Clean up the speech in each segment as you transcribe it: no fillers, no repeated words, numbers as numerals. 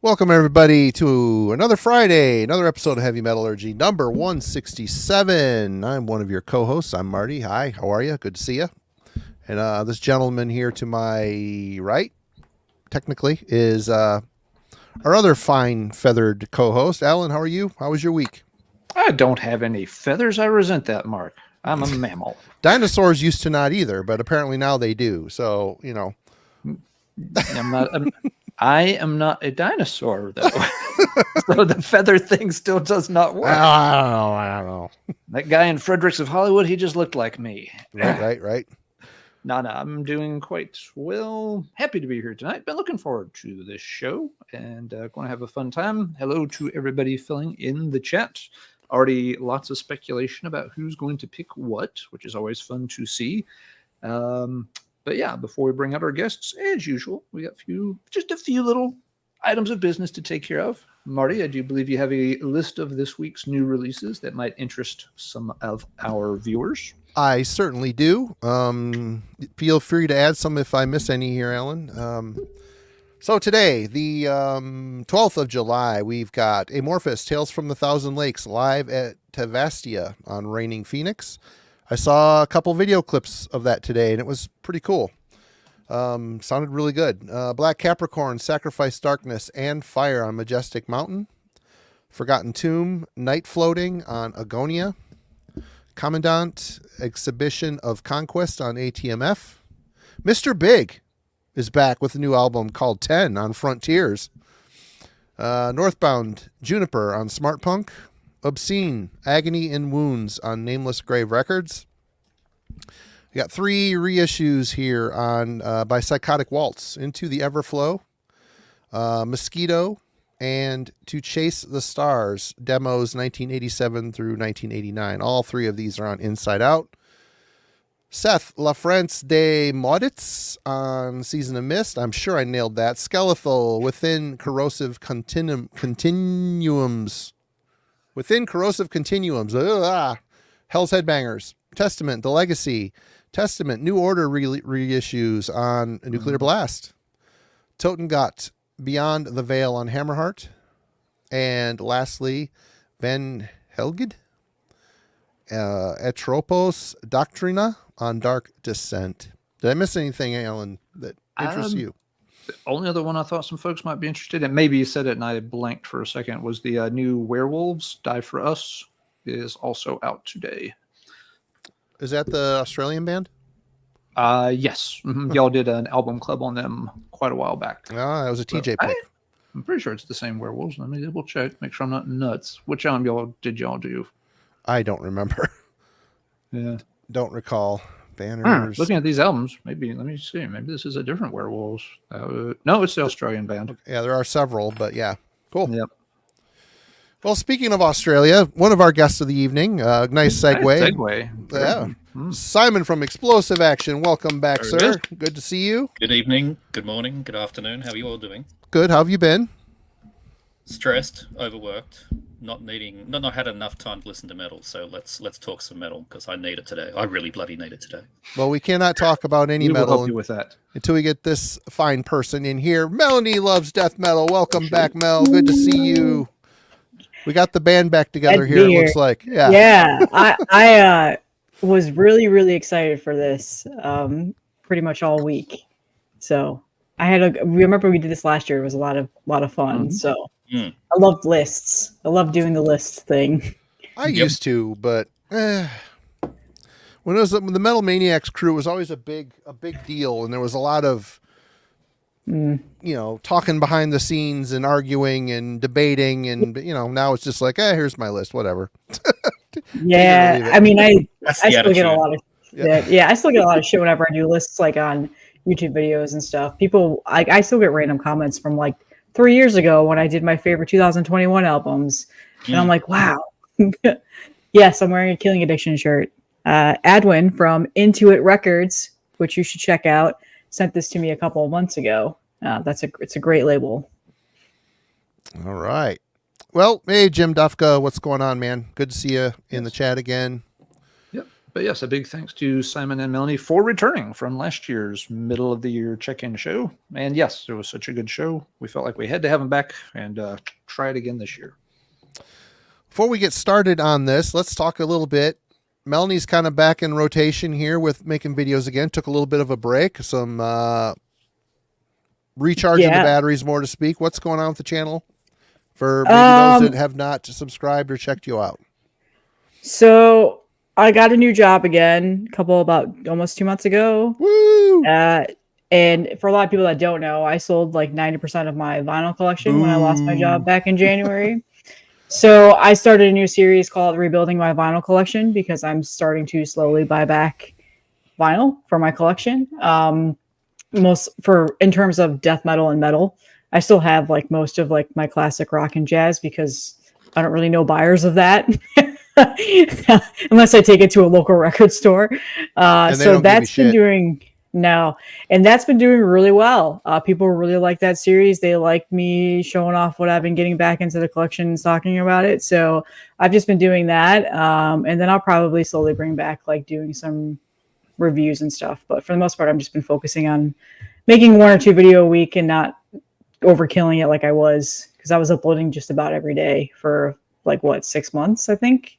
Welcome, everybody, to another Friday, another episode of Heavy Metallurgy, number 167. I'm one of your co-hosts. I'm Marty. Hi, how are you? Good to see you. And this gentleman here to my right, technically, is our other fine feathered co-host. Allan, how are you? How was your week? I don't have any feathers. I resent that, Mark. I'm a mammal. Dinosaurs used to not either, but apparently now they do. So, you know. I am not a dinosaur, though. So the feather thing still does not work. I don't know. That guy in Fredericks of Hollywood, he just looked like me. Right. No, I'm doing quite well. Happy to be here tonight. Been looking forward to this show and going to have a fun time. Hello to everybody filling in the chat. Already lots of speculation about who's going to pick what, which is always fun to see. But yeah, before we bring out our guests, as usual, we got just a few little items of business to take care of. Marty, I do believe you have a list of this week's new releases that might interest some of our viewers. I certainly do. Feel free to add some if I miss any here, Allan. So today, the 12th of July, we've got Amorphous Tales from the Thousand Lakes live at Tavastia on Reigning Phoenix. I saw a couple video clips of that today, and it was pretty cool. Sounded really good. Black Capricorn, Sacrifice Darkness, and Fire on Majestic Mountain. Forgotten Tomb, Night Floating on Agonia. Commandant, Exhibition of Conquest on ATMF. Mr. Big is back with a new album called 10 on Frontiers. Northbound, Juniper on Smart Punk. Obscene, Agony and Wounds on Nameless Grave Records. We got 3 reissues here on by Psychotic Waltz, Into the Everflow, Mosquito, and To Chase the Stars, demos 1987 through 1989. All 3 of these are on Inside Out. Seth La France de Maudits on Season of Mist. I'm sure I nailed that. Skeletal, Within Corrosive Continuums. Within Corrosive Continuums. Hell's Headbangers. Testament, The Legacy. Testament, New Order reissues on Nuclear Blast. Totengot, Beyond the Veil on Hammerheart. And lastly, Ben Helged. Atropos Doctrina on Dark Descent. Did I miss anything, Allan, that interests you? The only other one I thought some folks might be interested in, maybe you said it and I blanked for a second, was the new Werewolves, Die For Us, is also out today. Is that the Australian band? Yes. Mm-hmm. Y'all did an album club on them quite a while back. That was a TJ pick. I'm pretty sure it's the same Werewolves. Let me double check, make sure I'm not nuts. Which album did y'all do? I don't remember. Yeah. Don't recall. Banners. Looking at these albums, maybe, let me see. Maybe this is a different Werewolves. No, it's the Australian band. Yeah, there are several, but yeah. Cool. Yep. Well, speaking of Australia, one of our guests of the evening, nice segue. Nice segue. Yeah. Simon from Explosive Action, welcome back, sir. Good to see you. Good evening, good morning, good afternoon. How are you all doing? Good. How have you been? Stressed, overworked, not had enough time to listen to metal. So let's talk some metal because I need it today. I really bloody need it today. Well, we cannot talk about any metal will help you with that until we get this fine person in here. Melanie loves death metal. Welcome back, Mel. Good to see you. We got the band back together here. It looks like, yeah. I was really excited for this pretty much all week. So remember we did this last year. It was a lot of fun. So I loved lists. I love doing the list thing. I used to, but when it was the Metal Maniacs crew, it was always a big deal, and there was a lot of talking behind the scenes and arguing and debating, and now it's just like, here's my list, whatever. Yeah, I mean, I still get a lot of I still get a lot of shit whenever I do lists like on YouTube videos and stuff. People, I still get random comments from like 3 years ago when I did my favorite 2021 albums, and I'm like, wow. Yes, I'm wearing a Killing Addiction shirt. Adwin from Intuit Records, which you should check out, sent this to me a couple of months ago. It's a great label. All right. Well, hey, Jim Dufka, what's going on, man? Good to see you in the chat again. Yep. But yes, a big thanks to Simon and Melanie for returning from last year's middle of the year check-in show. And yes, it was such a good show. We felt like we had to have them back and try it again this year. Before we get started on this, let's talk a little bit. Melanie's kind of back in rotation here with making videos again. Took a little bit of a break, some recharging the batteries, more to speak. What's going on with the channel for maybe those that have not subscribed or checked you out? So I got a new job again, about almost 2 months ago. Woo! And for a lot of people that don't know, I sold like 90% of my vinyl collection when I lost my job back in January. So I started a new series called Rebuilding My Vinyl Collection because I'm starting to slowly buy back vinyl for my collection. In terms of death metal and metal, I still have like most of like my classic rock and jazz because I don't really know buyers of that unless I take it to a local record store. So that's been doing and that's been doing really well. People really like that series. They like me showing off what I've been getting back into the collection and talking about it. So I've just been doing that. And then I'll probably slowly bring back like doing some reviews and stuff. But for the most part, I've just been focusing on making 1 or 2 video a week and not overkilling it like I was, because I was uploading just about every day for like 6 months, I think.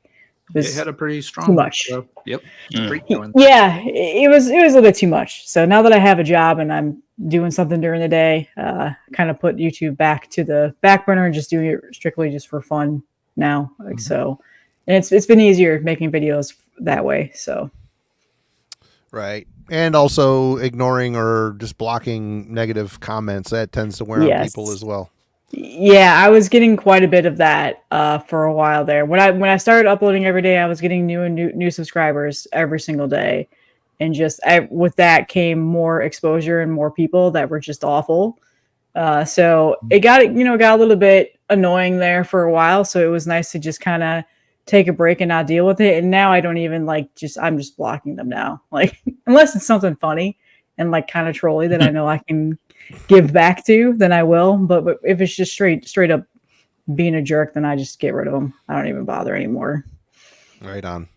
It had a pretty strong too much. Yep. Yeah, it was a little bit too much. So now that I have a job and I'm doing something during the day, kind of put YouTube back to the back burner and just doing it strictly just for fun now. So, and it's been easier making videos that way. So, right, and also ignoring or just blocking negative comments that tends to wear on people as well. Yeah, I was getting quite a bit of that for a while there. When I started uploading every day, I was getting new subscribers every single day, and with that came more exposure and more people that were just awful. So it got a little bit annoying there for a while. So it was nice to just kind of take a break and not deal with it. And now I don't even I'm just blocking them now. Like unless it's something funny and like kind of trolly that I know I can give back to, then I will. But if it's just straight up being a jerk, then I just get rid of them. I don't even bother anymore. Right on.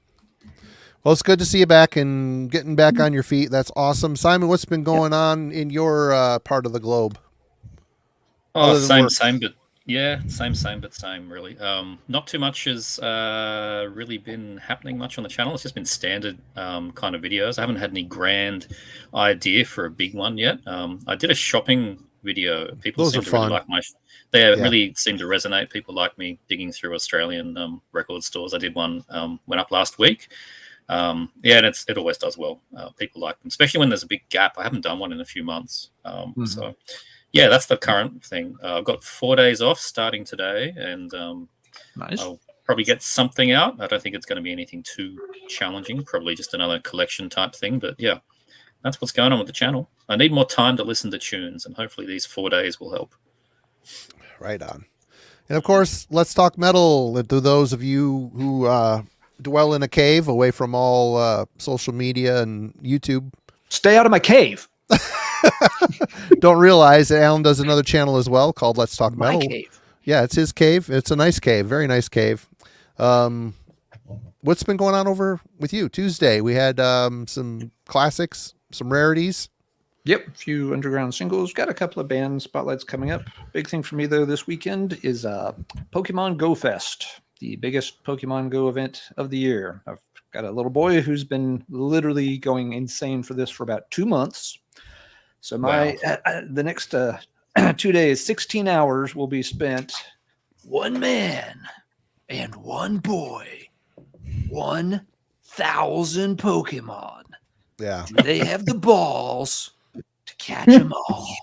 Well, it's good to see you back and getting back on your feet. That's awesome. Simon, what's been going on in your part of the globe? Oh, same, but same, really. Not too much has really been happening much on the channel. It's just been standard kind of videos. I haven't had any grand idea for a big one yet. I did a shopping video. People seem to really like really seem to resonate. People like me digging through Australian record stores. I did one, went up last week. And it always does well. People like them, especially when there's a big gap. I haven't done one in a few months. So yeah, that's the current thing. I've got 4 days off starting today, and nice. I'll probably get something out. I don't think it's going to be anything too challenging. Probably just another collection type thing. But yeah, that's what's going on with the channel. I need more time to listen to tunes, and hopefully these 4 days will help. Right on. And of course, let's talk metal. To those of you who dwell in a cave away from all social media and YouTube, stay out of my cave. Don't realize that Allan does another channel as well called Let's Talk Metal. Cave. Yeah, it's his cave. It's a nice cave, very nice cave. What's been going on over with you? Tuesday we had some classics, some rarities. Yep, a few underground singles. Got a couple of band spotlights coming up. Big thing for me though this weekend is Pokemon Go Fest, the biggest Pokemon Go event of the year. I've got a little boy who's been literally going insane for this for about 2 months. So the next 2 days, 16 hours will be spent one man and one boy, 1,000 Pokemon. Yeah. Do they have the balls to catch them all?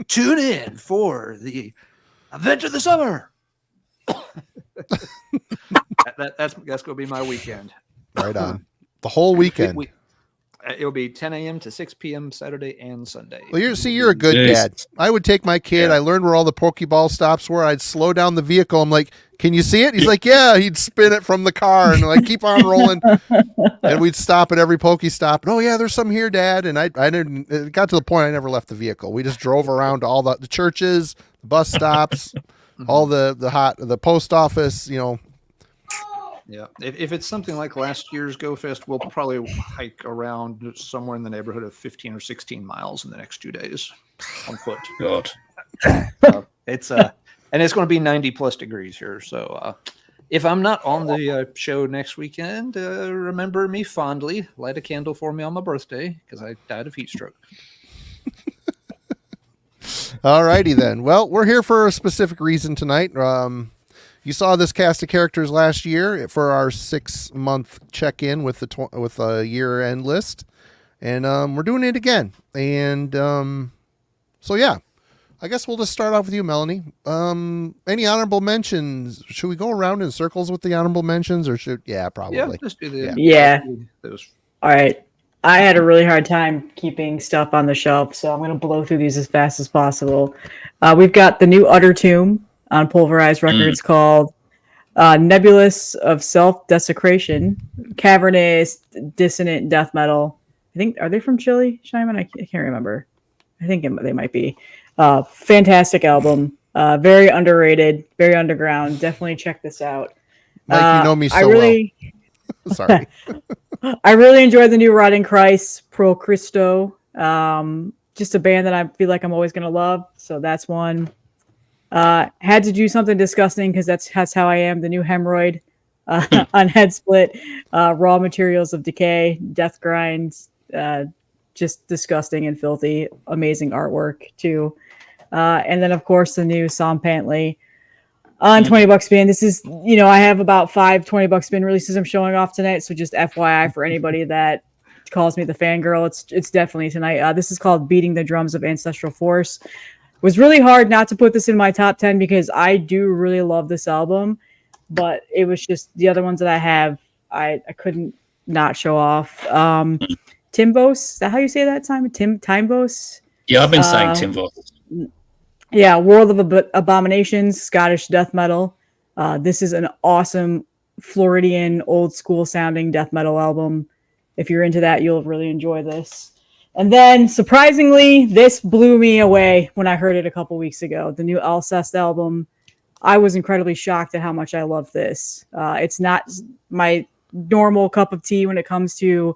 Tune in for the event of the summer. That's going to be my weekend. Right on. The whole weekend. It'll be 10 a.m. to 6 p.m. Saturday and Sunday. Well, you're a good dad. I would take my kid. Yeah. I learned where all the Pokeball stops were. I'd slow down the vehicle. I'm like, can you see it? He's like, yeah. He'd spin it from the car and like keep on rolling. And we'd stop at every Pokestop. Oh yeah, there's some here, Dad. And I didn't. It got to the point I never left the vehicle. We just drove around to all the churches, the bus stops, all the post office. Yeah, if it's something like last year's Go Fest, we'll probably hike around somewhere in the neighborhood of 15 or 16 miles in the next 2 days on foot. God. It's and it's going to be 90 plus degrees here. So if I'm not on the show next weekend, remember me fondly. Light a candle for me on my birthday because I died of heat stroke. All righty then. Well, we're here for a specific reason tonight. You saw this cast of characters last year for our 6-month check-in with a year-end list, and we're doing it again. And so yeah, I guess we'll just start off with you, Melanie. Any honorable mentions? Should we go around in circles with the honorable mentions, or should? Yeah, probably. Yeah, just do the yeah. All right. I had a really hard time keeping stuff on the shelf, so I'm going to blow through these as fast as possible. We've got the new Utter Tomb on Pulverized Records called Nebulous of Self-Desecration, Cavernous Dissonant Death Metal. I think, are they from Chile, Shyman? I can't remember. I think they might be. Fantastic album. Very underrated, very underground. Definitely check this out. Mike, you know me so well. Sorry. I really enjoyed the new Rotting Christ, Pro Cristo. Just a band that I feel like I'm always going to love. So that's one. Had to do something disgusting because that's how I am. The new Hemorrhoid on Head Split. Raw Materials of Decay, Death Grinds. Just disgusting and filthy. Amazing artwork too. And then of course the new Psalm Pantley on $20 spin. This is, I have about 5 $20 spin releases I'm showing off tonight. So just FYI for anybody that calls me the fangirl, it's definitely tonight. This is called Beating the Drums of Ancestral Force. It was really hard not to put this in my top 10 because I do really love this album, but it was just the other ones that I have, I couldn't not show off. Timbos, is that how you say that, Simon? Timbos? Yeah, I've been saying Timbos. Yeah, World of Abominations, Scottish death metal. This is an awesome Floridian, old school sounding death metal album. If you're into that, you'll really enjoy this. And then, surprisingly, this blew me away when I heard it a couple weeks ago. The new Alcest album. I was incredibly shocked at how much I love this. It's not my normal cup of tea when it comes to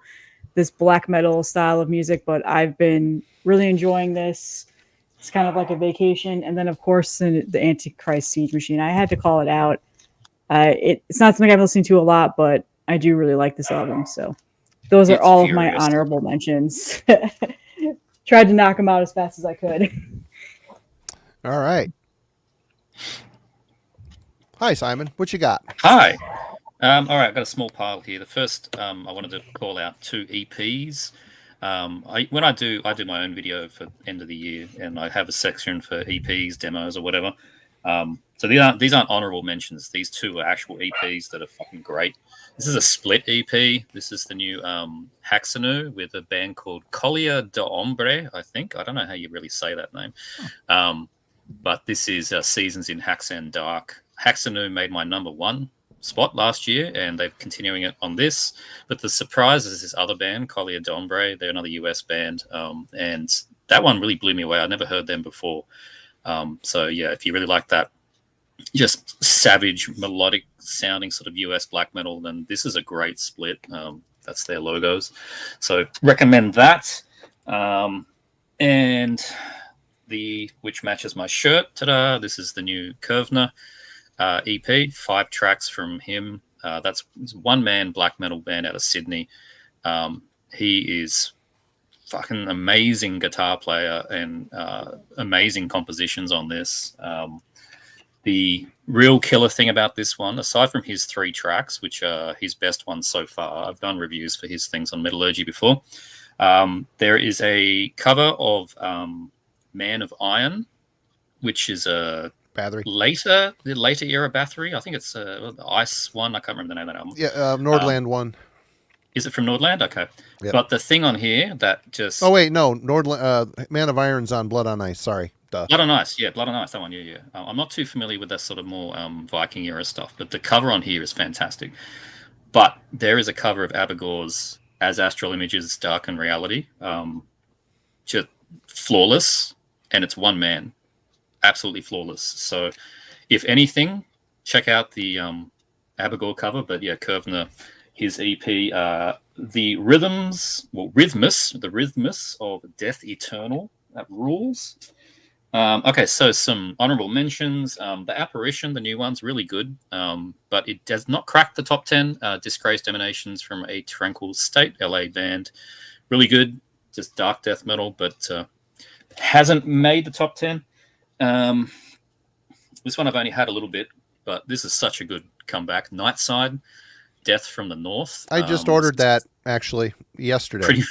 this black metal style of music, but I've been really enjoying this. It's kind of like a vacation. And then, of course, the Antichrist Siege Machine. I had to call it out. It's not something I've listened to a lot, but I do really like this album. So those are all of my honorable mentions. Tried to knock them out as fast as I could. All right. Hi, Simon. What you got? Hi. All right, I've got a small pile here. The first, I wanted to call out 2 EPs. When I do my own video for end of the year, and I have a section for EPs, demos, or whatever. So these aren't honorable mentions. These 2 are actual EPs that are fucking great. This is a split EP. This is the new Haxanu with a band called Collier de Ombre, I think. I don't know how you really say that name. But this is Seasons in Haxan Dark. Haxanu made my number 1 spot last year, and they're continuing it on this. But the surprise is this other band, Collier d'Ombre. They're another US band, and that one really blew me away. I never heard them before. So yeah, if you really like that just savage melodic sounding sort of US black metal, then this is a great split. That's their logos, so recommend that. And which matches my shirt. Ta-da! This is the new Curvner EP, 5 tracks from him. That's one-man black metal band out of Sydney. He is fucking amazing guitar player and amazing compositions on this. The real killer thing about this one, aside from his 3 tracks, which are his best ones so far, I've done reviews for his things on Metallurgy before. There is a cover of Man of Iron, which is a Bathory. The later era Bathory. I think it's the Ice one. I can't remember the name of that album. Yeah, Nordland one. Is it from Nordland? Okay. Yep. But the thing on here that just... Oh, wait, no. Nordland, Man of Iron's on Blood on Ice. Sorry. Duh. Blood on Ice. Yeah, Blood on Ice. That one. Yeah. I'm not too familiar with that sort of more Viking era stuff, but the cover on here is fantastic. But there is a cover of Abigor's As Astral Images Darken Reality. Just flawless. And it's one man. Absolutely flawless. So if anything, check out the Abigail cover, but yeah, Curvner, his EP, the Rhythmus of Death Eternal. That rules. Okay, so some honorable mentions. The Apparition, the new one's really good, but it does not crack the top 10. Disgraced Emanations from a Tranquil State, LA band. Really good, just dark death metal, but hasn't made the top 10. This one I've only had a little bit, but this is such a good comeback. Nightside, Death from the North. I just ordered that, actually, yesterday.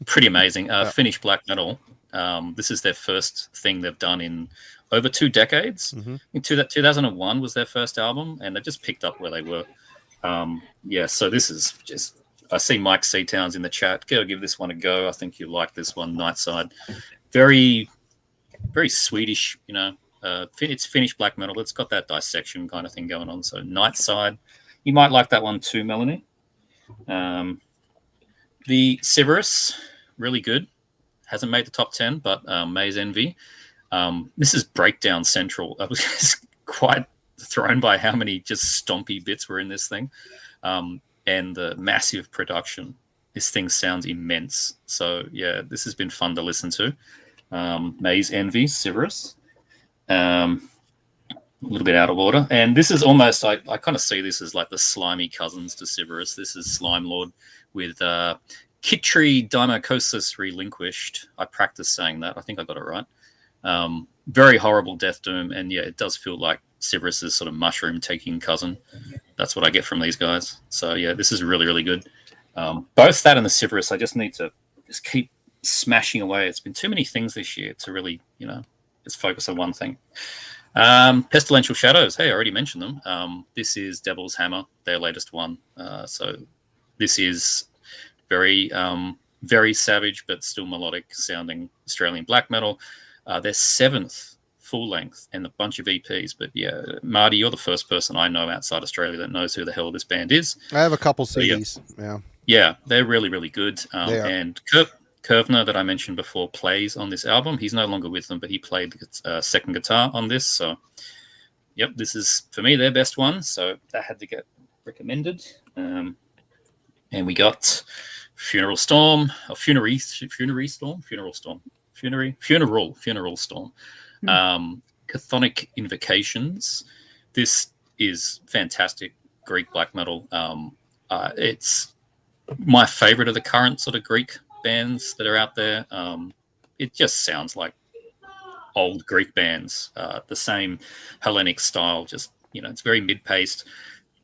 Pretty amazing. Finnish black metal. This is their first thing they've done in over 2 decades. Mm-hmm. In 2001 was their first album, and they've just picked up where they were. So this is just... I see Mike Seatowns in the chat. Go give this one a go. I think you like this one, Nightside. Very, very Swedish, it's Finnish black metal. It's got that dissection kind of thing going on. So Nightside. You might like that one too, Melanie. The Severus, really good. Hasn't made the top 10, but Maze Envy. This is Breakdown Central. I was just quite thrown by how many just stompy bits were in this thing. And the massive production. This thing sounds immense. So, yeah, this has been fun to listen to. Maze Envy, Severus. A little bit out of order. And this is almost, I kind of see this as like the slimy cousins to Severus. This is Slime Lord with Kitri Dimycosis Relinquished. I practiced saying that. I think I got it right. Very horrible Death Doom. And yeah, it does feel like Severus's sort of mushroom-taking cousin. That's what I get from these guys. So yeah, this is really, really good. Both that and the Severus, I just need to just keep smashing away. It's been too many things this year to really, just focus on one thing. Pestilential Shadows. Hey, I already mentioned them. This is Devil's Hammer, their latest one. So this is very, very savage, but still melodic sounding Australian black metal. Their 7th full length and a bunch of EPs. But yeah, Marty, you're the first person I know outside Australia that knows who the hell this band is. I have a couple CDs. Yeah, they're really, really good. And Curvner, that I mentioned before, plays on this album. He's no longer with them, but he played the second guitar on this. So, yep, this is, for me, their best one. So that had to get recommended. And we got Funeral Storm. Chthonic Invocations. This is fantastic Greek black metal. It's my favorite of the current sort of Greek bands that are out there. It just sounds like old Greek bands, the same Hellenic style, just, it's very mid-paced.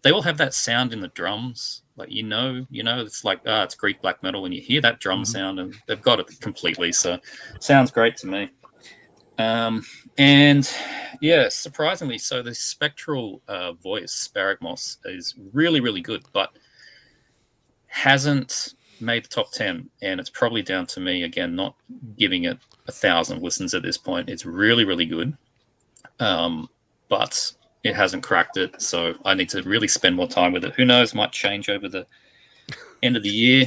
They all have that sound in the drums. Like, it's like, it's Greek black metal when you hear that drum sound, and they've got it completely. So sounds great to me. And yeah, surprisingly, so the spectral voice, Sparagmos, is really, really good, but hasn't made the top 10. And it's probably down to me, again, not giving it 1,000 listens at this point. It's really, really good. But it hasn't cracked it. So I need to really spend more time with it. Who knows, might change over the end of the year.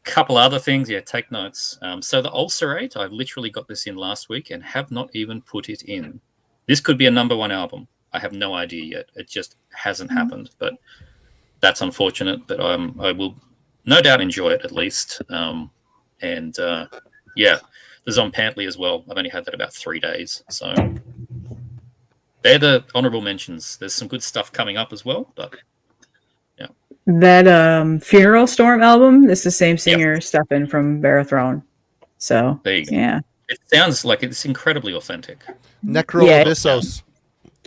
Couple other things, take notes. So the Ulcerate, I literally got this in last week and have not even put it in. This could be a number 1 album. I have no idea yet. It just hasn't happened, but that's unfortunate. But I will no doubt enjoy it at least. The Zompantly as well. I've only had that about 3 days. So they're the honorable mentions. There's some good stuff coming up as well, but yeah. That Funeral Storm album, this is the same singer, Stefan from Barathrone. So there you go. Yeah. It sounds like it's incredibly authentic. Necroabyssos.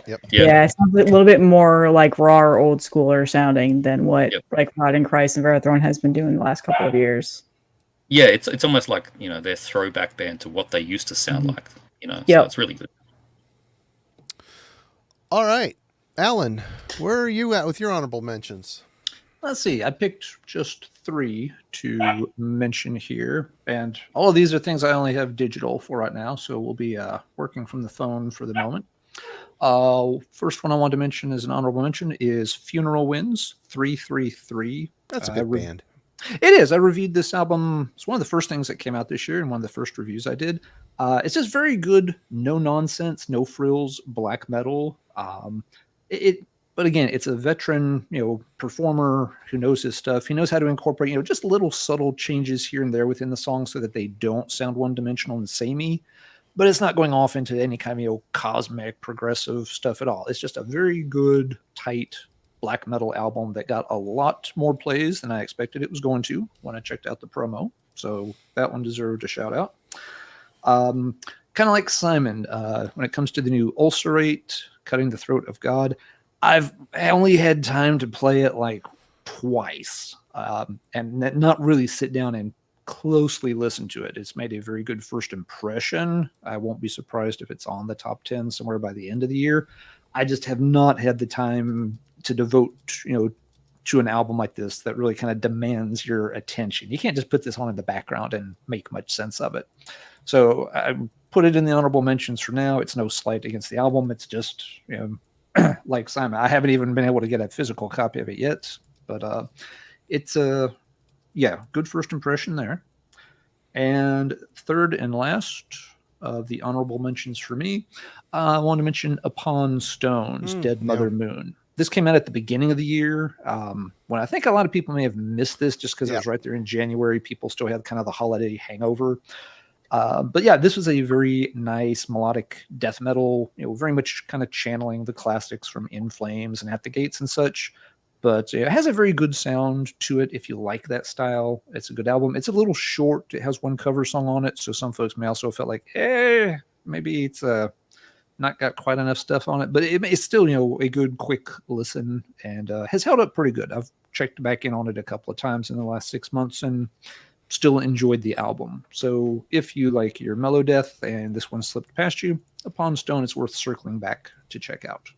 Yeah, it sounds a little bit more like raw or old schooler sounding than what like Rod and Christ and Barathrone has been doing the last couple of years. Yeah, it's almost like, their throwback band to what they used to sound like, so it's really good. All right. Allan, where are you at with your honorable mentions? Let's see. I picked just 3 to mention here. And all of these are things I only have digital for right now. So we'll be working from the phone for the moment. First one I want to mention as an honorable mention is Funeral Winds 333. That's a good band. It is. I reviewed this album. It's one of the first things that came out this year and one of the first reviews I did. It's just very good, no nonsense, no frills, black metal. But again, it's a veteran, performer who knows his stuff. He knows how to incorporate, just little subtle changes here and there within the song so that they don't sound one-dimensional and samey. But it's not going off into any kind of, cosmic progressive stuff at all. It's just a very good, tight black metal album that got a lot more plays than I expected it was going to when I checked out the promo. So that one deserved a shout out. Kind of like Simon, when it comes to the new Ulcerate, Cutting the Throat of God, I've only had time to play it like twice and not really sit down and closely listen to it. It's made a very good first impression. I won't be surprised if it's on the top 10 somewhere by the end of the year. I just have not had the time to devote, to an album like this that really kind of demands your attention. You can't just put this on in the background and make much sense of it. So I put it in the honorable mentions for now. It's no slight against the album. It's just, like Simon, I haven't even been able to get a physical copy of it yet, but it's a good first impression there. And third and last of the honorable mentions for me, I want to mention Upon Stones, Dead Mother Moon. This came out at the beginning of the year, when I think a lot of people may have missed this just because it was right there in January. People still had kind of the holiday hangover. But yeah, this was a very nice melodic death metal, very much kind of channeling the classics from In Flames and At the Gates and such. But it has a very good sound to it if you like that style. It's a good album. It's a little short. It has one cover song on it, so some folks may also have felt like, maybe it's not got quite enough stuff on it. But it's still, a good, quick listen and has held up pretty good. I've checked back in on it a couple of times in the last 6 months and still enjoyed the album. So if you like your mellow death and this one slipped past you, Upon Stone is worth circling back to check out.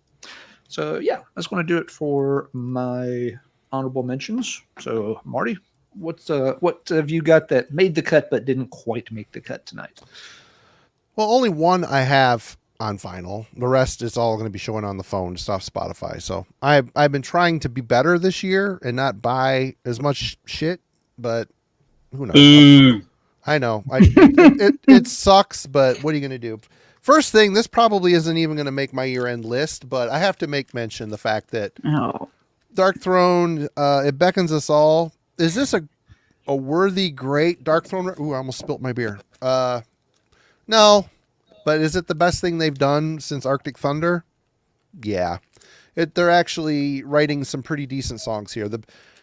So yeah, that's going to do it for my honorable mentions. So Marty, what have you got that made the cut but didn't quite make the cut tonight? Well, only one I have on vinyl. The rest is all going to be showing on the phone just off Spotify. So I've been trying to be better this year and not buy as much shit, but who knows? I know. It sucks, but what are you going to do? First thing, this probably isn't even going to make my year-end list, but I have to make mention the fact that Dark Throne, it beckons us all. Is this a worthy, great Dark Throne? Ooh, I almost spilt my beer. No, but is it the best thing they've done since Arctic Thunder? Yeah. They're actually writing some pretty decent songs here.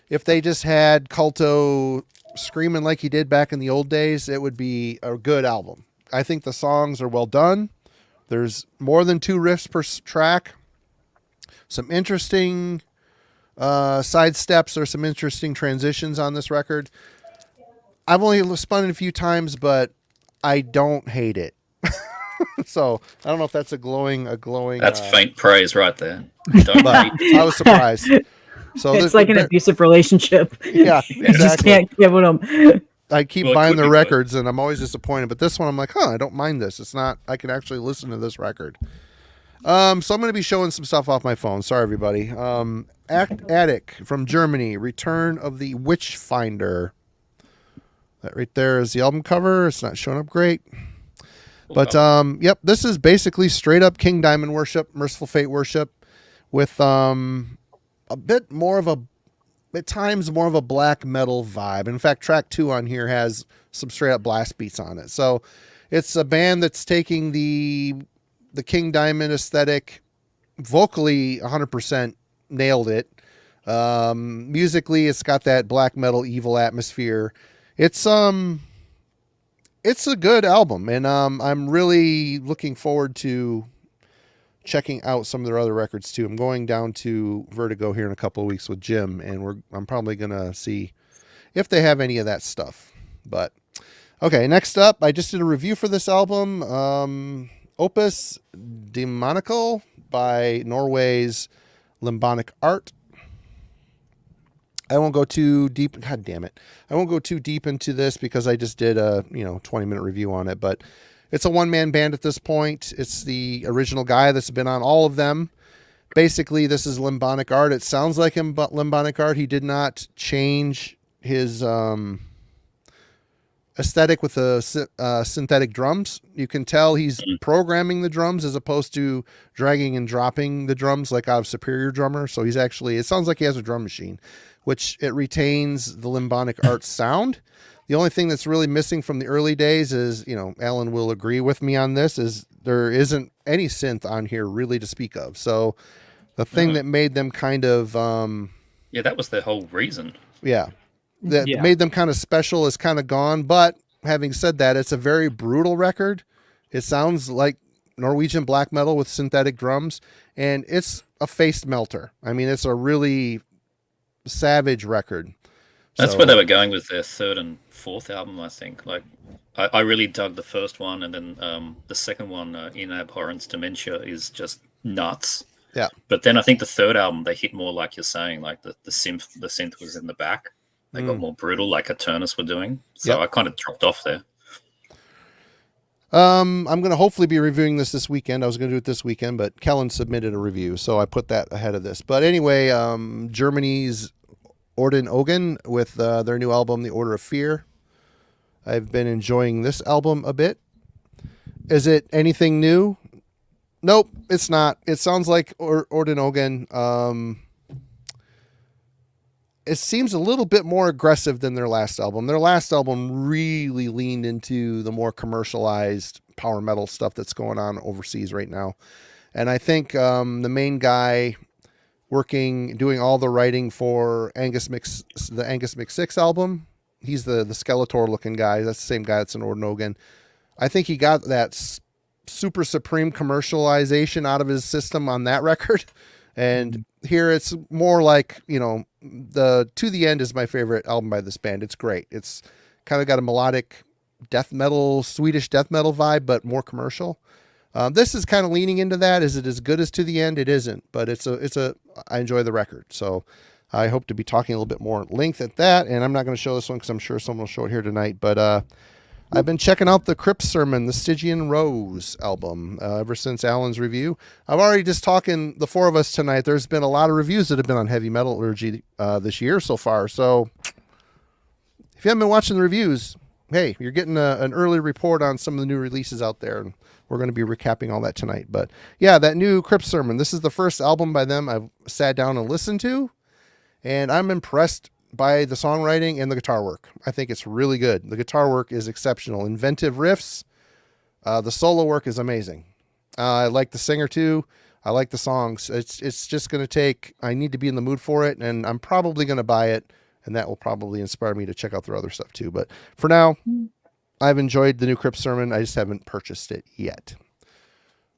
If they just had Culto screaming like he did back in the old days, it would be a good album. I think the songs are well done. There's more than 2 riffs per track. Some interesting side steps or some interesting transitions on this record. I've only spun it a few times, but I don't hate it. So I don't know if that's a glowing. That's faint praise right there. But I was surprised. So it's like an abusive relationship. Yeah, exactly. You just can't give them. I keep buying their records, and I'm always disappointed. But this one, I'm like, I don't mind this. It's not. I can actually listen to this record. So I'm going to be showing some stuff off my phone. Sorry, everybody. Attic from Germany, Return of the Witchfinder. That right there is the album cover. It's not showing up great. But, yep, this is basically straight up King Diamond worship, Merciful Fate worship, with a bit more of at times more of a black metal vibe. In fact, track 2 on here has some straight up blast beats on it. So it's a band that's taking the King Diamond aesthetic, vocally 100% nailed it. Musically, it's got that black metal evil atmosphere. It's a good album, and I'm really looking forward to checking out some of their other records too. I'm going down to Vertigo here in a couple of weeks with Jim, and I'm probably gonna see if they have any of that stuff. But okay, next up, I just did a review for this album, Opus Demonical by Norway's Limbonic Art. I won't go too deep. God damn it. I won't go too deep into this because I just did a 20-minute review on it, but it's a one-man band at this point. It's the original guy that's been on all of them. Basically, this is Limbonic Art. It sounds like Limbonic Art. He did not change his aesthetic with the synthetic drums. You can tell he's programming the drums as opposed to dragging and dropping the drums like out of Superior Drummer. So he's actually, it sounds like he has a drum machine, which it retains the Limbonic Arts sound. The only thing that's really missing from the early days is, you know, Allan will agree with me on this, is there isn't any synth on here really to speak of. So the thing that made them kind of... yeah, that was the whole reason. Yeah. That made them kind of special is kind of gone. But having said that, it's a very brutal record. It sounds like Norwegian black metal with synthetic drums, and it's a face melter. I mean, it's a really savage record. That's where they were going with their third and fourth album, I think. Like, I really dug the first one, and then the second one, In Abhorrence Dementia, is just nuts. Yeah. But then I think the third album, they hit more like you're saying, like the synth was in the back. They got more brutal, like Contreras were doing. So I kind of dropped off there. I'm going to hopefully be reviewing this weekend. I was going to do it this weekend, but Kellen submitted a review, so I put that ahead of this. But anyway, Germany's Orden Ogen with their new album, The Order of Fear. I've been enjoying this album a bit. Is it anything new? Nope, it's not. It sounds like Orden Ogen. It seems a little bit more aggressive than their last album. Their last album really leaned into the more commercialized power metal stuff that's going on overseas right now. And I think the main guy doing all the writing for the Angus Mix 6 album, he's the Skeletor looking guy. That's the same guy that's in Orden Ogen. I think he got that super supreme commercialization out of his system on that record. And here it's more like, you know, To the End is my favorite album by this band. It's great. It's kind of got a melodic death metal, Swedish death metal vibe, but more commercial. This is kind of leaning into that. Is it as good as To the End? It isn't, but I enjoy the record. So I hope to be talking a little bit more at length at that. And I'm not going to show this one because I'm sure someone will show it here tonight, but, I've been checking out the Crypt Sermon, the Stygian Rose album, ever since Allan's review. I'm already just talking, the four of us tonight, there's been a lot of reviews that have been on Heavy Metallurgy this year so far. So if you haven't been watching the reviews, hey, you're getting an early report on some of the new releases out there. And we're going to be recapping all that tonight. But yeah, that new Crypt Sermon, this is the first album by them I've sat down and listened to. And I'm impressed by the songwriting and the guitar work. I think it's really good. The guitar work is exceptional. Inventive riffs. The solo work is amazing. I like the singer too. I like the songs. It's just going to take, I need to be in the mood for it, and I'm probably going to buy it, and that will probably inspire me to check out their other stuff too. But for now, I've enjoyed the new Crypt Sermon. I just haven't purchased it yet.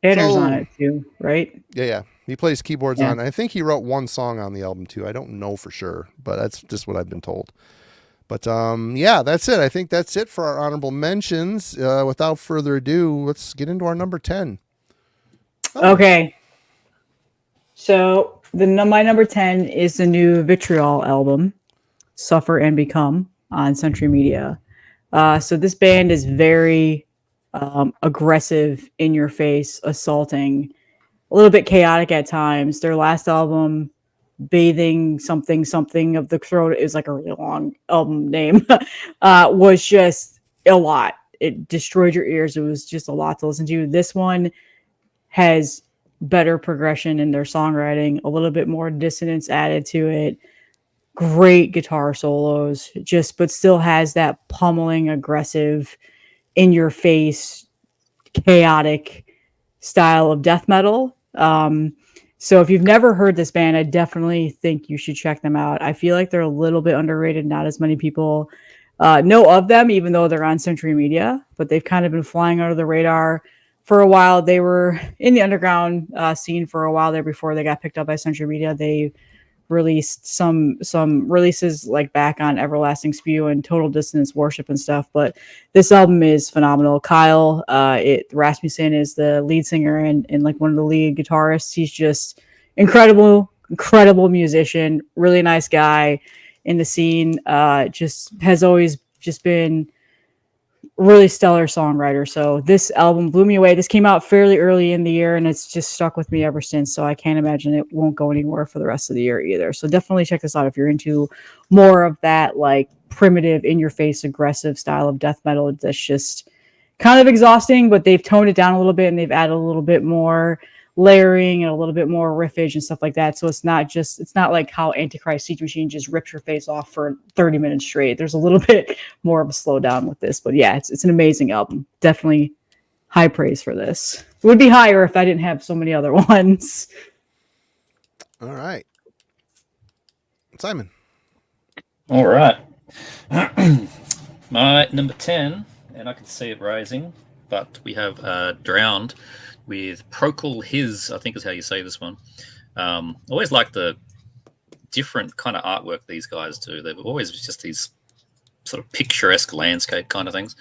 Tanner's on it too, right? Yeah. He plays keyboards on. I think he wrote one song on the album too. I don't know for sure, but that's just what I've been told. But yeah, that's it. I think that's it for our honorable mentions. Without further ado, let's get into our number 10. Oh. Okay. So my number 10 is the new Vitriol album, Suffer and Become, on Sentry Media. So this band is very aggressive, in your face, assaulting, a little bit chaotic at times. Their last album, Bathing something of the Throat, is like a really long album name, was just a lot. It destroyed your ears. It was just a lot to listen to. This one has better progression in their songwriting, a little bit more dissonance added to it, great guitar solos, but still has that pummeling, aggressive, in your face, chaotic style of death metal. So if you've never heard this band, I definitely think you should check them out. I feel like they're a little bit underrated. Not as many people know of them, even though they're on Sentry Media, but they've kind of been flying under the radar for a while. They were in the underground scene for a while there before they got picked up by Sentry Media. They released some releases like back on Everlasting Spew and Total Dissonance Worship and stuff, but this album is phenomenal. Kyle Rasmussen is the lead singer and like one of the lead guitarists. He's just incredible musician, really nice guy in the scene. Just has always just been really stellar songwriter. So this album blew me away. This came out fairly early in the year, and it's just stuck with me ever since. So I can't imagine it won't go anywhere for the rest of the year either. So definitely check this out if you're into more of that like primitive, in-your-face, aggressive style of death metal. That's just kind of exhausting, but they've toned it down a little bit and they've added a little bit more layering and a little bit more riffage and stuff like that. So it's not like how Antichrist Siege Machine just rips your face off for 30 minutes straight. There's a little bit more of a slowdown with this, but yeah, it's an amazing album. Definitely high praise for this. It would be higher if I didn't have so many other ones. All right. Simon. All right. My number 10, and I can see it rising, but we have Drowned with Procol His, I think is how you say this one. Always like the different kind of artwork these guys do. They've always just these sort of picturesque landscape kind of things.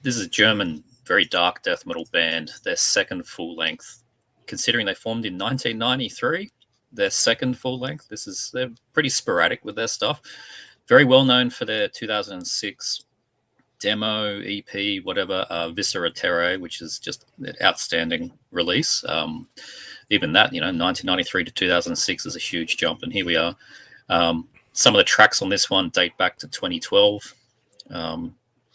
This is a German, very dark death metal band. Their second full length, considering they formed in 1993, their second full length. They're pretty sporadic with their stuff. Very well known for their 2006 demo, EP, whatever, Viscera Terrae, which is just an outstanding release. Even that, 1993 to 2006 is a huge jump, and here we are. Some of the tracks on this one date back to 2012.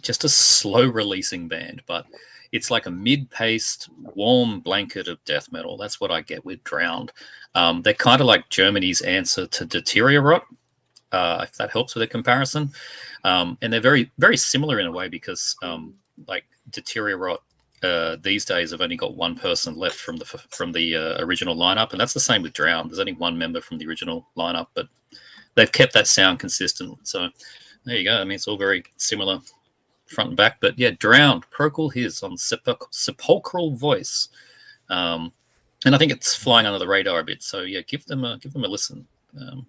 Just a slow releasing band, but it's like a mid-paced, warm blanket of death metal. That's what I get with Drowned. They're kind of like Germany's answer to Deteriorate, if that helps with a comparison. And they're very, very similar in a way because, like Deteriorate, these days have only got one person left from the original lineup, and that's the same with Drowned. There's only one member from the original lineup, but they've kept that sound consistent. So there you go. I mean, it's all very similar front and back, but yeah, Drowned, Procol His on Sepulchral Voice, and I think it's flying under the radar a bit. So yeah, give them a listen.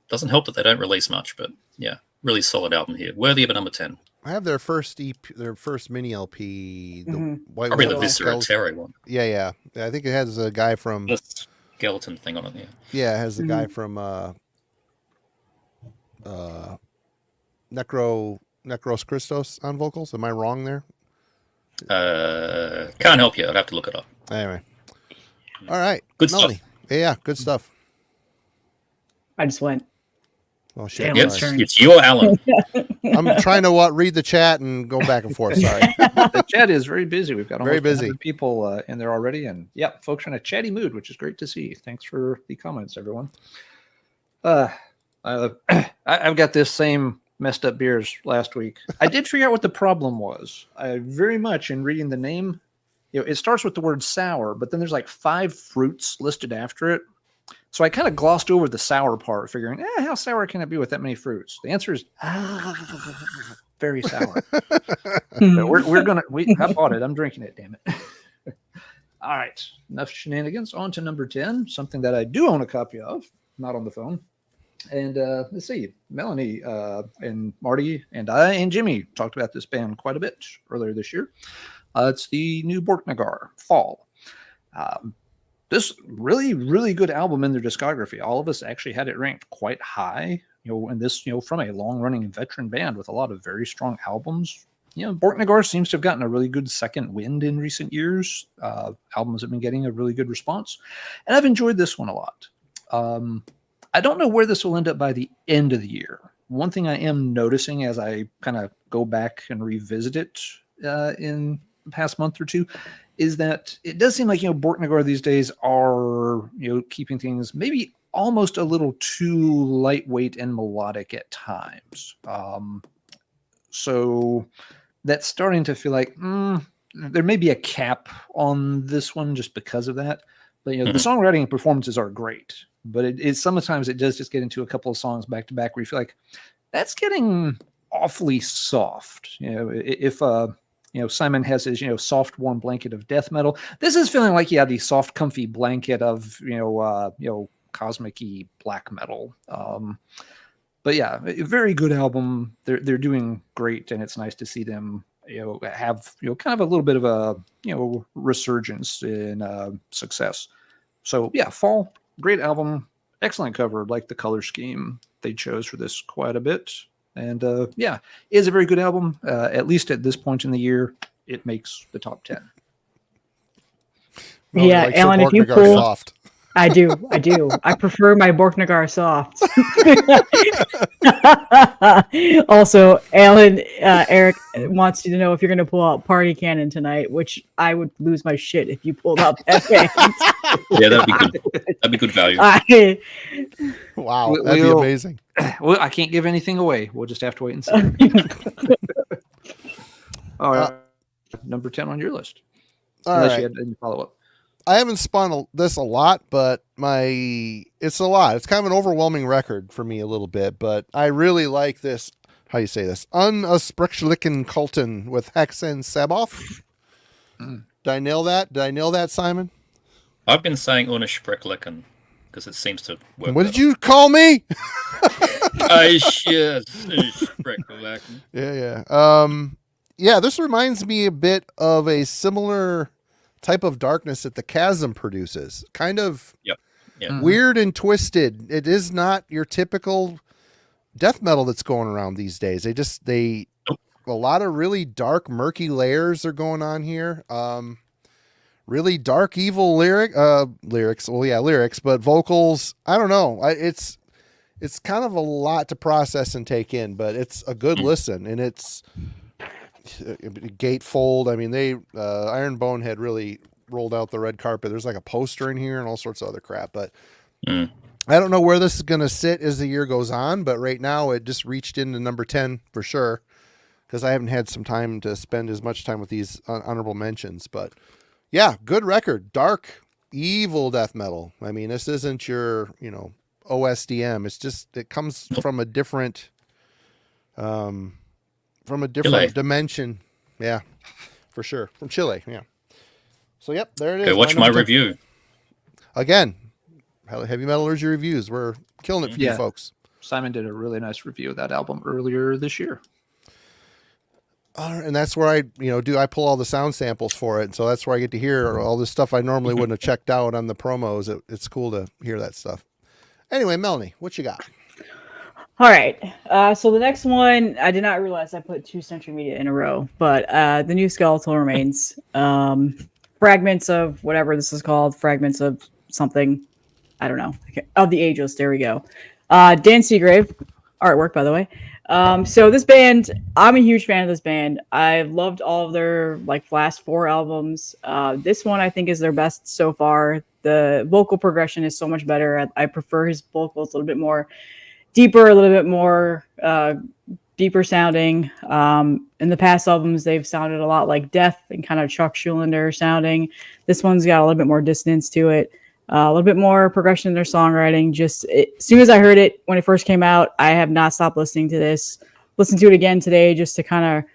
Doesn't help that they don't release much, but yeah, really solid album here, worthy of a number 10. I have their first EP, their first mini LP, probably the Viscera Terrae one. Yeah. I think it has a guy from the skeleton thing on it. Yeah, it has the guy from Necros Christos on vocals. Am I wrong there? Can't help you. I'd have to look it up. Anyway, all right, good Melanie. stuff. Yeah, good stuff. I just went. Oh shit! Yep, it's your Allan. I'm trying to read the chat and go back and forth. Sorry, the chat is very busy. We've got very busy people in there already, and yeah, folks are in a chatty mood, which is great to see. Thanks for the comments, everyone. I've got this same messed up beer as last week. I did figure out what the problem was. I very much in reading the name, it starts with the word sour, but then there's like 5 fruits listed after it. So I kind of glossed over the sour part, figuring, how sour can it be with that many fruits? The answer is very sour. I bought it. I'm drinking it, damn it. All right. Enough shenanigans. On to number 10, something that I do own a copy of, not on the phone. And let's see, Melanie and Marty and I and Jimmy talked about this band quite a bit earlier this year. It's the new Borknagar, Fall. This really, really good album in their discography. All of us actually had it ranked quite high, and this, from a long-running veteran band with a lot of very strong albums. Borknagar seems to have gotten a really good second wind in recent years. Albums have been getting a really good response, and I've enjoyed this one a lot. I don't know where this will end up by the end of the year. One thing I am noticing as I kind of go back and revisit it in the past month or two is that it does seem like, Borknagar these days are, keeping things maybe almost a little too lightweight and melodic at times. So that's starting to feel like there may be a cap on this one just because of that. But, the songwriting and performances are great. But sometimes it does just get into a couple of songs back to back where you feel like that's getting awfully soft. If Simon has his soft warm blanket of death metal, this is feeling like the soft comfy blanket of cosmic-y black metal. But yeah, a very good album. They're doing great, and it's nice to see them have kind of a little bit of a resurgence in success. So yeah, Fall. Great album, excellent cover. Like the color scheme they chose for this quite a bit. And yeah, is a very good album. At least at this point in the year, it makes the top 10. Melanie yeah, likes Allan, her if you Borknagar pull, soft. I do. I prefer my Borknagar soft. Also, Allan, Eric wants you to know if you're going to pull out Party Cannon tonight, which I would lose my shit if you pulled out that band. Yeah, that'd be good. That'd be good value. Wow, that'd be amazing. Well, I can't give anything away. We'll just have to wait and see. All right, number 10 on your list. Unless you had any follow-up. I haven't spun this a lot, but it's a lot. It's kind of an overwhelming record for me a little bit, but I really like this. How do you say this? Unsprechlichen Kulten with Hex and Saboff. Did I nail that, Simon? I've been saying Unsprechlichen because it seems to work. What did you call me? Yeah. This reminds me a bit of a similar type of darkness that the Chasm produces. Kind of weird and twisted. It is not your typical death metal that's going around these days. A lot of really dark, murky layers are going on here. Really dark, evil lyrics. Well, yeah, lyrics, but vocals. I don't know. It's kind of a lot to process and take in, but it's a good listen, and it's gatefold. I mean, Iron Bonehead really rolled out the red carpet. There's like a poster in here and all sorts of other crap, but I don't know where this is going to sit as the year goes on, but right now it just reached into number 10 for sure, because I haven't had some time to spend as much time with these honorable mentions. But yeah, good record. Dark, evil death metal. I mean, this isn't your, OSDM. It's just, it comes from a different Chile. dimension. Yeah, for sure. From Chile. Yeah. So, yep, there it is. Okay, watch my review. Again, Heavy Metallurgy reviews. We're killing it for you folks. Simon did a really nice review of that album earlier this year. And that's where I pull all the sound samples for it. And so that's where I get to hear all this stuff I normally wouldn't have checked out on the promos. It's cool to hear that stuff. Anyway, Melanie, what you got? All right. So the next one, I did not realize I put 2 Sentry Media in a row, but the new Skeletal remains. Fragments of whatever this is called. Fragments of something. I don't know. Of the Ageless. There we go. Dan Seagrave. Artwork, by the way. So this band, I'm a huge fan of this band. I've loved all of their last 4 albums. This one I think is their best so far. The vocal progression is so much better. I prefer his vocals a little bit more deeper, a little bit more deeper sounding. In the past albums, they've sounded a lot like Death and kind of Chuck Schuldiner sounding. This one's got a little bit more dissonance to it. A little bit more progression in their songwriting. As soon as I heard it when it first came out, I have not stopped listening to this. Listened to it again today just to kind of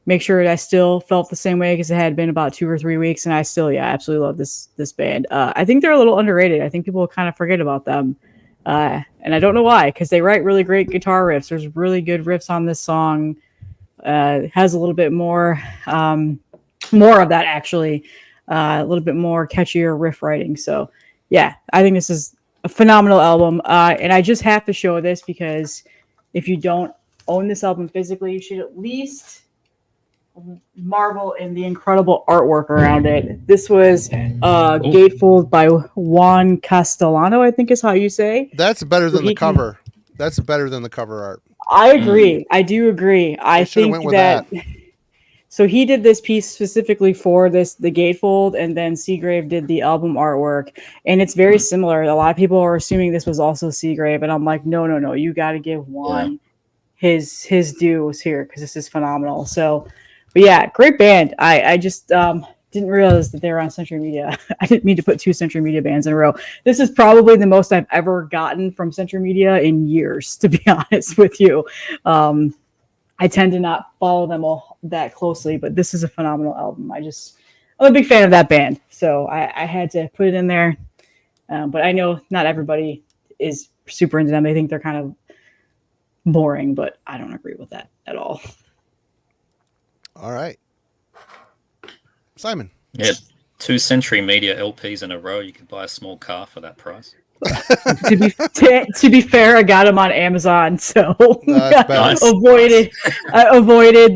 make sure that I still felt the same way, because it had been about 2 or 3 weeks, and I still, absolutely love this band. I think they're a little underrated. I think people kind of forget about them, and I don't know why, because they write really great guitar riffs. There's really good riffs on this song. It has a little bit more of that actually, a little bit more catchier riff writing. So. Yeah, I think this is a phenomenal album. And I just have to show this because if you don't own this album physically, you should at least marvel in the incredible artwork around it. This was gatefold by Juan Castellano, I think is how you say. That's better than the cover. That's better than the cover art. I agree. I do agree. I think that. So he did this piece specifically for the gatefold, and then Seagrave did the album artwork, and it's very similar. A lot of people are assuming this was also Seagrave, and I'm like, no, you got to give Juan his dues here, because this is phenomenal. So, but yeah, great band. I just didn't realize that they were on Sentry Media. I didn't mean to put 2 Sentry Media bands in a row. This is probably the most I've ever gotten from Sentry Media in years, to be honest with you. I tend to not follow them all that closely, but this is a phenomenal album. I'm a big fan of that band, so I had to put it in there. But I know not everybody is super into them. They think they're kind of boring, but I don't agree with that at all. All right. Simon. Yeah, 2 Sentry Media LPs in a row. You could buy a small car for that price. To be fair, I got them on Amazon, so Nice. avoided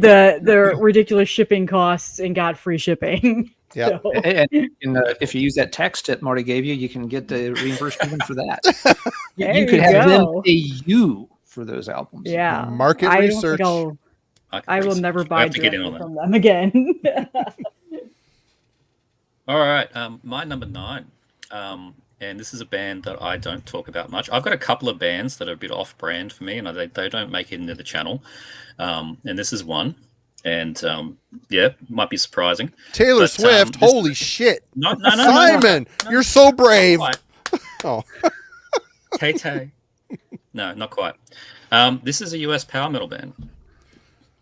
the ridiculous shipping costs and got free shipping. Yeah. So. And if you use that text that Marty gave you, you can get the reimbursement for that. You could have them pay you for those albums. Yeah. Market research. I will never buy directly from them again. All right. My number 9. And this is a band that I don't talk about much. I've got a couple of bands that are a bit off-brand for me, and they don't make it into the channel. And this is one. And might be surprising. Taylor Swift, holy shit! No, Simon, you're so brave. Oh, Tay. No, not quite. This is a US power metal band.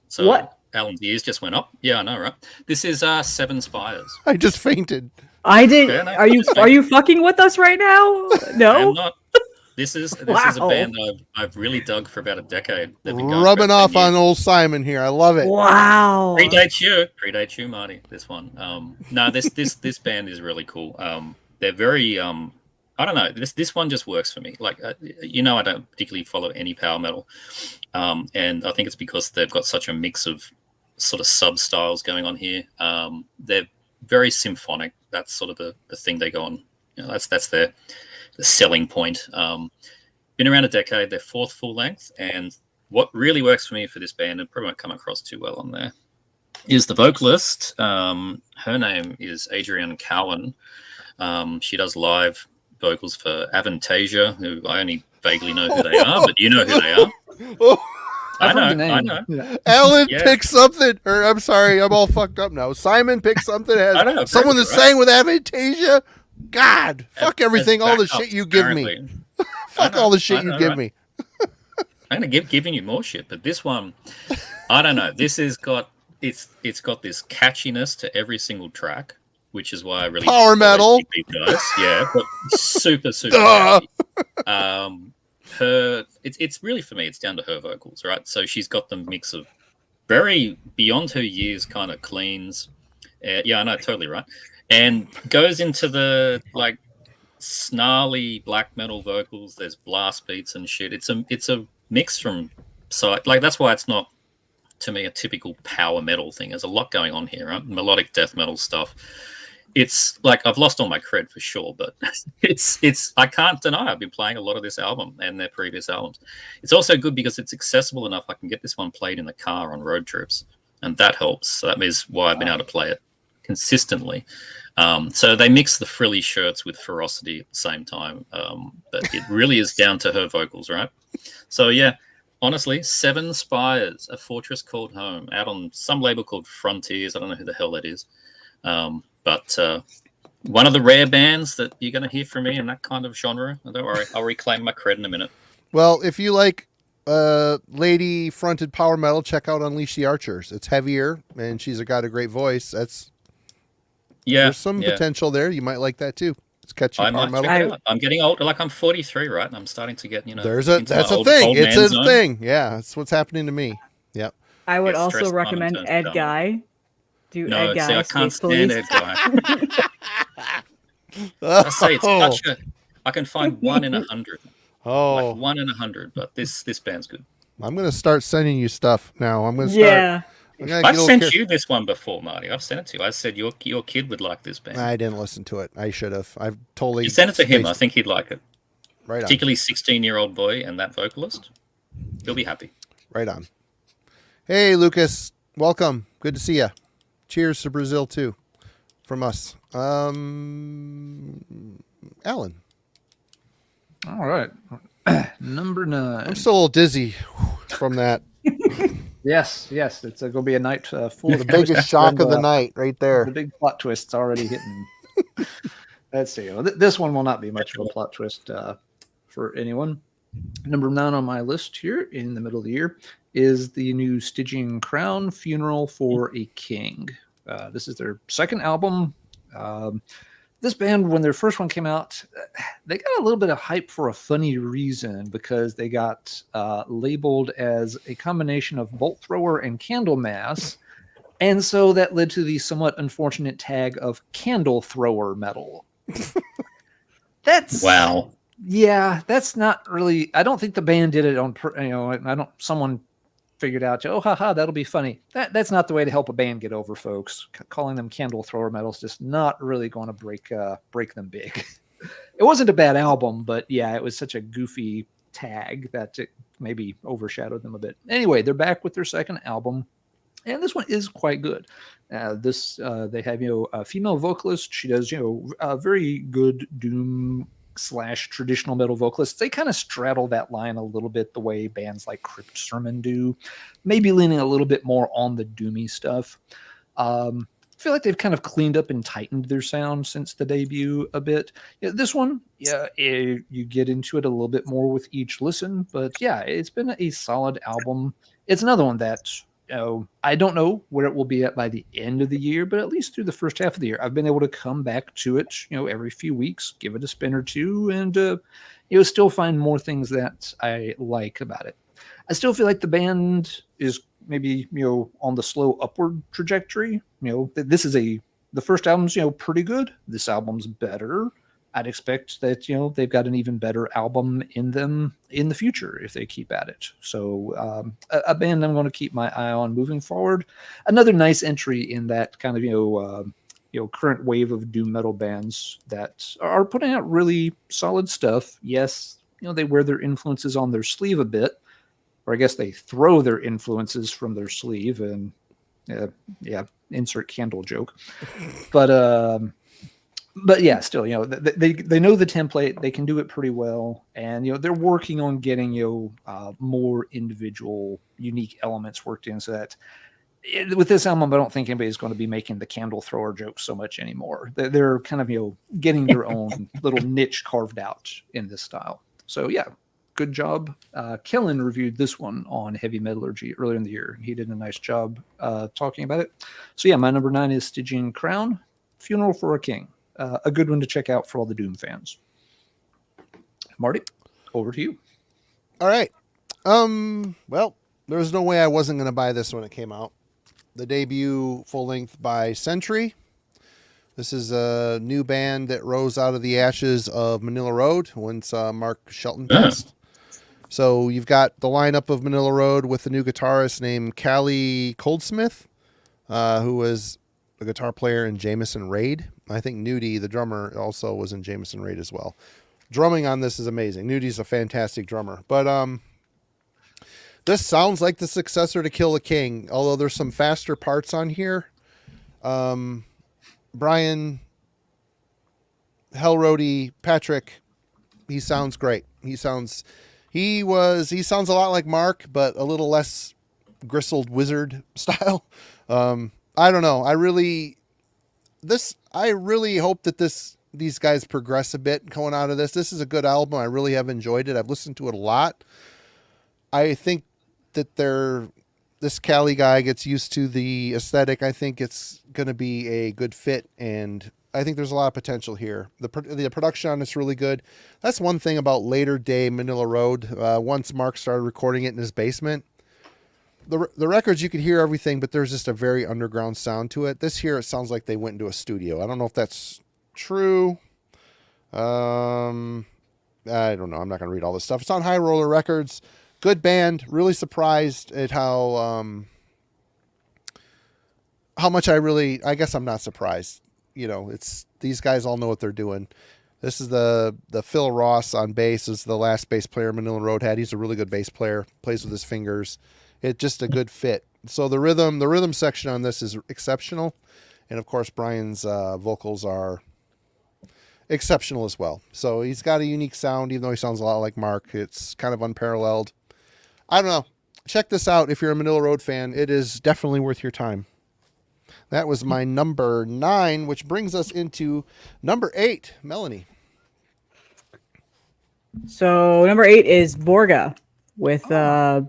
So what? Allan's ears just went up. Yeah, I know, right? This is 7 Spires. I just fainted. I did. Yeah, no, are you fucking with us right now? No. I'm not. This is a band that I've really dug for about a decade. Rubbing off on old Simon here. I love it. Wow. Predates you, Marty. This one. No, this band is really cool. They're very I don't know. This one just works for me. Like I don't particularly follow any power metal, and I think it's because they've got such a mix of sort of sub styles going on here. They're very symphonic. That's sort of the thing they go on. That's the selling point. Been around a decade. They're 4th full length, and what really works for me for this band, and probably won't come across too well on there, is the vocalist. Her name is Adrienne Cowan. She does live vocals for Avantasia, who I only vaguely know who they are, but you know who they are. I know. Yeah. Allan picked something, or I'm sorry, I'm all fucked up now. Simon picked something that has someone that sang with Avantasia. God, fuck everything, all the shit you give me. Fuck all the shit you give me. I'm gonna giving you more shit, but this one, I don't know. This has got it's got this catchiness to every single track, which is why I really power metal. These guys. Yeah, but super. Catchy. It's really, for me, it's down to her vocals, right? So she's got the mix of very beyond her years kind of cleans. Yeah, I know, totally right. And goes into the like snarly black metal vocals. There's blast beats and shit. It's a mix from that's why it's not, to me, a typical power metal thing. There's a lot going on here, right? Melodic death metal stuff. It's like I've lost all my cred for sure, but it's I can't deny I've been playing a lot of this album and their previous albums. It's also good because it's accessible enough. I can get this one played in the car on road trips, and that helps. So that is why I've been able to play it consistently. So they mix the frilly shirts with ferocity at the same time, but it really is down to her vocals, right? So yeah, honestly, 7 Spires, A Fortress Called Home, out on some label called Frontiers. I don't know who the hell that is. But one of the rare bands that you're going to hear from me in that kind of genre. Don't worry, I'll reclaim my cred in a minute. Well, if you like lady-fronted power metal, check out Unleash the Archers. It's heavier, and she's got a great voice. There's some potential there. You might like that too. It's catchy power metal. I'm getting old. Like I'm 43, right? And I'm starting to get that's a thing. It's a thing. Yeah, that's what's happening to me. Yep. I would also recommend Ed Guy. No, see, I can't stand Ed Guy. I say it's such I can find 1 in 100. Oh, like 1 in 100. But this band's good. I'm gonna start sending you stuff now. I'm gonna start. Yeah. I've sent you this one before, Marty. I've sent it to you. I said your kid would like this band. I didn't listen to it. I should have. I've totally. You sent it to him. I think he'd like it. Right on. Particularly 16-year-old boy and that vocalist. He'll be happy. Right on. Hey, Lucas. Welcome. Good to see you. Cheers to Brazil too, from us. Allan. All right, number 9. I'm still a little dizzy from that. Yes, it's going to be a night full of the biggest shock of the night, right there. The big plot twist's already hitting. Let's see. Well, this one will not be much of a plot twist for anyone. Number 9 on my list here, in the middle of the year, is the new Stygian Crown, Funeral for a King. This is their 2nd album. This band, when their first one came out, they got a little bit of hype for a funny reason, because they got labeled as a combination of bolt thrower and Candlemass, and so that led to the somewhat unfortunate tag of candle thrower metal. That's wow. Yeah, that's not really. I don't think the band did it on. Someone figured out, oh, haha, that'll be funny. That's not the way to help a band get over, folks. Calling them candle thrower metals just not really going to break them big. It wasn't a bad album, but yeah, it was such a goofy tag that it maybe overshadowed them a bit. Anyway, they're back with their second album, and this one is quite good. They have a female vocalist. She does a very good doom / traditional metal vocalists. They kind of straddle that line a little bit the way bands like Crypt Sermon do, maybe leaning a little bit more on the doomy stuff. I feel like they've kind of cleaned up and tightened their sound since the debut a bit. This one, you get into it a little bit more with each listen, but yeah, it's been a solid album. It's another one that I don't know where it will be at by the end of the year, but at least through the first half of the year, I've been able to come back to it, every few weeks, give it a spin or two, and still find more things that I like about it. I still feel like the band is maybe on the slow upward trajectory. This is the first album's pretty good. This album's better. I'd expect that they've got an even better album in them in the future if they keep at it. So a band I'm going to keep my eye on moving forward. Another nice entry in that kind of current wave of doom metal bands that are putting out really solid stuff. Yes, they wear their influences on their sleeve a bit, or I guess they throw their influences from their sleeve and insert candle joke. But yeah, still, they know the template. They can do it pretty well, and they're working on getting more individual, unique elements worked in. So that with this album, I don't think anybody's going to be making the candle thrower jokes so much anymore. They're kind of getting their own little niche carved out in this style. So yeah, good job. Kellen reviewed this one on Heavy Metallurgy earlier in the year. He did a nice job talking about it. So yeah, my number 9 is Stygian Crown, Funeral for a King. A good one to check out for all the Doom fans. Marty, over to you. All right. Well, there was no way I wasn't going to buy this when it came out. The debut full length by Sentry. This is a new band that rose out of the ashes of Manila Road once Mark Shelton passed. So you've got the lineup of Manila Road with the new guitarist named Callie Goldsmith, who was a guitar player in Jameson Raid. I think Nudie, the drummer, also was in Jameson Raid as well. Drumming on this is amazing. Nudie's a fantastic drummer. But this sounds like the successor to Kill the King, although there's some faster parts on here. Brian, Hellroady, Patrick, he sounds great. He sounds a lot like Mark, but a little less gristled wizard style. I don't know. I really hope that these guys progress a bit going out of this. This is a good album. I really have enjoyed it. I've listened to it a lot. I think that this Cali guy gets used to the aesthetic. I think it's going to be a good fit, and I think there's a lot of potential here. The production on it's really good. That's one thing about later day Manila Road. Once Mark started recording it in his basement, the records, you could hear everything, but there's just a very underground sound to it. This here, it sounds like they went into a studio. I don't know if that's true. I don't know. I'm not going to read all this stuff. It's on High Roller Records. Good band. Really surprised at how much I guess I'm not surprised. It's these guys all know what they're doing. This is the Phil Ross on bass, is the last bass player Manila Road had. He's a really good bass player. Plays with his fingers. It's just a good fit. So the rhythm section on this is exceptional. And of course, Brian's vocals are exceptional as well. So he's got a unique sound, even though he sounds a lot like Mark. It's kind of unparalleled. I don't know. Check this out if you're a Manila Road fan. It is definitely worth your time. That was my number 9, which brings us into number 8. Melanie. So number 8 is Vorga with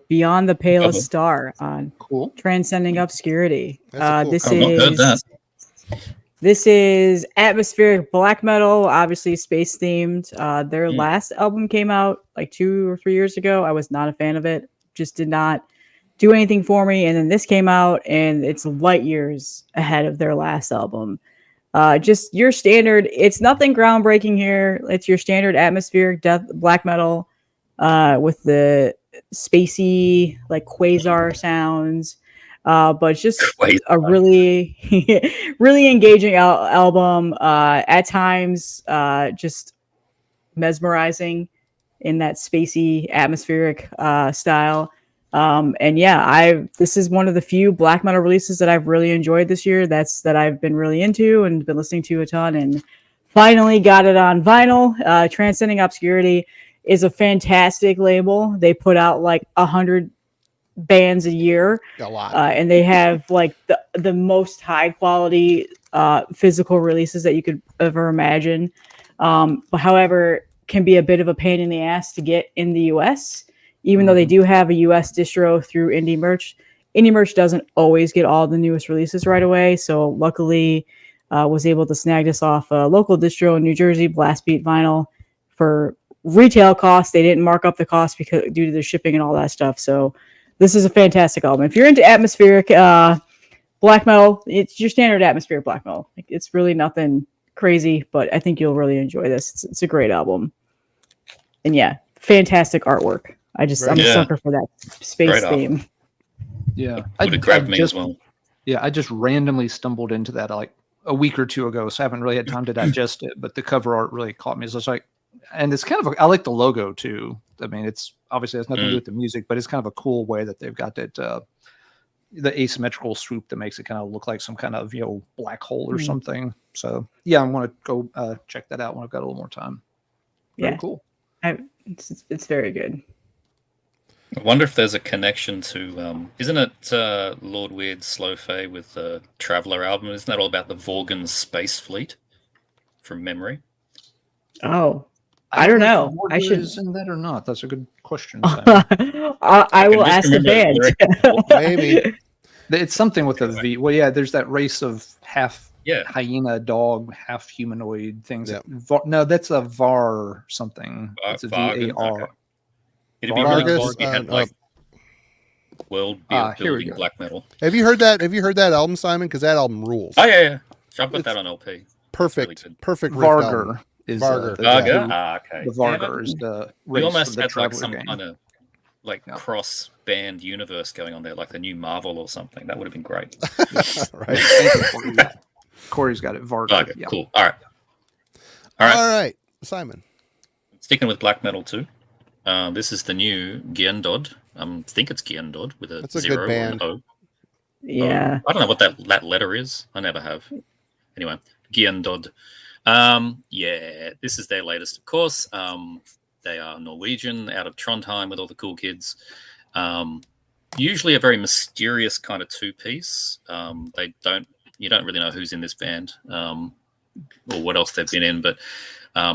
Beyond the Palest Star on Transcending Obscurity. This is atmospheric black metal, obviously space themed. Their last album came out like 2 or 3 years ago. I was not a fan of it. Just did not do anything for me. And then this came out, and it's light years ahead of their last album. Just your standard. It's nothing groundbreaking here. It's your standard atmospheric death black metal with the spacey like quasar sounds. But it's just a really, really engaging album. At times, just mesmerizing in that spacey atmospheric style. And yeah, this is one of the few black metal releases that I've really enjoyed this year. That I've been really into and been listening to a ton, and finally got it on vinyl. Transcending Obscurity is a fantastic label. They put out like 100 bands a year, a lot, and they have like the most high quality physical releases that you could ever imagine. But however, can be a bit of a pain in the ass to get in the US, even though they do have a US distro through Indie Merch. Indie Merch doesn't always get all the newest releases right away, so luckily was able to snag this off a local distro in New Jersey, Blast Beat Vinyl, for retail costs. They didn't mark up the cost because due to the shipping and all that stuff. So this is a fantastic album. If you're into atmospheric black metal, it's your standard atmospheric black metal. It's really nothing crazy, but I think you'll really enjoy this. It's a great album. And yeah, fantastic artwork. I'm a sucker for that space theme. Yeah, would have grabbed me as well. Yeah, I just randomly stumbled into that like a week or two ago, so I haven't really had time to digest it. But the cover art really caught me. So it's like, and it's kind of I like the logo too. I mean, it's obviously has nothing to do with the music, but it's kind of a cool way that they've got that the asymmetrical swoop that makes it kind of look like some kind of black hole or something. So yeah, I want to go check that out when I've got a little more time. Very cool. It's very good. I wonder if there's a connection to, isn't it Lord Weird's Slow Fade with the Traveller album? Isn't that all about the Vorgan space fleet from memory? Oh, I don't know. I should in that or not. That's a good question. I will ask the band. Maybe it's something with a V. Well, yeah, there's that race of half hyena dog, half humanoid things. Yeah. No, that's a Var something. It's a Vargan, VAR. okay. It'd be really cool if you had Vargas, world building black metal. Have you heard that? Have you heard that album, Simon? Because that album rules. Oh yeah. I've got that on LP. Perfect. Really perfect. Vargar is Vargar. Okay. The Vargar is the we race almost of the had like some game. kind of like cross band universe going on there, like the new Marvel or something. That would have been great. Right. Thank you, Corey's got it. Vargar. Okay, cool. All right. Simon. Sticking with black metal too. This is the new Giendod. I think it's Giendod with a That's a 0 good band. or an O. Yeah. I don't know what that letter is. I never have. Anyway, Giendod. Yeah, this is their latest, of course. They are Norwegian, out of Trondheim with all the cool kids. Usually a very mysterious kind of two-piece. You don't really know who's in this band or what else they've been in, but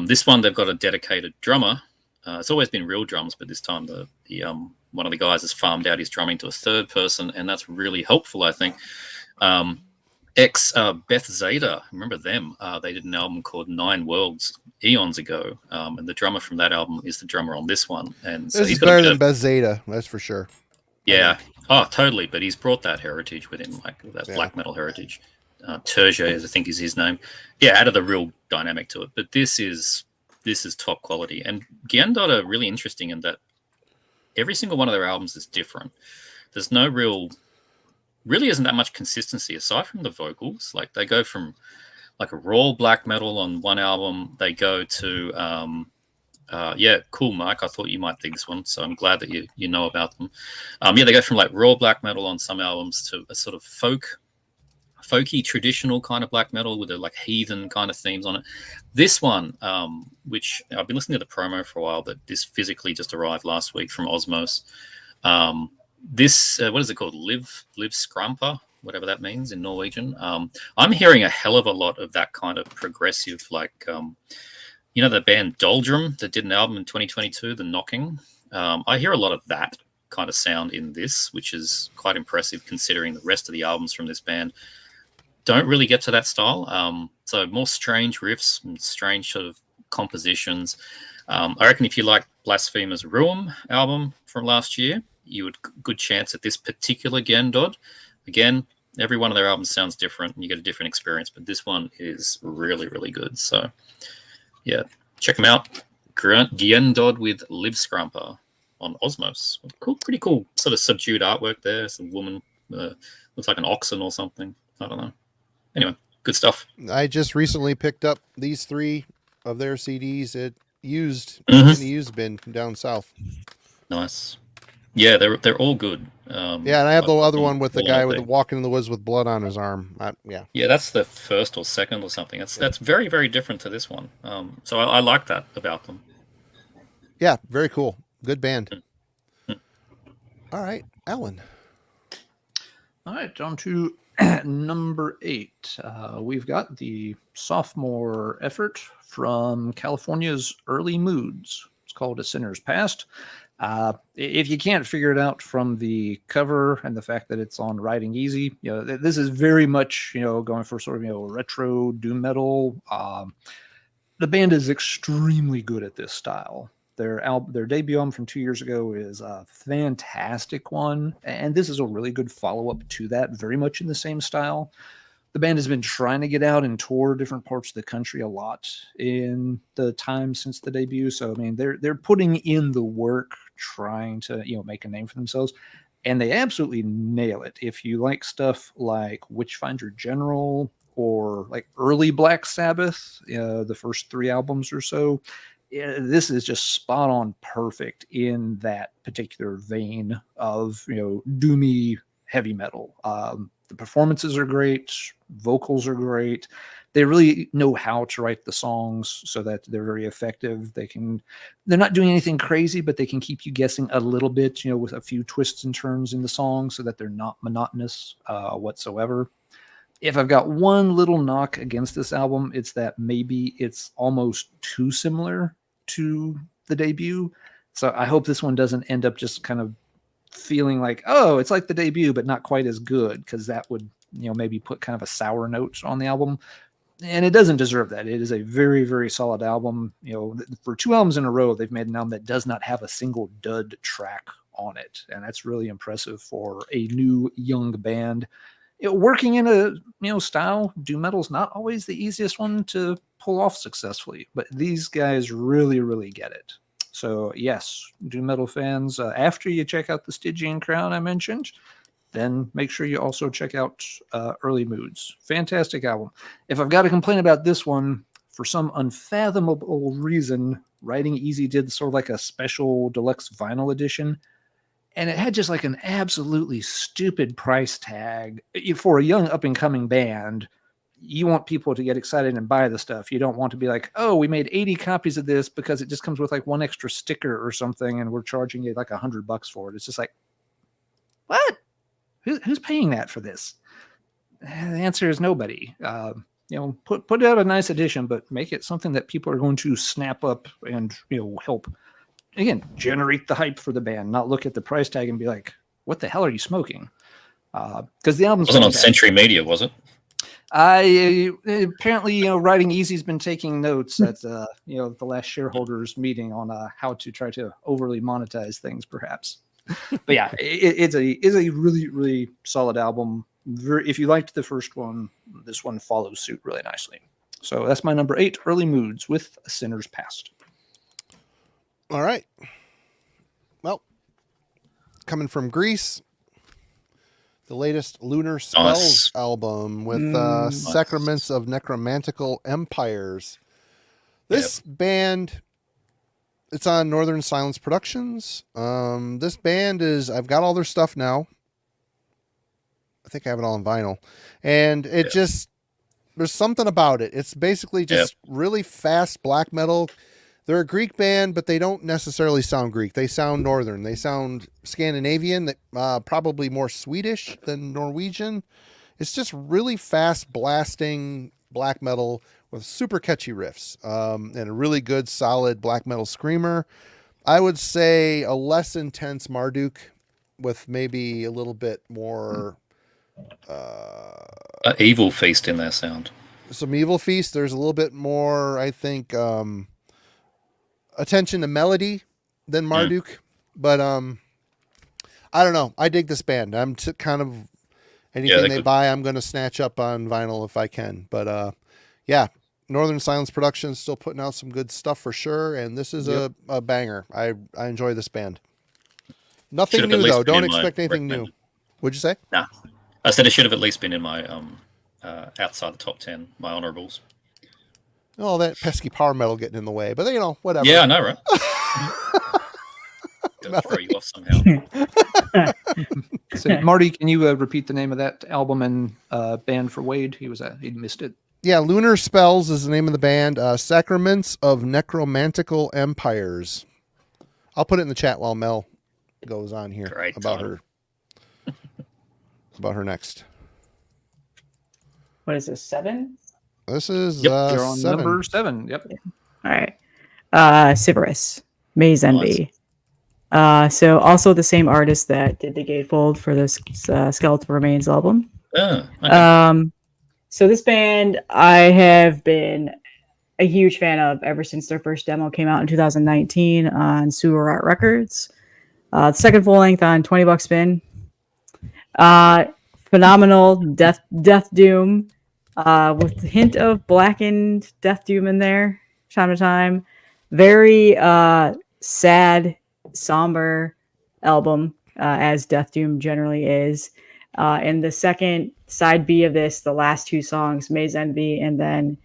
this one they've got a dedicated drummer. It's always been real drums, but this time the one of the guys has farmed out his drumming to a third person, and that's really helpful, I think. Beth Zeta, remember them? They did an album called 9 Worlds eons ago, and the drummer from that album is the drummer on this one. And so this is better than Beth Zeta, that's for sure. Yeah, totally. But he's brought that heritage with him, like that black metal heritage. Terje, I think, is his name. Yeah, added the real dynamic to it. But this is top quality. And Giendod are really interesting in that every single one of their albums is different. There's no really isn't that much consistency aside from the vocals. Like they go from like a raw black metal on one album, they go to cool, Mike. I thought you might think this one, so I'm glad that you know about them. They go from like raw black metal on some albums to a sort of folky traditional kind of black metal with a like heathen kind of themes on it. This one, which I've been listening to the promo for a while, but this physically just arrived last week from Osmos. This what is it called? Live Scrumper, whatever that means in Norwegian. I'm hearing a hell of a lot of that kind of progressive, like the band Doldrum that did an album in 2022, The Knocking. I hear a lot of that kind of sound in this, which is quite impressive considering the rest of the albums from this band don't really get to that style. So more strange riffs and strange sort of compositions. I reckon if you like Blasphemous Ruum album from last year, you would good chance at this particular Giendod. Again, Every one of their albums sounds different, and you get a different experience. But this one is really, really good. So, yeah, check them out. Giendod with Liv Scrumper on Osmos. Cool, pretty cool. Sort of subdued artwork there. Some woman looks like an oxen or something. I don't know. Anyway, good stuff. I just recently picked up these 3 of their CDs in the used bin down south. Nice. Yeah, they're all good. Yeah, and I have the other one with the guy with walking in the woods with blood on his arm. Yeah, that's the first or second or something. That's very, very different to this one. So I like that about them. Yeah, very cool. Good band. All right, Allan. All right, on to number 8. We've got the sophomore effort from California's Early Moods. It's called A Sinner's Past. If you can't figure it out from the cover and the fact that it's on Riding Easy, this is very much, going for sort of, retro doom metal. The band is extremely good at this style. Their debut album from 2 years ago is a fantastic one, and this is a really good follow-up to that, very much in the same style. The band has been trying to get out and tour different parts of the country a lot in the time since the debut. So, I mean, they're putting in the work, trying to, make a name for themselves, and they absolutely nail it. If you like stuff like Witchfinder General or like early Black Sabbath, the first 3 albums or so, this is just spot on perfect in that particular vein of, doomy heavy metal. The performances are great. Vocals are great. They really know how to write the songs so that they're very effective. They're not doing anything crazy, but they can keep you guessing a little bit, with a few twists and turns in the song so that they're not monotonous whatsoever. If I've got one little knock against this album, it's that maybe it's almost too similar to the debut. So I hope this one doesn't end up just kind of feeling like, oh, it's like the debut, but not quite as good, because that would, maybe put kind of a sour note on the album. And it doesn't deserve that. It is a very, very solid album. For 2 albums in a row, they've made an album that does not have a single dud track on it. And that's really impressive for a new young band. Working in a style, doom metal's not always the easiest one to pull off successfully, but these guys really, really get it. So yes, doom metal fans, after you check out the Stygian Crown I mentioned, then make sure you also check out Early Moods. Fantastic album. If I've got to complain about this one, for some unfathomable reason, Riding Easy did sort of like a special deluxe vinyl edition, and it had just like an absolutely stupid price tag. For a young up-and-coming band, you want people to get excited and buy the stuff. You don't want to be like, oh, we made 80 copies of this because it just comes with like one extra sticker or something, and we're charging you like $100 for it. It's just like, what? Who's paying that for this? The answer is nobody. Put out a nice edition, but make it something that people are going to snap up and help, again, generate the hype for the band. Not look at the price tag and be like, what the hell are you smoking? Because the album's wasn't on Sentry Media, was it? Apparently, Riding Easy's been taking notes at the last shareholders meeting on how to try to overly monetize things, perhaps. But yeah, it's a really, really solid album. If you liked the first one, this one follows suit really nicely. So that's my number 8, Early Moods with A Sinner's Past. All right. Well, coming from Greece, the latest Lunar Spells album with Sacraments of Necromantical Empires. This band, it's on Northern Silence Productions. This band I've got all their stuff now. I think I have it all on vinyl. And it just, there's something about it. It's basically just really fast black metal. They're a Greek band, but they don't necessarily sound Greek. They sound Northern. They sound Scandinavian, probably more Swedish than Norwegian. It's just really fast blasting black metal with super catchy riffs and a really good, solid black metal screamer. I would say a less intense Marduk with maybe a little bit more... Evil Feast in their sound. Some Evil Feast. There's a little bit more, I think... attention to melody than Marduk, but I don't know. I dig this band. I'm kind of Anything they buy, I'm going to snatch up on vinyl if I can. But yeah, Northern Silence Productions still putting out some good stuff for sure, and this is a banger. I enjoy this band. Nothing new though. Don't expect anything new. What'd you say? Nah, I said it should have at least been in my outside the top 10, my honorables. Oh, that pesky power metal getting in the way, but whatever. Yeah, I know, right? Gotta throw you off somehow. So, Marty, can you repeat the name of that album and band for Wade? He missed it. Yeah, Lunar Spells is the name of the band. Sacraments of Necromantical Empires. I'll put it in the chat while Mel goes on here. Great about title. her next. What is this, 7? This is you're on 7. number 7. Yep. All right. Sybaris, Maze Envy. Nice. So also the same artist that did the Gatefold for this Skeletal Remains album. Oh, okay. So this band I have been a huge fan of ever since their first demo came out in 2019 on Sewer Art Records. The second full length on $20 spin. Phenomenal death doom with a hint of blackened death doom in there time to time. Very sad, somber album as death doom generally is. And the second side B of this, the last 2 songs, Maze Envy and then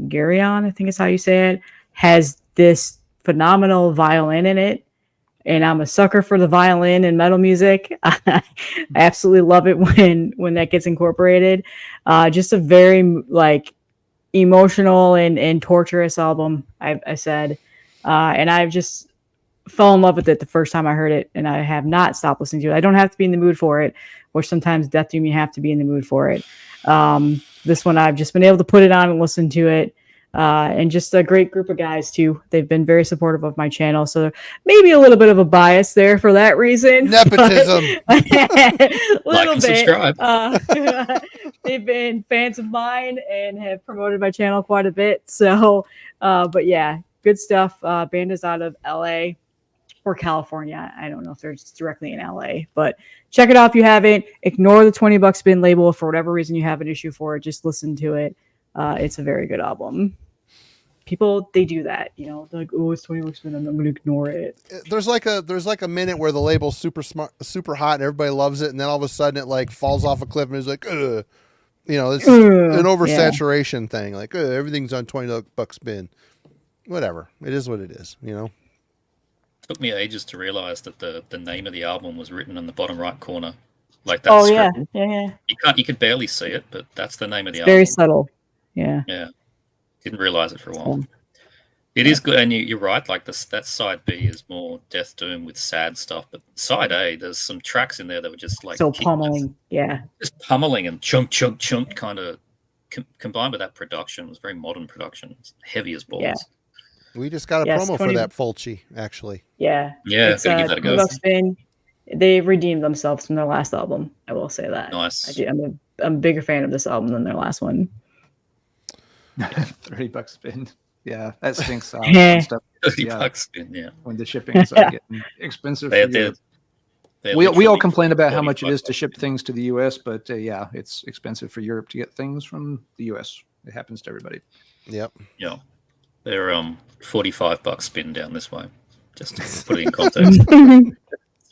Gurion, I think is how you say it, has this phenomenal violin in it. And I'm a sucker for the violin and metal music. I absolutely love it when that gets incorporated. Just a very emotional and torturous album, I said. And I've just fell in love with it the first time I heard it, and I have not stopped listening to it. I don't have to be in the mood for it, which sometimes Death Doom you have to be in the mood for it. This one I've just been able to put it on and listen to it. And just a great group of guys too. They've been very supportive of my channel, so maybe a little bit of a bias there for that reason. Nepotism. Like and subscribe. They've been fans of mine and have promoted my channel quite a bit. So, but yeah, good stuff. Band is out of LA or California. I don't know if they're directly in LA, but check it out if you haven't. Ignore the $20 spin label for whatever reason you have an issue for it. Just listen to it. It's a very good album. People, they do that, they're like, oh, it's $20 spin, I'm going to ignore it. There's like a minute where the label's super smart, super hot, and everybody loves it, and then all of a sudden it falls off a cliff, and it's like, ugh. It's an oversaturation thing. Like, everything's on $20 spin. Whatever, it is what it is. Took me ages to realize that the name of the album was written in the bottom right corner, like that. Script. Yeah. You could barely see it, but that's the name of the it's album. Very subtle. Yeah. Didn't realize it for a while. It is good, and you're right. Like that side B is more death doom with sad stuff, but side A, there's some tracks in there that were just like so pummeling, just pummeling and chunk kind of combined with that production. It was very modern production. It's heavy as balls. Yeah. We just got a promo for that Fulci, actually. Yeah. It's, gotta give that a go. Spin, they redeemed themselves from their last album. I will say that. Nice. I'm a bigger fan of this album than their last one. $30 spin. Yeah, that stinks. Stuff. $30 spin. Yeah. When the shipping's getting expensive. We all complain about how much it is to ship things to the U.S., but it's expensive for Europe to get things from the U.S. It happens to everybody. Yep. Yeah. They're $45 spin down this way. Just to put it in context.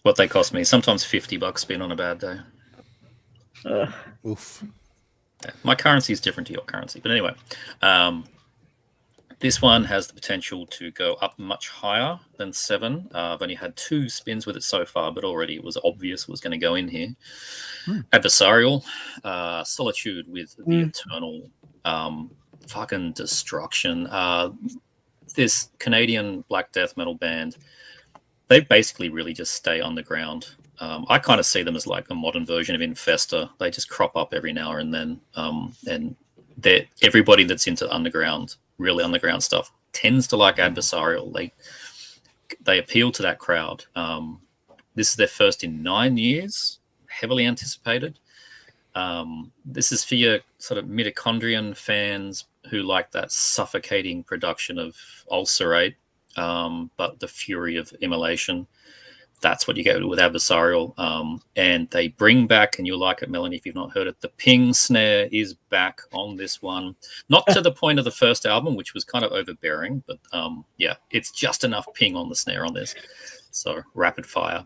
What they cost me. Sometimes $50 spin on a bad day. Oof. Yeah, my currency is different to your currency, but anyway, this one has the potential to go up much higher than 7. I've only had 2 spins with it so far, but already it was obvious it was going to go in here. Adversarial, Solitude with the Eternal fucking destruction. This Canadian black death metal band, they basically really just stay underground. I kind of see them as like a modern version of Infesta. They just crop up every now and then. And everybody that's into underground, really underground stuff, tends to like Adversarial. They appeal to that crowd. This is their first in 9 years, heavily anticipated. This is for your sort of mitochondrian fans who like that suffocating production of Ulcerate, but the fury of immolation. that's what you get with Adversarial. And they bring back, and you'll like it, Melanie, if you've not heard it, the ping snare is back on this one. Not to the point of the first album, which was kind of overbearing, but yeah, it's just enough ping on the snare on this. So rapid fire.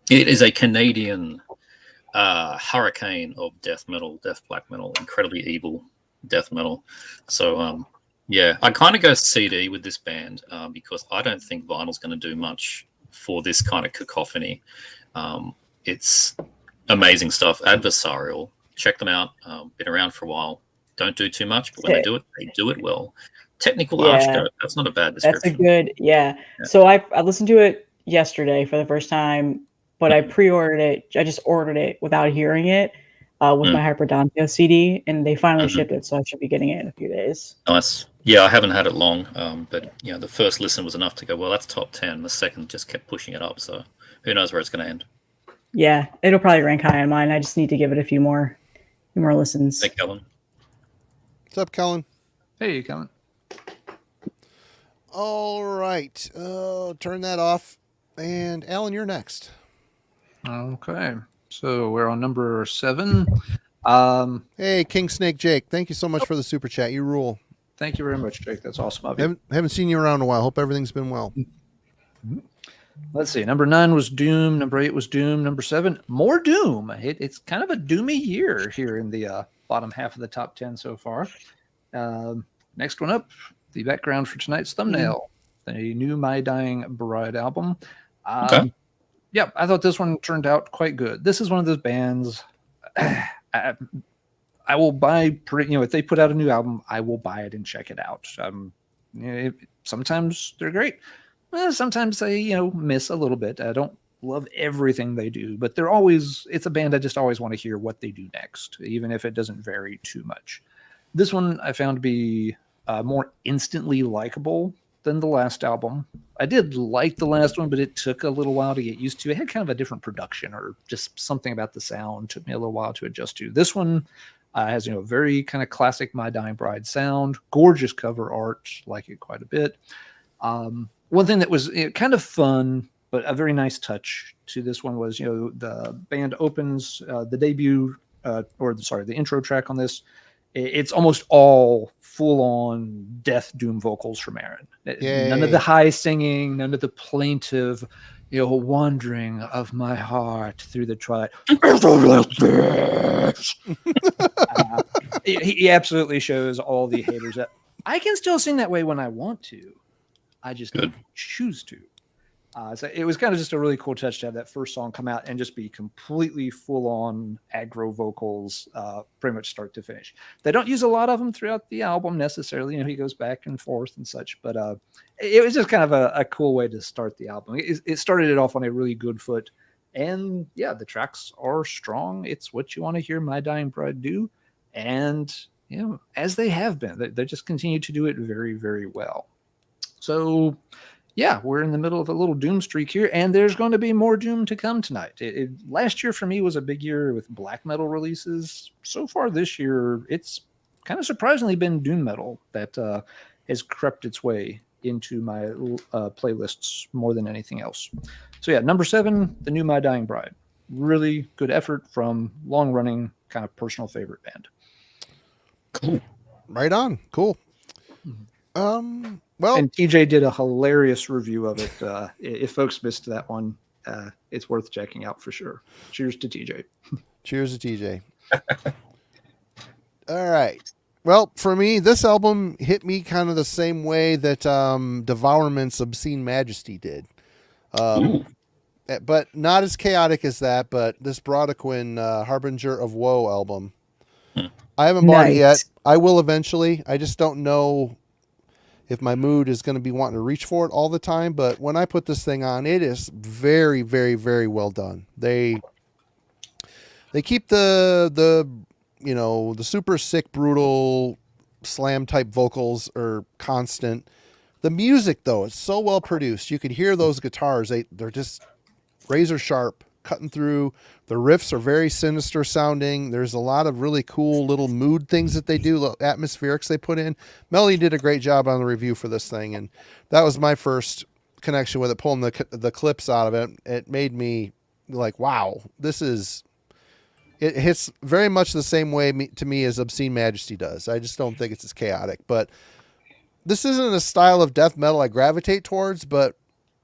It is a Canadian hurricane of death metal, death black metal, incredibly evil death metal. So yeah, I kind of go CD with this band because I don't think vinyl's going to do much for this kind of cacophony. It's amazing stuff. Adversarial, check them out. Been around for a while. Don't do too much, but when they do it well. Technical Archgoat, that's not a bad description. That's a good, yeah. So I listened to it yesterday for the first time, but I pre-ordered it. I just ordered it without hearing it with my Hyperdontia CD, and they finally shipped it, so I should be getting it in a few days. Nice. Yeah, I haven't had it long, but you know, the first listen was enough to go, well, that's top 10. The second just kept pushing it up, so who knows where it's going to end. Yeah, it'll probably rank high on mine. I just need to give it a few more listens. Hey, Kellen. What's up, Kellen? Hey, Kellen. All right. Turn that off. And Allan, you're next. Okay. So we're on number 7. Hey, King Snake Jake. Thank you so much for the super chat. You rule. Thank you very much, Jake. That's awesome of you. Haven't seen you around in a while. Hope everything's been well. Let's see. Number 9 was Doom. Number 8 was Doom. Number 7, more Doom. It's kind of a doomy year here in the bottom half of the top 10 so far. Next one up, the background for tonight's thumbnail, the new My Dying Bride album. Okay. Yeah, I thought this one turned out quite good. This is one of those bands I will buy. If they put out a new album, I will buy it and check it out. Sometimes they're great. Sometimes they, miss a little bit. I don't love everything they do, but it's a band I just always want to hear what they do next, even if it doesn't vary too much. This one I found to be more instantly likable than the last album. I did like the last one, but it took a little while to get used to. It had kind of a different production, or just something about the sound took me a little while to adjust to. This one has, very kind of classic My Dying Bride sound, gorgeous cover art, like it quite a bit. One thing that was kind of fun, but a very nice touch to this one was, the band opens the intro track on this. It's almost all full-on death doom vocals from Aaron. Yay. None of the high singing, none of the plaintive, wandering of my heart through the twilight. He absolutely shows all the haters that I can still sing that way when I want to. I just don't choose to. So it was kind of just a really cool touch to have that first song come out and just be completely full-on aggro vocals, pretty much start to finish. They don't use a lot of them throughout the album necessarily. He goes back and forth and such, but it was just kind of a cool way to start the album. It started it off on a really good foot, and yeah, the tracks are strong. It's what you want to hear My Dying Bride do, and as they have been, they just continue to do it very, very well. So yeah, we're in the middle of a little Doom streak here, and there's going to be more Doom to come tonight. Last year for me was a big year with black metal releases. So far this year, it's kind of surprisingly been Doom metal that has crept its way into my playlists more than anything else. So yeah, number 7, the new My Dying Bride. Really good effort from long-running, kind of personal favorite band. Cool. Right on. Cool. Well, and TJ did a hilarious review of it. If folks missed that one, it's worth checking out for sure. Cheers to TJ. Cheers to TJ. All right. Well, for me, this album hit me kind of the same way that Devourment's Obscene Majesty did. But not as chaotic as that, but this Broquin Harbinger of Woe album. I haven't bought it yet. I will eventually. I just don't know if my mood is going to be wanting to reach for it all the time. But when I put this thing on, it is very, very, very well done. They keep the super sick, brutal slam type vocals are constant. The music, though, is so well produced. You could hear those guitars. They're just razor sharp, cutting through. The riffs are very sinister sounding. There's a lot of really cool little mood things that they do, little atmospherics they put in. Melanie did a great job on the review for this thing, and that was my first connection with it, pulling the clips out of it, it made me like, wow, it hits very much the same way to me as Obscene Majesty does. I just don't think it's as chaotic, but this isn't a style of death metal I gravitate towards, but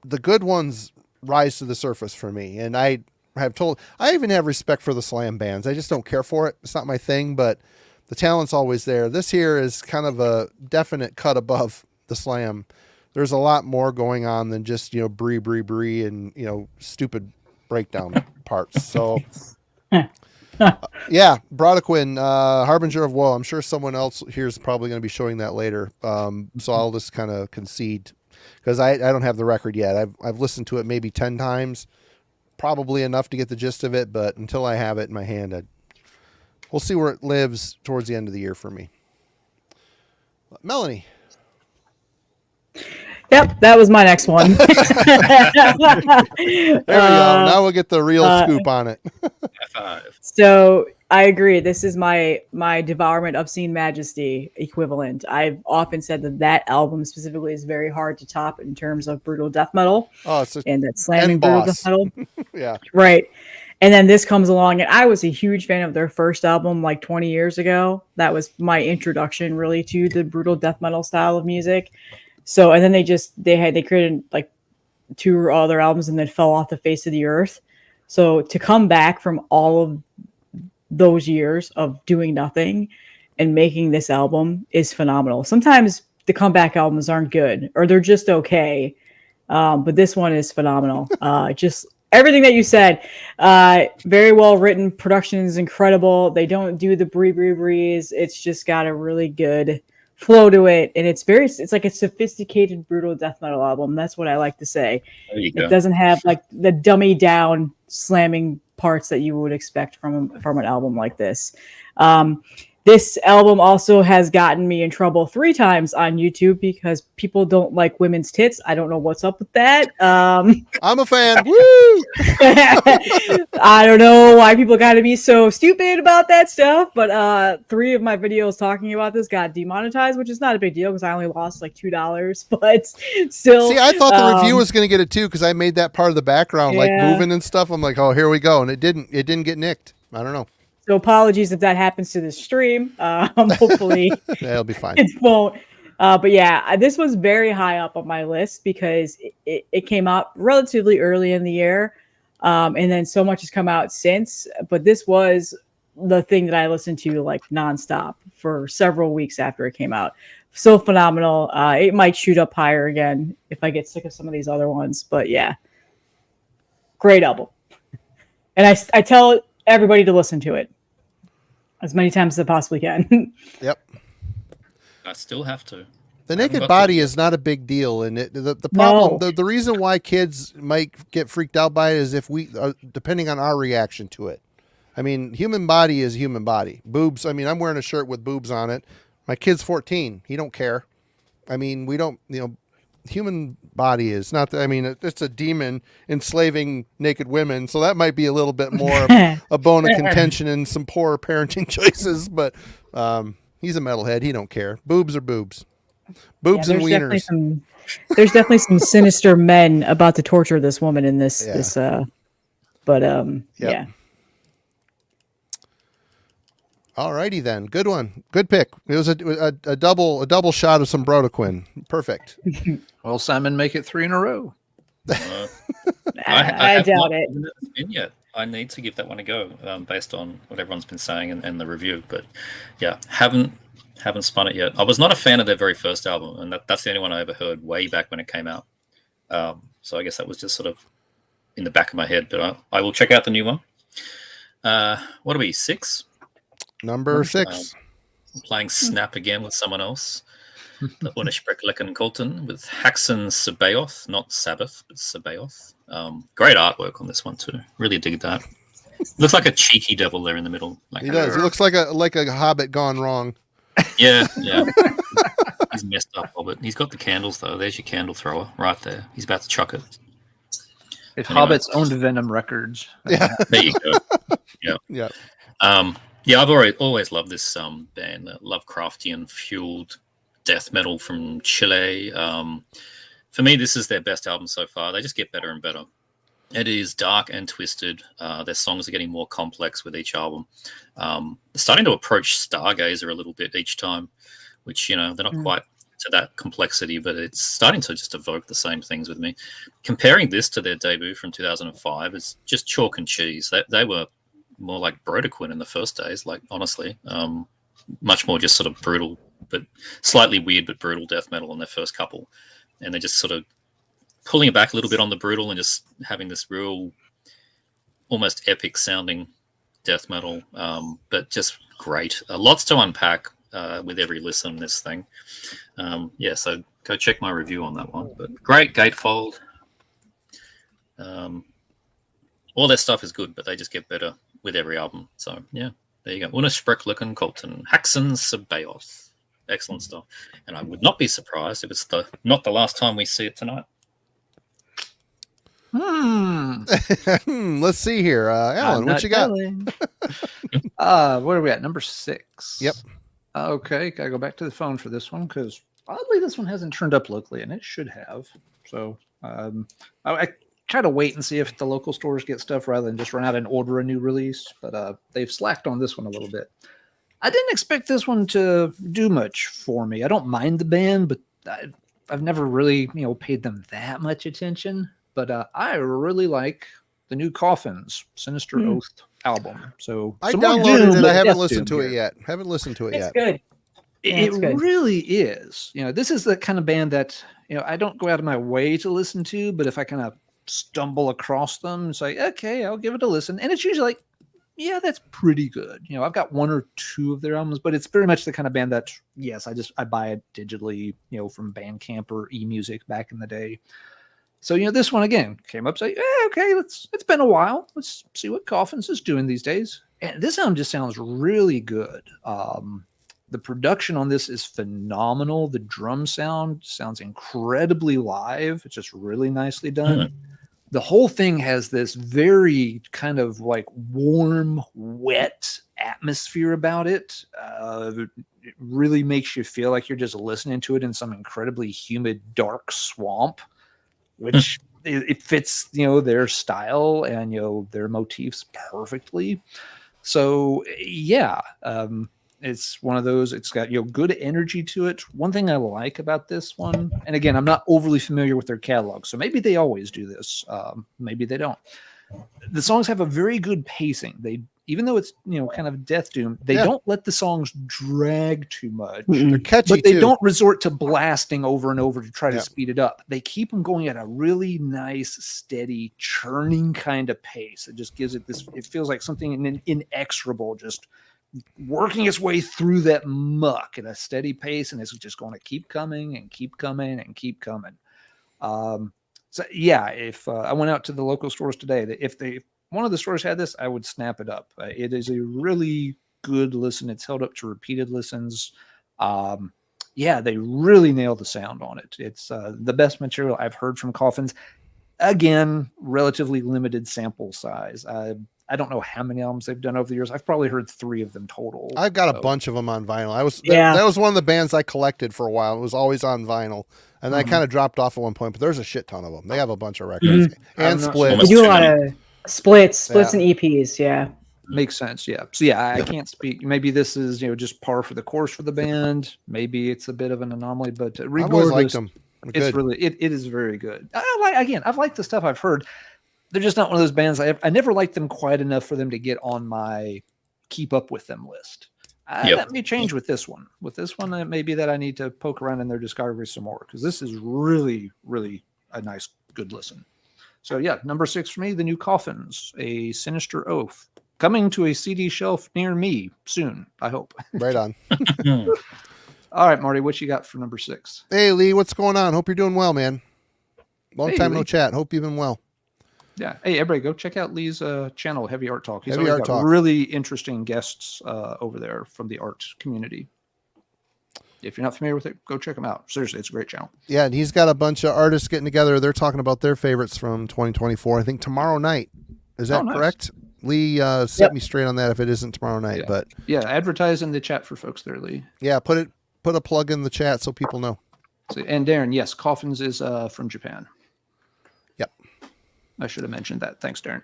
the good ones rise to the surface for me. And I even have respect for the slam bands. I just don't care for it. It's not my thing, but the talent's always there. This here is kind of a definite cut above the slam. There's a lot more going on than just, bree, and, stupid breakdown parts. So, yeah, Broquin, Harbinger of Woe. I'm sure someone else here is probably going to be showing that later. So I'll just kind of concede because I don't have the record yet. I've listened to it maybe 10 times, probably enough to get the gist of it. But until I have it in my hand, we'll see where it lives towards the end of the year for me. Melanie. Yep, that was my next one. There we go. Now we'll get the real scoop on it. So I agree. This is my Devourment Obscene Majesty equivalent. I've often said that album specifically is very hard to top in terms of brutal death metal. And that slamming brutal death metal. Yeah. Right. And then this comes along, and I was a huge fan of their first album like 20 years ago. That was my introduction really to the brutal death metal style of music. So, and then they created like 2 other albums and then fell off the face of the earth. So to come back from all of those years of doing nothing and making this album is phenomenal. Sometimes the comeback albums aren't good or they're just okay. But this one is phenomenal. Just everything that you said, very well written. Production is incredible. They don't do the breeze. It's just got a really good flow to it, and it's like a sophisticated brutal death metal album. That's what I like to say. It doesn't have like the dummy down slamming parts that you would expect from an album like this. This album also has gotten me in trouble 3 times on YouTube because people don't like women's tits. I don't know what's up with that. I'm a fan. Woo! I don't know why people got to be so stupid about that stuff, but 3 of my videos talking about this got demonetized, which is not a big deal because I only lost like $2, but still. See, I thought the review was going to get it too because I made that part of the background, like moving and stuff. I'm like, oh, here we go. And it didn't get nicked. I don't know. So apologies if that happens to the stream. Hopefully it'll be fine. It won't. But yeah, this was very high up on my list because it came out relatively early in the year. And then so much has come out since. But this was the thing that I listened to like nonstop for several weeks after it came out. So phenomenal. It might shoot up higher again if I get sick of some of these other ones. But yeah, great album. And I tell everybody to listen to it as many times as I possibly can. Yep. I still have to. The naked body is not a big deal, and the problem, the reason why kids might get freaked out by it is if we, depending on our reaction to it. I mean, human body is human body. Boobs. I mean, I'm wearing a shirt with boobs on it. My kid's 14. He don't care. I mean, we don't. Human body is not. It's a demon enslaving naked women, so that might be a little bit more a bone of contention and some poor parenting choices. But he's a metalhead. He don't care. Boobs are boobs. Boobs and wieners. There's definitely some sinister men about to torture this woman in this. Yeah. Yeah. Alrighty then, good one, good pick. It was a double shot of some Broquin. Perfect. Well, Simon, make it 3 in a row. I doubt it. Yet. I need to give that one a go based on what everyone's been saying and the review. But yeah, haven't spun it yet. I was not a fan of their very first album, and that's the only one I ever heard way back when it came out. So I guess that was just sort of in the back of my head. But I will check out the new one. What are we, 6? Number 6. Playing Snap again with someone else. The Unpronounceable Colton with Haxon Sabaoth, not Sabbath, but Sabaoth. Great artwork on this one too. Really dig that. Looks like a cheeky devil there in the middle. He does. He looks like a hobbit gone wrong. Yeah. He's messed up, Hobbit. He's got the candles though. There's your candle thrower right there. He's about to chuck it. If Hobbits owned Venom Records. Yeah. There you go. Yeah. Yeah, I've always loved this band, Lovecraftian fueled death metal from Chile. for me, this is their best album so far. They just get better and better. It is dark and twisted. Their songs are getting more complex with each album. Starting to approach Stargazer a little bit each time, which, they're not quite to that complexity, but it's starting to just evoke the same things with me. Comparing this to their debut from 2005 is just chalk and cheese. They were more like Broquin in the first days, like, honestly. Much more just sort of brutal, but slightly weird, but brutal death metal in their first couple. And they're just sort of pulling it back a little bit on the brutal and just having this real, almost epic sounding death metal, but just great. Lots to unpack with every listen on this thing. So go check my review on that one. But great gatefold. All their stuff is good, but they just get better with every album. So, yeah, there you go. Unersprechlichen Kulten, Haxen Sabaoth. Excellent stuff. And I would not be surprised if it's not the last time we see it tonight. Let's see here. Allan, what you got? Where are we at? Number 6. Yep. Okay, gotta go back to the phone for this one because oddly this one hasn't turned up locally, and it should have. So I try to wait and see if the local stores get stuff rather than just run out and order a new release. But they've slacked on this one a little bit. I didn't expect this one to do much for me. I don't mind the band, but I've never really paid them that much attention. But I really like the new Coffins Sinister Oath album. So I downloaded it. I haven't listened to it yet. It's good. It really is. This is the kind of band that I don't go out of my way to listen to, but if I kind of stumble across them, it's like, okay, I'll give it a listen. And it's usually like, yeah, that's pretty good. I've got 1 or 2 of their albums, but it's very much the kind of band that, yes, I buy it digitally, from Bandcamp or eMusic back in the day. So, this one again came up, say, okay, it's been a while. Let's see what Coffins is doing these days. And this album just sounds really good. The production on this is phenomenal. The drum sounds incredibly live. It's just really nicely done. The whole thing has this very kind of like warm, wet atmosphere about it. It really makes you feel like you're just listening to it in some incredibly humid, dark swamp, which it fits, their style and, their motifs perfectly. So, yeah, it's one of those, it's got, good energy to it. One thing I like about this one, and again, I'm not overly familiar with their catalog, so maybe they always do this. Maybe they don't. The songs have a very good pacing. Even though it's, kind of death doom, they don't let the songs drag too much. They're catchy, but they don't resort to blasting over and over to try to speed it up. They keep them going at a really nice, steady, churning kind of pace. It just gives it this, it feels like something inexorable, just working its way through that muck at a steady pace, and it's just going to keep coming and keep coming and keep coming. So yeah, if I went out to the local stores today, if one of the stores had this, I would snap it up. It is a really good listen. It's held up to repeated listens. They really nailed the sound on it. It's the best material I've heard from Coffins. Again, relatively limited sample size. I don't know how many albums they've done over the years. I've probably heard 3 of them total. I've got a bunch of them on vinyl. That was one of the bands I collected for a while. It was always on vinyl. And I kind of dropped off at one point, but there's a shit ton of them. They have a bunch of records and splits. They do a lot of splits and EPs. Yeah. Makes sense. Yeah. So yeah, I can't speak. Maybe this is, just par for the course for the band. Maybe it's a bit of an anomaly, but regardless, I've always liked them. It's really, it is very good. I've liked the stuff I've heard. They're just not one of those bands. I never liked them quite enough for them to get on my keep up with them list. That may change with this one. With this one, it may be that I need to poke around in their discography some more, because this is really, really a nice, good listen. So yeah, number 6 for me, the new Coffins, A Sinister Oath, coming to a CD shelf near me soon, I hope. Right on. All right, Marty, what you got for number 6? Hey, Lee, what's going on? Hope you're doing well, man. Long time Lee. No chat. Hope you've been well. Yeah. Hey, everybody, go check out Lee's channel, Heavy Art Talk. He's Heavy Art got Talk. really interesting guests over there from the art community. If you're not familiar with it, go check him out. Seriously, it's a great channel. Yeah, and he's got a bunch of artists getting together. They're talking about their favorites from 2024. I think tomorrow night. Is that correct? Lee set me straight on that if it isn't tomorrow night. Yeah. But yeah, advertise in the chat for folks there, Lee. Yeah, put a plug in the chat so people know. So, and Darren, yes, Coffins is from Japan. Yep. I should have mentioned that. Thanks, Darren.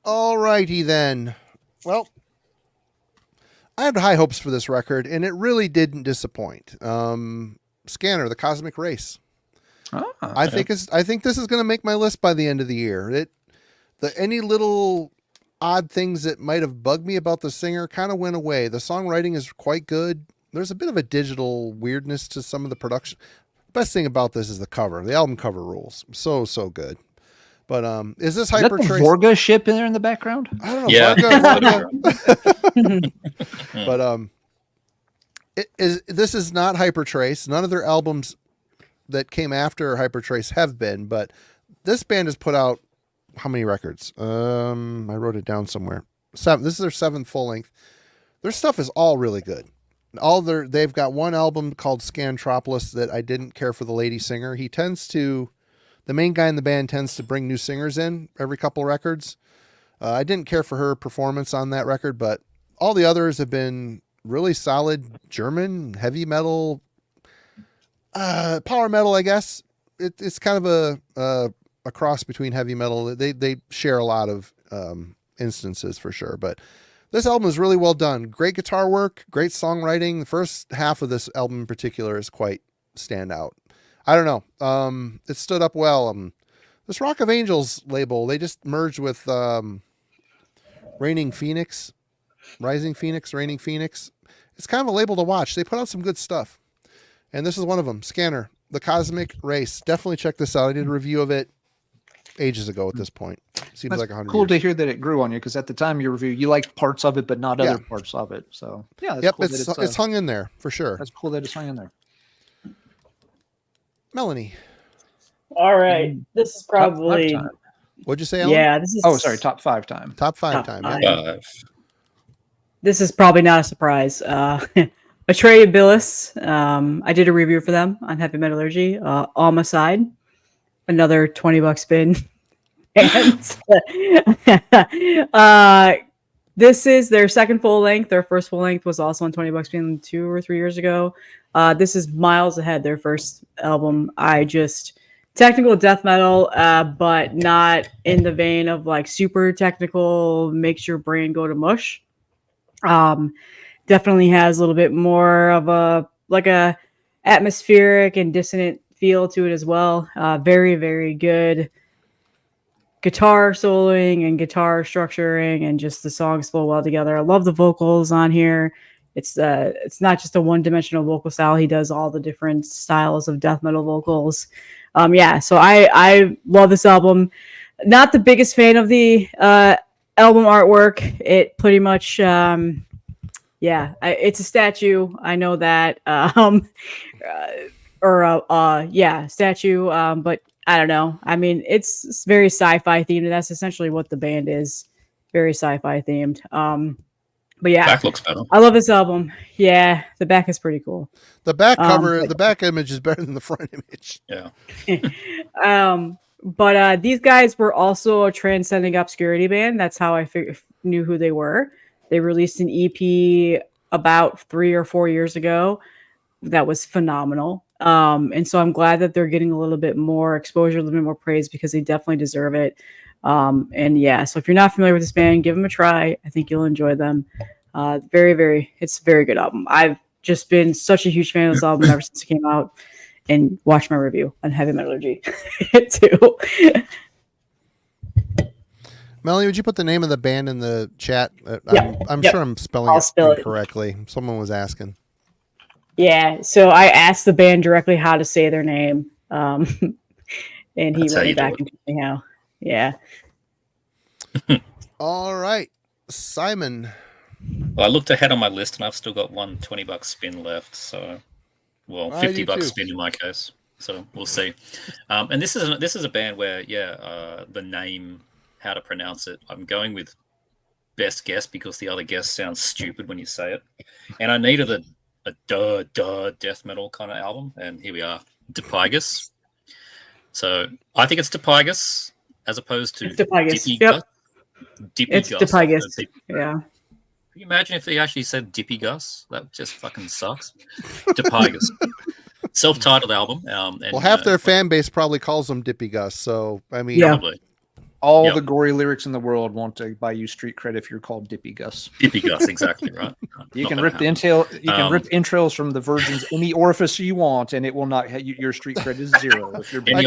All righty then. Well, I had high hopes for this record, and it really didn't disappoint. Scanner, the Cosmic Race. I think this is going to make my list by the end of the year. Any little odd things that might have bugged me about the singer kind of went away. The songwriting is quite good. There's a bit of a digital weirdness to some of the production. The best thing about this is the cover. The album cover rules. So good. But is this Hypertrace? Is that the Vorga ship in there in the background? I don't know. Yeah. Vorga. But this is not Hypertrace. None of their albums that came after Hypertrace have been, but this band has put out how many records? I wrote it down somewhere. 7. This is their 7th full length. Their stuff is all really good. They've got one album called Scantropolis that I didn't care for the lady singer. The main guy in the band tends to bring new singers in every couple records. I didn't care for her performance on that record, but all the others have been really solid German heavy metal, power metal, I guess. It's kind of a cross between heavy metal. They share a lot of instances for sure, but this album is really well done. Great guitar work, great songwriting. The first half of this album in particular is quite standout. I don't know. It stood up well. This Rock of Angels label, they just merged with Rising Phoenix. It's kind of a label to watch. They put out some good stuff. And this is one of them, Scanner, the Cosmic Race. Definitely check this out. I did a review of it ages ago at this point. Seems That's like 100 cool years. to hear that it grew on you, because at the time of your review, you liked parts of it, but not other parts of it. So, yeah, that's cool it's hung in there for sure. That's cool that it's hung in there. Melanie. All right. This is probably... What'd you say, Allan? Yeah, this is... Oh, sorry, top 5 time. Top 5 time. Yeah. This is probably not a surprise. Atrabilis. I did a review for them on Heavy Metallurgy. Homicide. Another $20 spin. And this is their second full length. Their first full length was also on $20 spin 2 or 3 years ago. This is miles ahead. Their first album. Technical death metal, but not in the vein of like super technical, makes your brain go to mush. Definitely has a little bit more of a atmospheric and dissonant feel to it as well. Very, very good guitar soloing and guitar structuring, and just the songs flow well together. I love the vocals on here. It's not just a one-dimensional vocal style. He does all the different styles of death metal vocals. So I love this album. Not the biggest fan of the album artwork. It pretty much it's a statue. I know that. Statue. But I don't know. I mean, it's very sci-fi themed, and that's essentially what the band is. Very sci-fi themed. But yeah, back looks better. I love this album. Yeah, the back is pretty cool. The back cover, the back image is better than the front image. Yeah. But these guys were also a transcending obscurity band. That's how I knew who they were. They released an EP about 3 or 4 years ago that was phenomenal. And so I'm glad that they're getting a little bit more exposure, a little bit more praise, because they definitely deserve it. So if you're not familiar with this band, give them a try. I think you'll enjoy them. It's a very good album. I've just been such a huge fan of this album ever since it came out, and watch my review on Heavy Metallurgy too. Melanie, would you put the name of the band in the chat? I'm sure I'm spelling it incorrectly. Someone was asking. Yeah, so I asked the band directly how to say their name, and he wrote me back and told me how. Yeah. All right, Simon. Well, I looked ahead on my list, and I've still got one $20 spin left. So, well, $50 spin in my case. So we'll see. And this is a band where, the name, how to pronounce it, I'm going with best guess because the other guess sounds stupid when you say it. And I needed a death metal kind of album, and here we are, Depigust. So I think it's Depigust as opposed to Depigust. Depigust. It's Depigust. Yeah. Can you imagine if they actually said Depigust? That just fucking sucks. Depigust. self-titled album. And, well, half their fan base probably calls them Depigust, so I mean, probably. All the gory lyrics in the world won't buy you street cred if you're called Depigust. Depigust, exactly right. You can rip the entail. You can rip entrails from the virgin's any orifice you want, and it will not. Your street credit is 0 if you're. I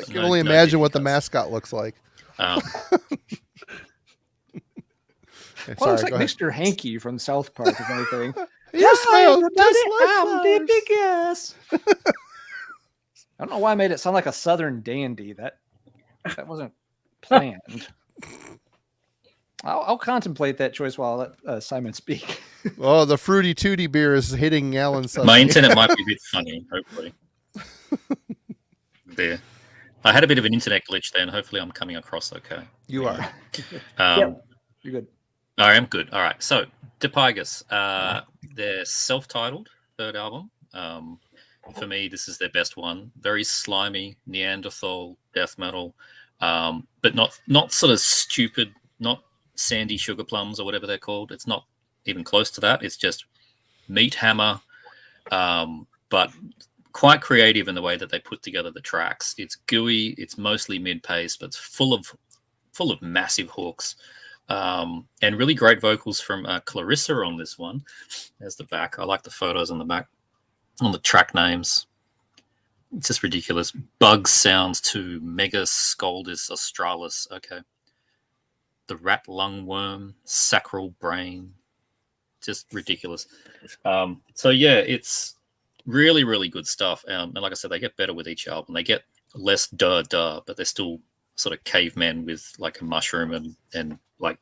can only imagine what the mascot looks like. Okay, well, it's like Mr. Hanky from South Park, if anything. You smell just like I'm Depigust. I don't know why I made it sound like a Southern dandy. That wasn't planned. I'll contemplate that choice while I let Simon speak. Oh, the Fruity Tooty beer is hitting Allan's. My internet might be a bit funny, hopefully. There. I had a bit of an internet glitch there, and hopefully I'm coming across okay. You are. Yep. You're good. I am good. All right. So, Depigust, their self-titled third album. For me, this is their best one. Very slimy, Neanderthal, death metal, but not sort of stupid, not sandy sugar plums or whatever they're called. It's not even close to that. It's just meat hammer, but quite creative in the way that they put together the tracks. It's gooey. It's mostly mid-paced, but it's full of massive hooks. And really great vocals from Clarissa on this one. There's the back. I like the photos on the back, on the track names. It's just ridiculous. Bug sounds to Mega Scoldus Australis. Okay. The rat lungworm, sacral brain. Just ridiculous. So yeah, it's really, really good stuff. And like I said, they get better with each album. They get less but they're still sort of cavemen with like a mushroom and like,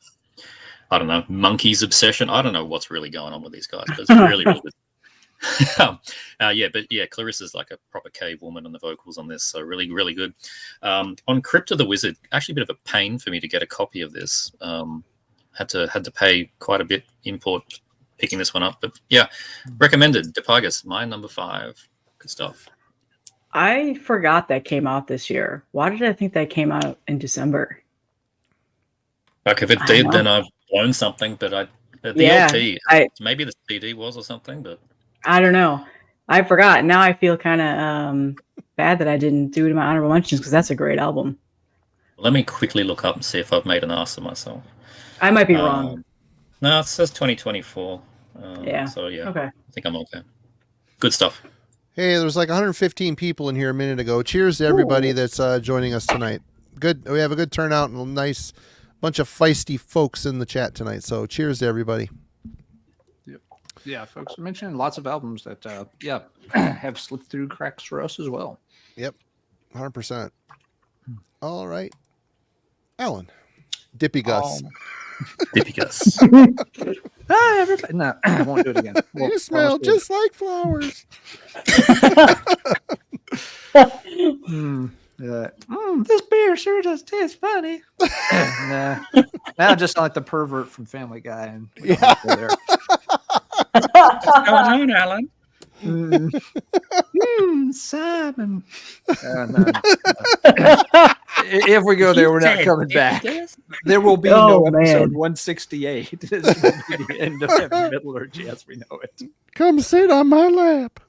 I don't know, monkey's obsession. I don't know what's really going on with these guys, but it's really, really good. Clarissa's like a proper cave woman on the vocals on this, so really, really good. On Crypt of the Wizard, actually a bit of a pain for me to get a copy of this. Had to pay quite a bit import picking this one up, but yeah, recommended. Depigust, my number 5. Good stuff. I forgot that came out this year. Why did I think that came out in December? Like if it did, then I've blown something. But LP, maybe the CD was or something. But I don't know. I forgot. Now I feel kind of bad that I didn't do it in my honorable mentions because that's a great album. Let me quickly look up and see if I've made an ass of myself. I might be wrong. No, it says 2024. So yeah, okay. I think I'm okay. Good stuff. Hey, there was like 115 people in here a minute ago. Cheers to everybody that's joining us tonight. Good. We have a good turnout and a nice bunch of feisty folks in the chat tonight. So cheers to everybody. Yep. Yeah, folks. I mentioned lots of albums that, have slipped through cracks for us as well. Yep. 100%. All right. Allan. Depigust. Depigust. Hi, everybody. No, I won't do it again. You smell just like flowers. This beer sure does taste funny. Nah. Now I just sound like the pervert from Family Guy. And there. What's going on, Allan? Simon. No. If we go there, we're not coming back. There will be no episode 168. This will be the end of Metallurgy as we know it. Come sit on my lap.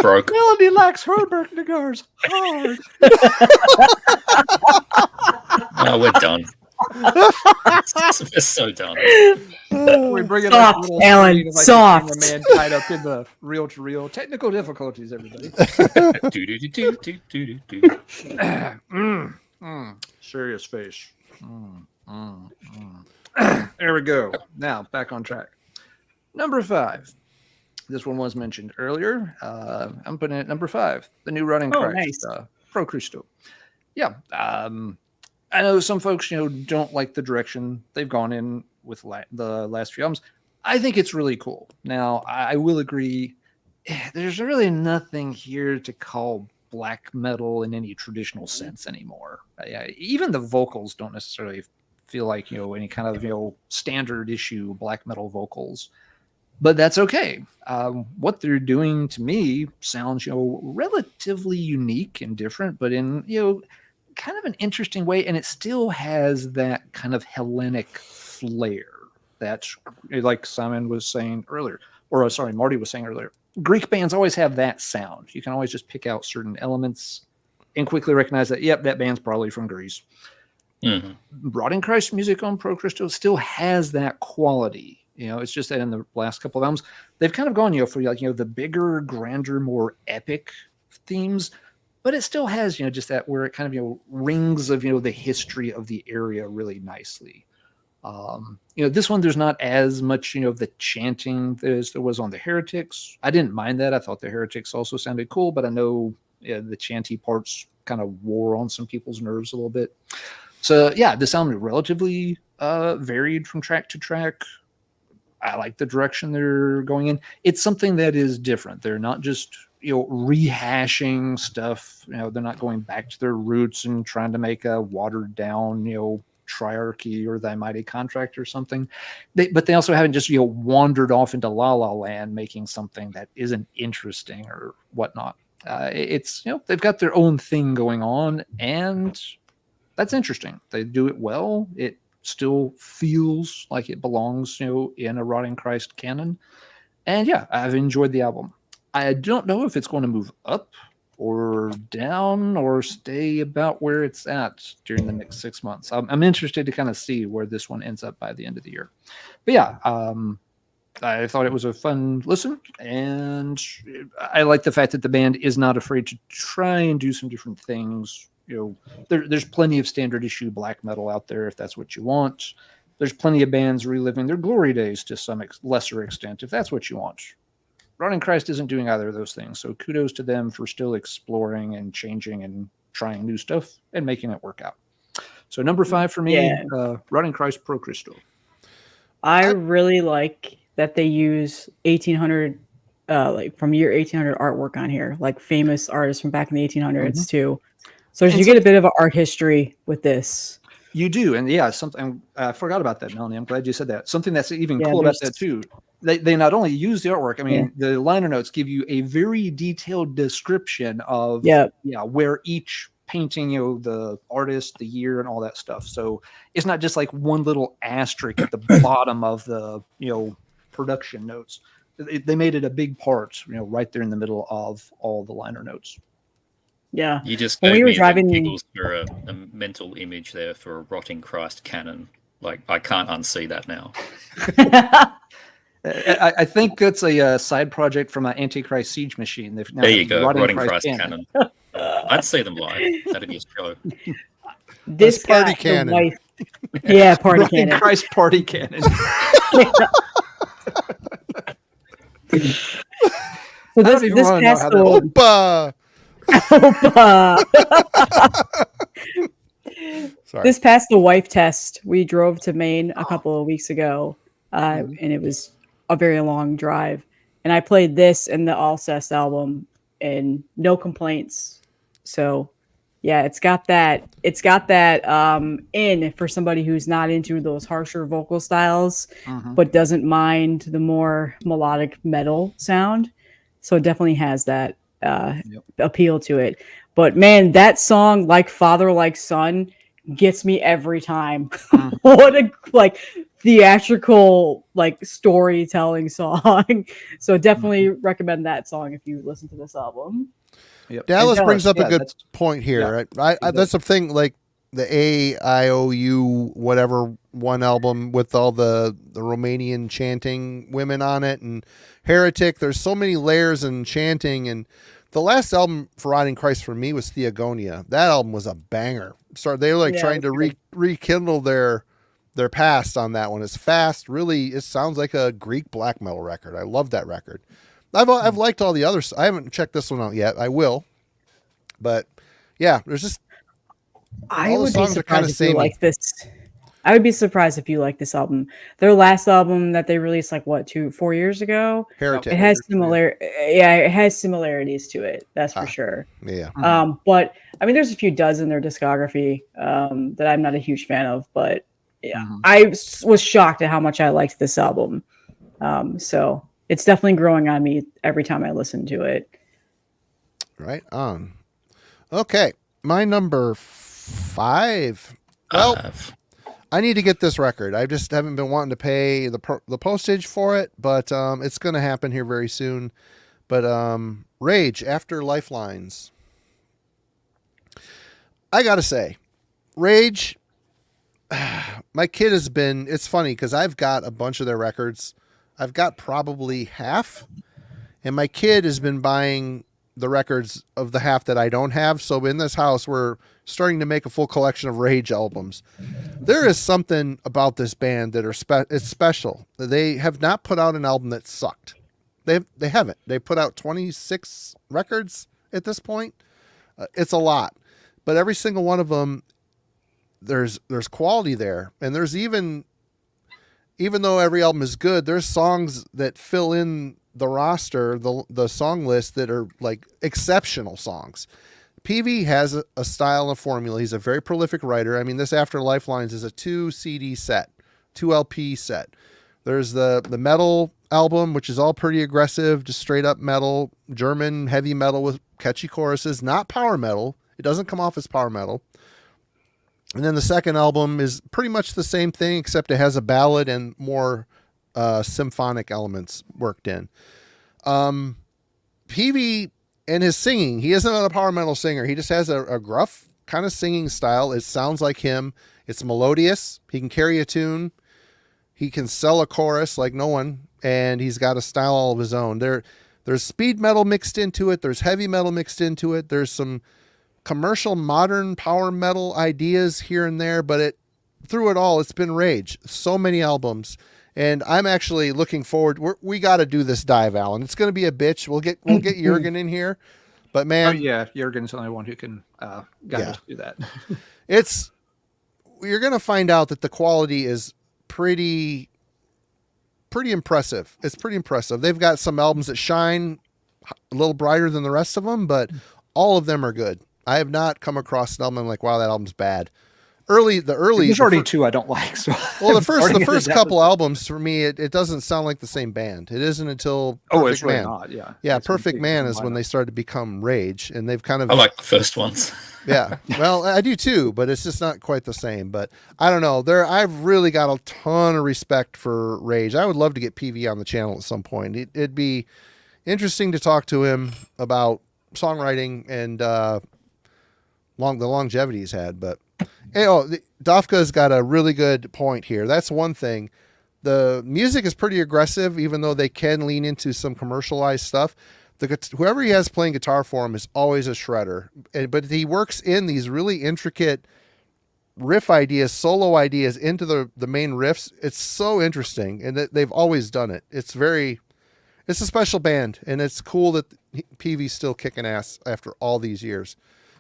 Broke. Melanie likes her Borknagars hard. Oh, we're done. We're so done. We bring it soft, up, Allan. Like soft. A man tied up in the reel-to-reel technical difficulties. Everybody. Serious face. There we go. Now back on track. Number 5. This one was mentioned earlier. I'm putting it at number 5. The new running Christ, nice. Pro Christo. Yeah. I know some folks, don't like the direction they've gone in with the last few albums. I think it's really cool. Now, I will agree. There's really nothing here to call black metal in any traditional sense anymore. Even the vocals don't necessarily feel like, any kind of, standard issue black metal vocals. But that's okay. What they're doing to me sounds, relatively unique and different, but in, kind of an interesting way, and it still has that kind of Hellenic flair. That's like Simon was saying earlier, or sorry, Marty was saying earlier. Greek bands always have that sound. You can always just pick out certain elements and quickly recognize that, yep, that band's probably from Greece. Rotting Christ music on Pro Christo still has that quality. It's just that in the last couple of albums, they've kind of gone, for the bigger, grander, more epic themes, but it still has, just that where it kind of, rings of, the history of the area really nicely. This one, there's not as much, the chanting as there was on the Heretics. I didn't mind that. I thought the Heretics also sounded cool, but I know the chanty parts kind of wore on some people's nerves a little bit. So yeah, this album is relatively varied from track to track. I like the direction they're going in. It's something that is different. They're not just, rehashing stuff. They're not going back to their roots and trying to make a watered down, Triarchy or Thy Mighty Contract or something. But they also haven't just, wandered off into La La Land making something that isn't interesting or whatnot. It's, they've got their own thing going on, and that's interesting. They do it well. It still feels like it belongs, in a Rotting Christ canon. And yeah, I've enjoyed the album. I don't know if it's going to move up or down or stay about where it's at during the next 6 months. I'm interested to kind of see where this one ends up by the end of the year. But yeah, I thought it was a fun listen, and I like the fact that the band is not afraid to try and do some different things. There's plenty of standard issue black metal out there if that's what you want. There's plenty of bands reliving their glory days to some lesser extent if that's what you want. Rotting Christ isn't doing either of those things, so kudos to them for still exploring and changing and trying new stuff and making it work out. So number 5 for me, Rotting Christ Pro Christo. I really like that they use 1800, like from year 1800 artwork on here, like famous artists from back in the 1800s too. So you get a bit of an art history with this. You do, and yeah, something I forgot about that, Melanie. I'm glad you said that. Something that's even cool about that too. They not only use the artwork. I mean, the liner notes give you a very detailed description of where each painting, the artist, the year, and all that stuff. So it's not just like one little asterisk at the bottom of the production notes. They made it a big part, right there in the middle of all the liner notes. Yeah. You just gave me the giggles for a mental image there for a Rotting Christ canon. Like, I can't unsee that now. I think that's a side project from an Antichrist Siege Machine. There you go, Rotting Christ canon. I'd see them live. That'd be a show. This party cannon. Party cannon. Rotting Christ party cannon. So this past the This passed the wife test. We drove to Maine a couple of weeks ago, and it was a very long drive. And I played this and the Alcest album, and no complaints. So, yeah, it's got that. It's got that in for somebody who's not into those harsher vocal styles, but doesn't mind the more melodic metal sound. So it definitely has that appeal to it. But man, that song, Like Father, Like Son, gets me every time. What a theatrical storytelling song. So definitely recommend that song if you listen to this album. Yep. Dallas brings up a good point here. Right? That's the thing, like the AIOU whatever one album with all the Romanian chanting women on it, and Heretic. There's so many layers and chanting, and the last album for Rotting Christ for me was Theogonia. That album was a banger. So they were trying to rekindle their past on that one. It's fast, really. It sounds like a Greek black metal record. I love that record. I've liked all the others. I haven't checked this one out yet. I will, but yeah, there's just all the songs are kind of samey. Like this. I would be surprised if you like this album. Their last album that they released 4 years ago. Heretic. It has it has similarities to it. That's for sure. Yeah. But I mean, there's a few dozen in their discography that I'm not a huge fan of, but yeah, I was shocked at how much I liked this album. So it's definitely growing on me every time I listen to it. Right on. Okay, my number 5. Well, I need to get this record. I just haven't been wanting to pay the postage for it, but it's going to happen here very soon. But Rage After Lifelines. I got to say, Rage, my kid has been, it's funny because I've got a bunch of their records. I've got probably half, and my kid has been buying the records of the half that I don't have. So in this house, we're starting to make a full collection of Rage albums. There is something about this band that it's special. They have not put out an album that sucked. They haven't. They put out 26 records at this point. It's a lot, but every single one of them, there's quality there, and there's even though every album is good, there's songs that fill in the roster, the song list that are like exceptional songs. PV has a style and a formula. He's a very prolific writer. I mean, this After Lifelines is a 2 CD set, 2 LP set. There's the metal album, which is all pretty aggressive, just straight up metal, German heavy metal with catchy choruses, not power metal. It doesn't come off as power metal. And then the second album is pretty much the same thing, except it has a ballad and more symphonic elements worked in. PV and his singing, he isn't a power metal singer. He just has a gruff kind of singing style. It sounds like him. It's melodious. He can carry a tune. He can sell a chorus like no one, and he's got a style all of his own. There's speed metal mixed into it. There's heavy metal mixed into it. There's some commercial modern power metal ideas here and there, but through it all, it's been Rage. So many albums, and I'm actually looking forward. We got to do this dive, Allan. It's going to be a bitch. We'll get Jurgen in here, but man, Jurgen's the only one who can guide us through that. You're going to find out that the quality is pretty impressive. It's pretty impressive. They've got some albums that shine a little brighter than the rest of them, but all of them are good. I have not come across an album I'm like, wow, that album's bad. There's already 2 I don't like. So well, the first couple albums for me, it doesn't sound like the same band. It isn't until Perfect Man. Really not, yeah. Perfect Man is when they started to become Rage, and they've kind of. I like the first ones. Yeah, well, I do too, but it's just not quite the same. But I don't know. I've really got a ton of respect for Rage. I would love to get PV on the channel at some point. It'd be interesting to talk to him about songwriting and the longevity he's had. But Dafka's got a really good point here. That's one thing. The music is pretty aggressive, even though they can lean into some commercialized stuff. Whoever he has playing guitar for him is always a shredder, but he works in these really intricate riff ideas, solo ideas into the main riffs. It's so interesting, and they've always done it. It's a special band, and it's cool that PV's still kicking ass after all these years.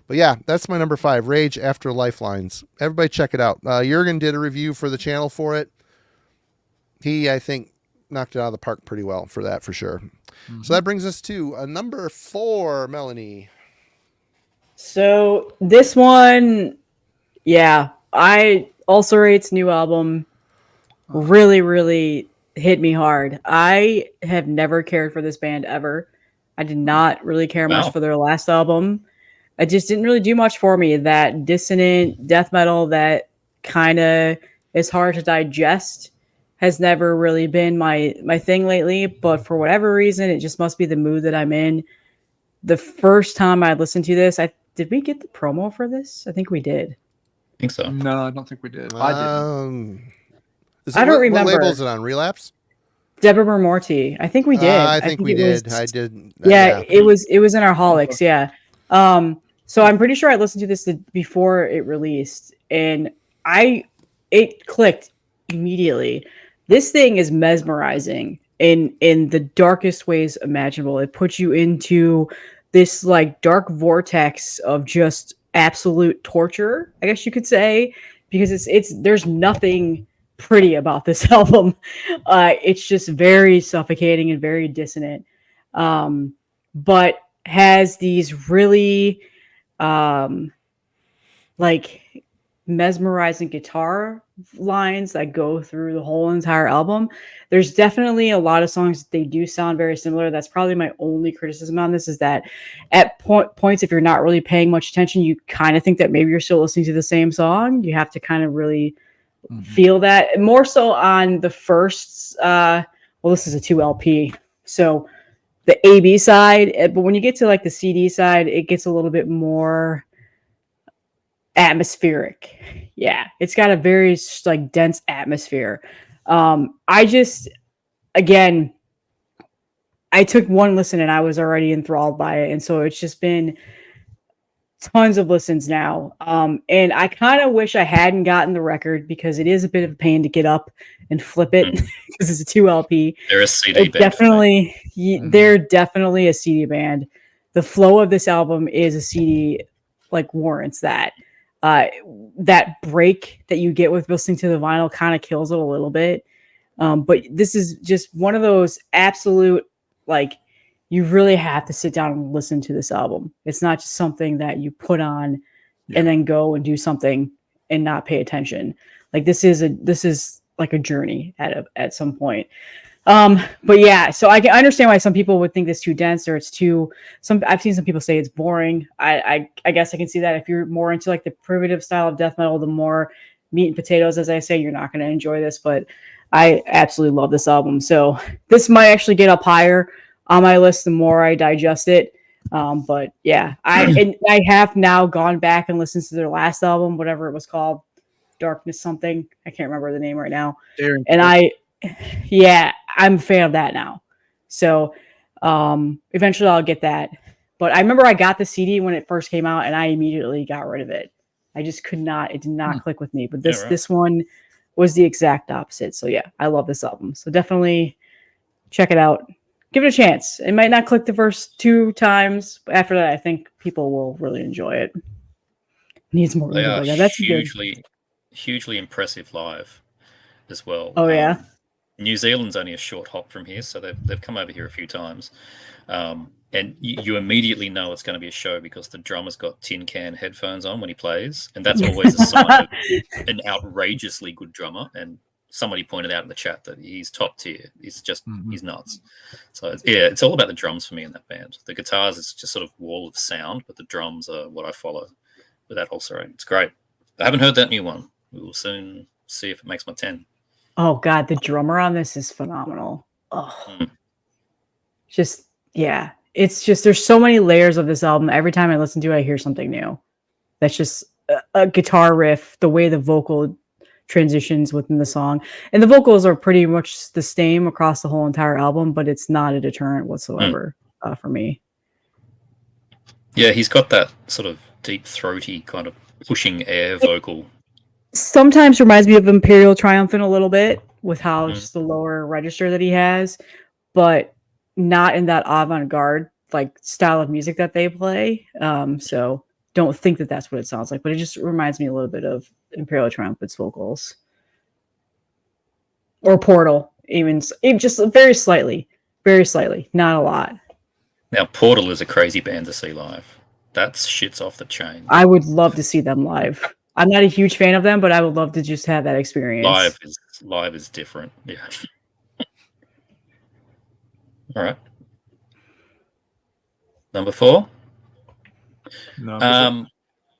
But yeah, that's my number 5, Rage After Lifelines. Everybody check it out. Jurgen did a review for the channel for it. He, I think, knocked it out of the park pretty well for that, for sure. Mm-hmm. So that brings us to number 4, Melanie. So this one, Ulcerate's new album really, really hit me hard. I have never cared for this band ever. I did not really care much for their last album. It just didn't really do much for me. That dissonant death metal that kind of is hard to digest has never really been my thing lately. But for whatever reason, it just must be the mood that I'm in. The first time I listened to this, did we get the promo for this? I think we did. I think so. No, I don't think we did. I didn't. I don't remember. What label is it on? Relapse? Deborah Morty. I think we did. I think we did. I did. Yeah, it was in our Holics. Yeah. So I'm pretty sure I listened to this before it released, and it clicked immediately. This thing is mesmerizing in the darkest ways imaginable. It puts you into this like dark vortex of just absolute torture, I guess you could say, because there's nothing pretty about this album. It's just very suffocating and very dissonant, but has these really like mesmerizing guitar lines that go through the whole entire album. There's definitely a lot of songs that they do sound very similar. That's probably my only criticism on this, is that at points, if you're not really paying much attention, you kind of think that maybe you're still listening to the same song. You have to kind of really feel that. More so on the first, well, this is a 2 LP, so the AB side, but when you get to like the CD side, it gets a little bit more atmospheric. Yeah, it's got a very like dense atmosphere. I just, again, I took one listen and I was already enthralled by it, and so it's just been tons of listens now. And I kind of wish I hadn't gotten the record, because it is a bit of a pain to get up and flip it because it's a 2 LP. They're a CD band. Definitely, they're definitely a CD band. The flow of this album is a CD, like, warrants that. That break that you get with listening to the vinyl kind of kills it a little bit. But this is just one of those absolute, like, you really have to sit down and listen to this album. It's not just something that you put on and then go and do something and not pay attention. Like, this is like a journey at some point. But yeah, so I can understand why some people would think this too dense, or I've seen some people say it's boring. I guess I can see that. If you're more into like the primitive style of death metal, the more meat and potatoes, as I say, you're not going to enjoy this, but I absolutely love this album. So this might actually get up higher on my list the more I digest it. But yeah, I have now gone back and listened to their last album, whatever it was called, Darkness something. I can't remember the name right now. And I'm a fan of that now. So eventually I'll get that. But I remember I got the CD when it first came out and I immediately got rid of it. I just could not, it did not click with me. But this one was the exact opposite. So yeah, I love this album. So definitely check it out. Give it a chance. It might not click the first 2 times, but after that, I think people will really enjoy it. Needs more. They are That's hugely impressive live as well. Oh yeah. New Zealand's only a short hop from here, so they've come over here a few times, and you immediately know it's going to be a show because the drummer's got tin can headphones on when he plays, and that's always a sign of an outrageously good drummer. And somebody pointed out in the chat that he's top tier. He's just he's nuts. So it's all about the drums for me in that band. The guitars is just sort of wall of sound, but the drums are what I follow with that Ulcerate. It's great. I haven't heard that new one. We will soon see if it makes my 10. Oh God, the drummer on this is phenomenal. Oh, just, yeah. It's just, there's so many layers of this album. Every time I listen to it, I hear something new. That's just a guitar riff, the way the vocal transitions within the song. And the vocals are pretty much the same across the whole entire album, but it's not a deterrent whatsoever for me. Yeah, he's got that sort of deep, throaty kind of pushing air vocal. Sometimes reminds me of Imperial Triumphant a little bit, with how just the lower register that he has, but not in that avant-garde like style of music that they play. So don't think that that's what it sounds like, but it just reminds me a little bit of Imperial Triumphant's vocals, or Portal, even just very slightly, not a lot. Now Portal is a crazy band to see live. That shit's off the chain. I would love to see them live. I'm not a huge fan of them, but I would love to just have that experience. Live is different. Yeah. All right. Number 4.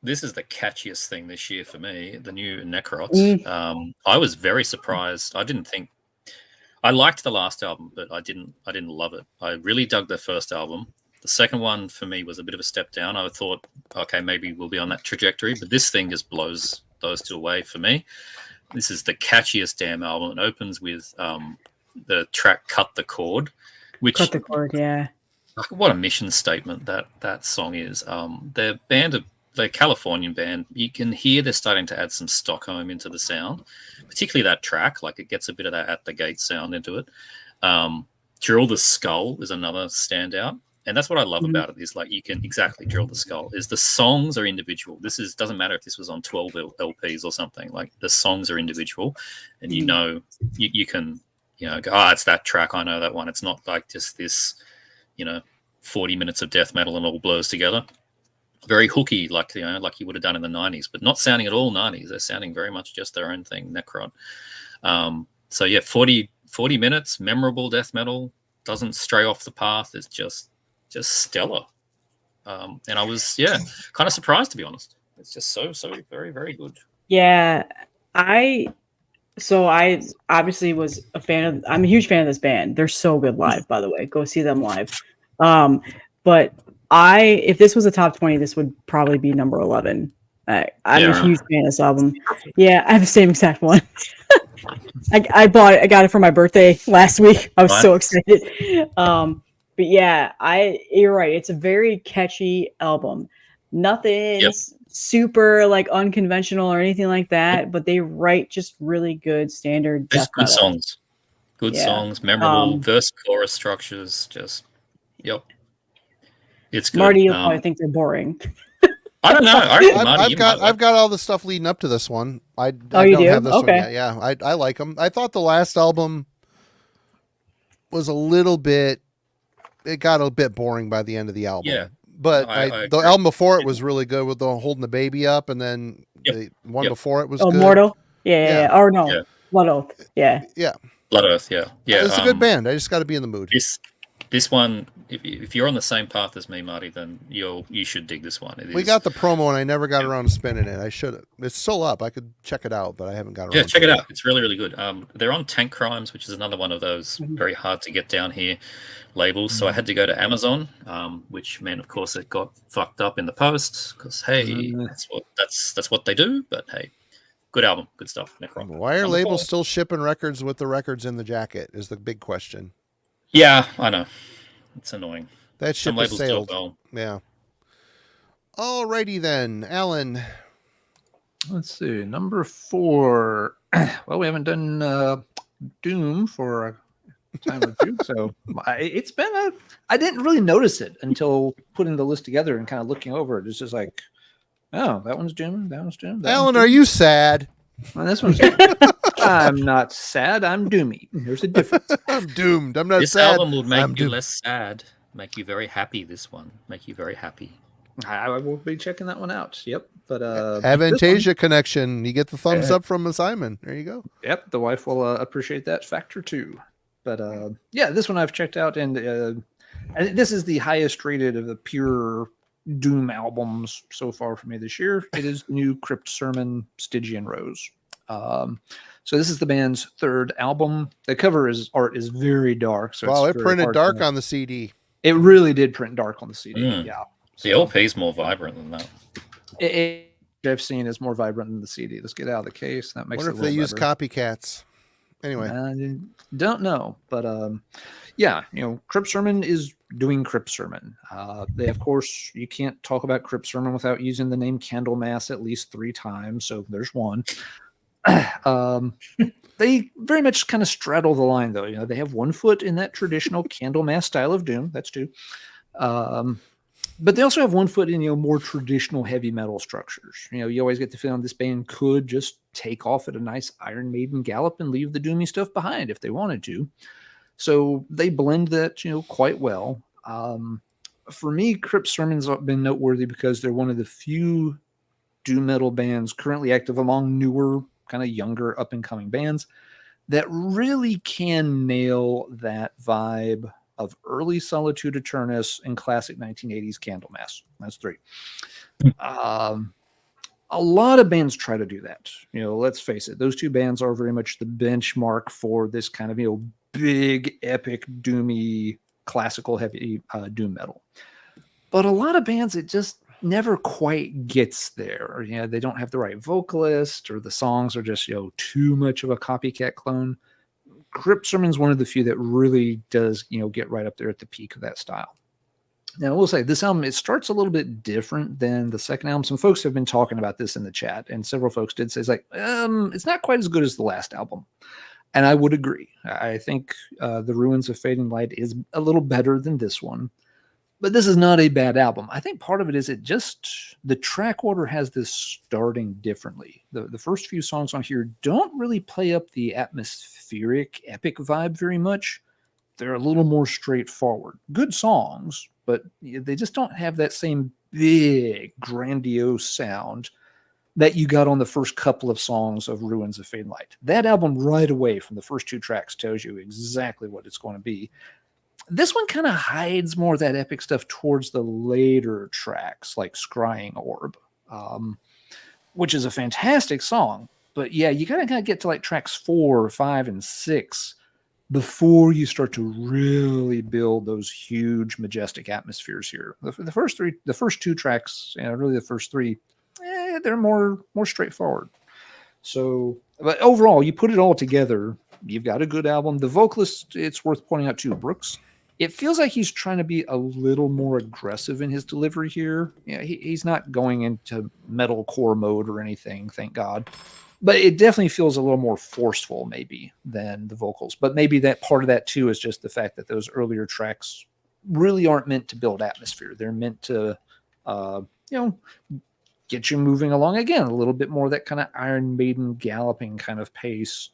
This is the catchiest thing this year for me, the new Necrot. I was very surprised. I liked the last album, but I didn't love it. I really dug their first album. The second one for me was a bit of a step down. I thought, okay, maybe we'll be on that trajectory, but this thing just blows those two away for me. This is the catchiest damn album. It opens with the track "Cut the Cord," which Cut the Cord, yeah. What a mission statement that song is. They're a Californian band. You can hear they're starting to add some Stockholm into the sound, particularly that track. Like, it gets a bit of that at the gate sound into it. Drill the Skull is another standout. And that's what I love about it, is like, you can exactly drill the skull, is the songs are individual. Doesn't matter if this was on 12 LPs or something, like, the songs are individual, and you can go, it's that track, I know that one. It's not like just this 40 minutes of death metal and all blurs together. very hooky, like like you would have done in the 90s, but not sounding at all 90s. They're sounding very much just their own thing, Necrot. So yeah, 40 minutes, memorable death metal, doesn't stray off the path. It's just stellar. And I was kind of surprised, to be honest. It's just so very, very good. Yeah, I obviously was a fan of. I'm a huge fan of this band. They're so good live, by the way. Go see them live. But if this was a top 20, this would probably be number 11. I'm a huge fan of this album. Yeah, I have the same exact one. I got it for my birthday last week. I was so excited. But yeah, you're right. It's a very catchy album. Nothing super like unconventional or anything like that, but they write just really good standard death good metal. songs. Good songs, memorable verse chorus structures. Just it's good. Marty, you'll probably think they're boring. I don't know. I've got all the stuff leading up to this one. I you don't do? have this one Okay. yet. Yeah, I like them. I thought the last album was a little bit. It got a bit boring by the end of the album. Yeah. But I the album before it was really good with the holding the baby up, and then the one before it was good. Mortal? Yeah. Or no. Yeah. Blood Oath. Yeah. Yeah. Blood Oath, yeah. It's a good band. I just got to be in the mood. This one, if you're on the same path as me, Marty, then you should dig this one. We got the promo, and I never got around to spinning it. I should have. It's still up. I could check it out, but I haven't got around. Yeah, check it out. It's really, really good. They're on Tank Crimes, which is another one of those very hard to get down here labels. So I had to go to Amazon, which meant, of course, it got fucked up in the post because that's what they do. But hey, good album, good stuff. Necrot. Why are labels still shipping records with the records in the jacket? Is the big question. Yeah, I know. It's annoying. That ship has sailed. Well. Yeah. Alrighty then, Allan. Let's see, number 4. Well, we haven't done Doom for a time or two, so it's been I didn't really notice it until putting the list together and kind of looking over it. It's just like, oh, that one's Doom, that one's Doom. Allan, are you sad? Well, this one's I'm not sad. I'm doomy. There's a difference. I'm doomed. I'm not this sad. This album will make you less sad, make you very happy. This one, make you very happy. I will be checking that one out. Yep. But Avantasia connection. You get the thumbs up from Simon. There you go. Yep. The wife will appreciate that factor too. But yeah, this one I've checked out, and this is the highest rated of the pure Doom albums so far for me this year. It is the new Crypt Sermon Stygian Rose. So this is the band's 3rd album. The cover art is very dark. So wow, it printed dark on the CD. It really did print dark on the CD. Yeah. The LP is more vibrant than that. I've seen is more vibrant than the CD. Let's get out of the case. That makes. What if they use copycats? Anyway, I don't know, but yeah, Crypt Sermon is doing Crypt Sermon. They, of course, you can't talk about Crypt Sermon without using the name Candlemass at least 3 times. So there's one. They very much kind of straddle the line, though. They have one foot in that traditional Candlemass style of Doom. That's 2. But they also have one foot in more traditional heavy metal structures. You always get the feeling this band could just take off at a nice Iron Maiden gallop and leave the doomy stuff behind if they wanted to. So they blend that quite well. For me, Crypt Sermon's been noteworthy because they're one of the few doom metal bands currently active among newer, kind of younger, up and coming bands that really can nail that vibe of early Solitude Eternus and classic 1980s Candlemass. That's 3. A lot of bands try to do that. Let's face it, those 2 bands are very much the benchmark for this kind of big, epic, doomy, classical heavy doom metal. But a lot of bands, it just never quite gets there. They don't have the right vocalist, or the songs are just too much of a copycat clone. Crypt Sermon's one of the few that really does get right up there at the peak of that style. Now, I will say this album, it starts a little bit different than the second album. Some folks have been talking about this in the chat, and several folks did say it's not quite as good as the last album. And I would agree. I think The Ruins of Fading Light is a little better than this one. But this is not a bad album. I think part of it is the track order has this starting differently. The first few songs on here don't really play up the atmospheric, epic vibe very much. They're a little more straightforward. Good songs, but they just don't have that same big, grandiose sound that you got on the first couple of songs of Ruins of Fade and Light. That album right away from the first 2 tracks tells you exactly what it's going to be. This one kind of hides more of that epic stuff towards the later tracks, like Scrying Orb, which is a fantastic song. But yeah, you gotta get to like tracks 4, 5, and 6 before you start to really build those huge, majestic atmospheres here. The first 2 tracks, really the first 3, they're more straightforward. So, but overall, you put it all together, you've got a good album. The vocalist, it's worth pointing out too, Brooks. It feels like he's trying to be a little more aggressive in his delivery here. He's not going into metalcore mode or anything, thank God. But it definitely feels a little more forceful, maybe, than the vocals. But maybe that part of that, too, is just the fact that those earlier tracks really aren't meant to build atmosphere. They're meant to, get you moving along again, a little bit more that kind of Iron Maiden galloping kind of pace.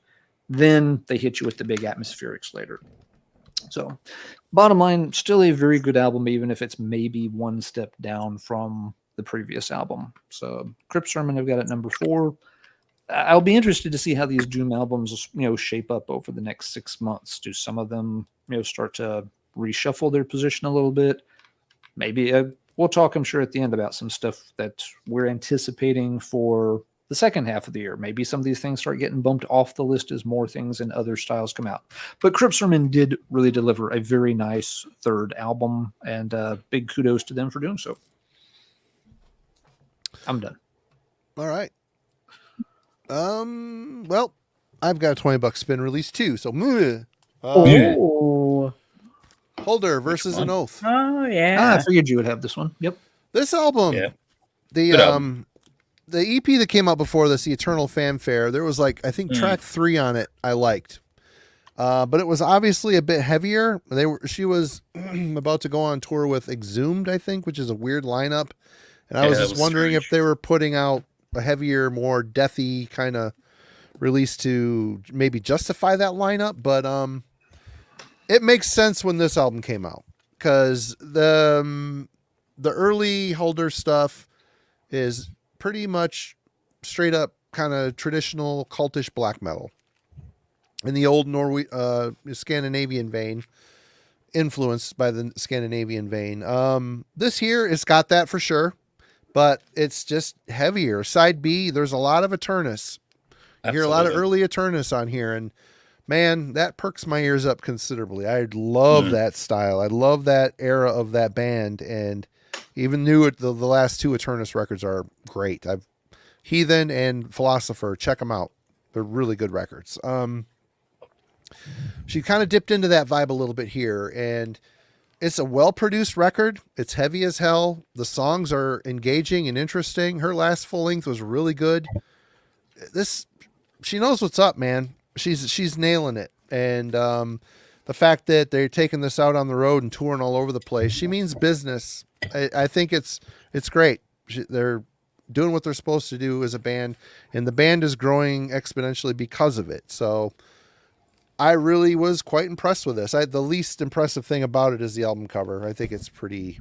Then they hit you with the big atmospherics later. So, bottom line, still a very good album, even if it's maybe one step down from the previous album. So, Crypt Sermon, I've got at number 4. I'll be interested to see how these Doom albums, shape up over the next 6 months. Do some of them, start to reshuffle their position a little bit? Maybe we'll talk, I'm sure, at the end about some stuff that we're anticipating for the second half of the year. Maybe some of these things start getting bumped off the list as more things and other styles come out. But Crypt Sermon did really deliver a very nice 3rd album, and big kudos to them for doing so. I'm done. All right. Well, I've got a $20 spin release too. So, Holder versus an Oath. Oh yeah. I figured you would have this one. Yep. This album, the EP that came out before this, the Eternal Fanfare, there was I think track 3 on it I liked. But it was obviously a bit heavier. She was about to go on tour with Exhumed, I think, which is a weird lineup. And I was just wondering if they were putting out a heavier, more deathy kind of release to maybe justify that lineup. But it makes sense when this album came out, because the early Holder stuff is pretty much straight up kind of traditional cultish black metal in the old Scandinavian vein, influenced by the Scandinavian vein. This here, it's got that for sure, but it's just heavier. Side B, there's a lot of Eternus. You hear a lot of early Eternus on here, and man, that perks my ears up considerably. I love that style. I love that era of that band, and even the last 2 Eternus records are great. Heathen and Philosopher, check them out. They're really good records. She kind of dipped into that vibe a little bit here, and it's a well-produced record. It's heavy as hell. The songs are engaging and interesting. Her last full length was really good. She knows what's up, man. She's nailing it. And the fact that they're taking this out on the road and touring all over the place, she means business. I think it's great. They're doing what they're supposed to do as a band, and the band is growing exponentially because of it. So I really was quite impressed with this. The least impressive thing about it is the album cover. I think it's pretty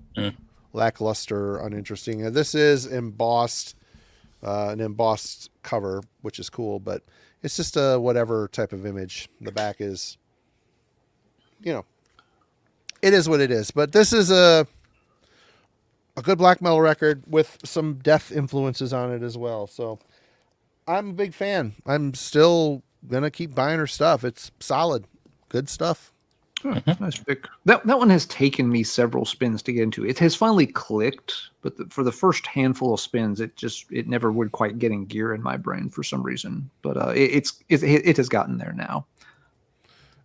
lackluster, uninteresting. This is embossed, an embossed cover, which is cool, but it's just a whatever type of image. The back is, it is what it is. But this is a good black metal record with some death influences on it as well. So I'm a big fan. I'm still gonna keep buying her stuff. It's solid, good stuff. Oh, nice pick. That one has taken me several spins to get into. It has finally clicked, but for the first handful of spins, it never would quite get in gear in my brain for some reason. But it has gotten there now.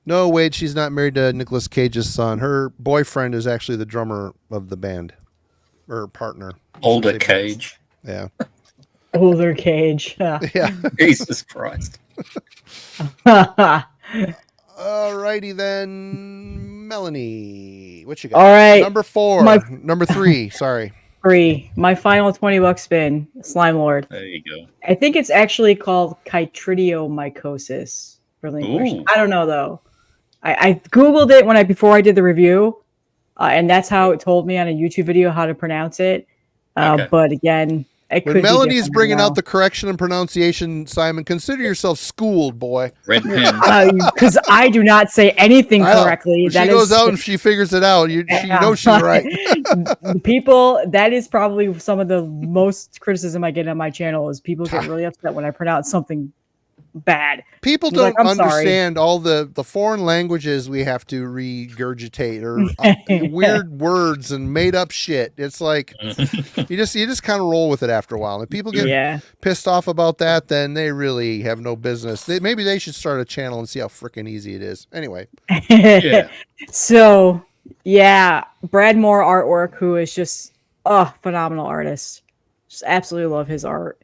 No, wait, she's not married to Nicolas Cage's son. Her boyfriend is actually the drummer of the band, or partner. Older Cage. Yeah. Older Cage. Yeah. Jesus Christ. Alrighty then, Melanie. What you got? All right. Number 3. Sorry. 3. My final $20 spin. Slime Lord. There you go. I think it's actually called chytridiomycosis. Relinquished. I don't know though. I googled it before I did the review, and that's how it told me on a YouTube video how to pronounce it. But again, when Melanie's bringing out the correction and pronunciation, Simon, consider yourself schooled, boy. Red pen. Because I do not say anything correctly. She goes out and she figures it out. She knows she's right. People, that is probably some of the most criticism I get on my channel is people get really upset when I pronounce something bad. People don't understand all the foreign languages we have to regurgitate or weird words and made up shit. It's like you just kind of roll with it after a while. If people get pissed off about that, then they really have no business. Maybe they should start a channel and see how freaking easy it is. Anyway. So Brad Moore artwork, who is just phenomenal artist. Just absolutely love his art.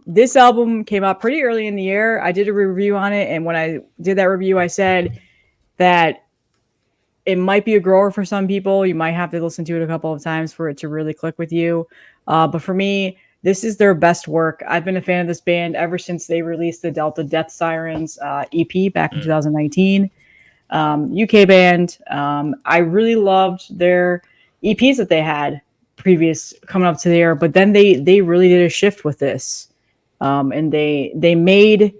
This album came out pretty early in the year. I did a review on it, and when I did that review, I said that it might be a grower for some people. You might have to listen to it a couple of times for it to really click with you. But for me, this is their best work. I've been a fan of this band ever since they released the Delta Death Sirens EP back in 2019. UK band. I really loved their EPs that they had previous coming up to there, but then they really did a shift with this, and they made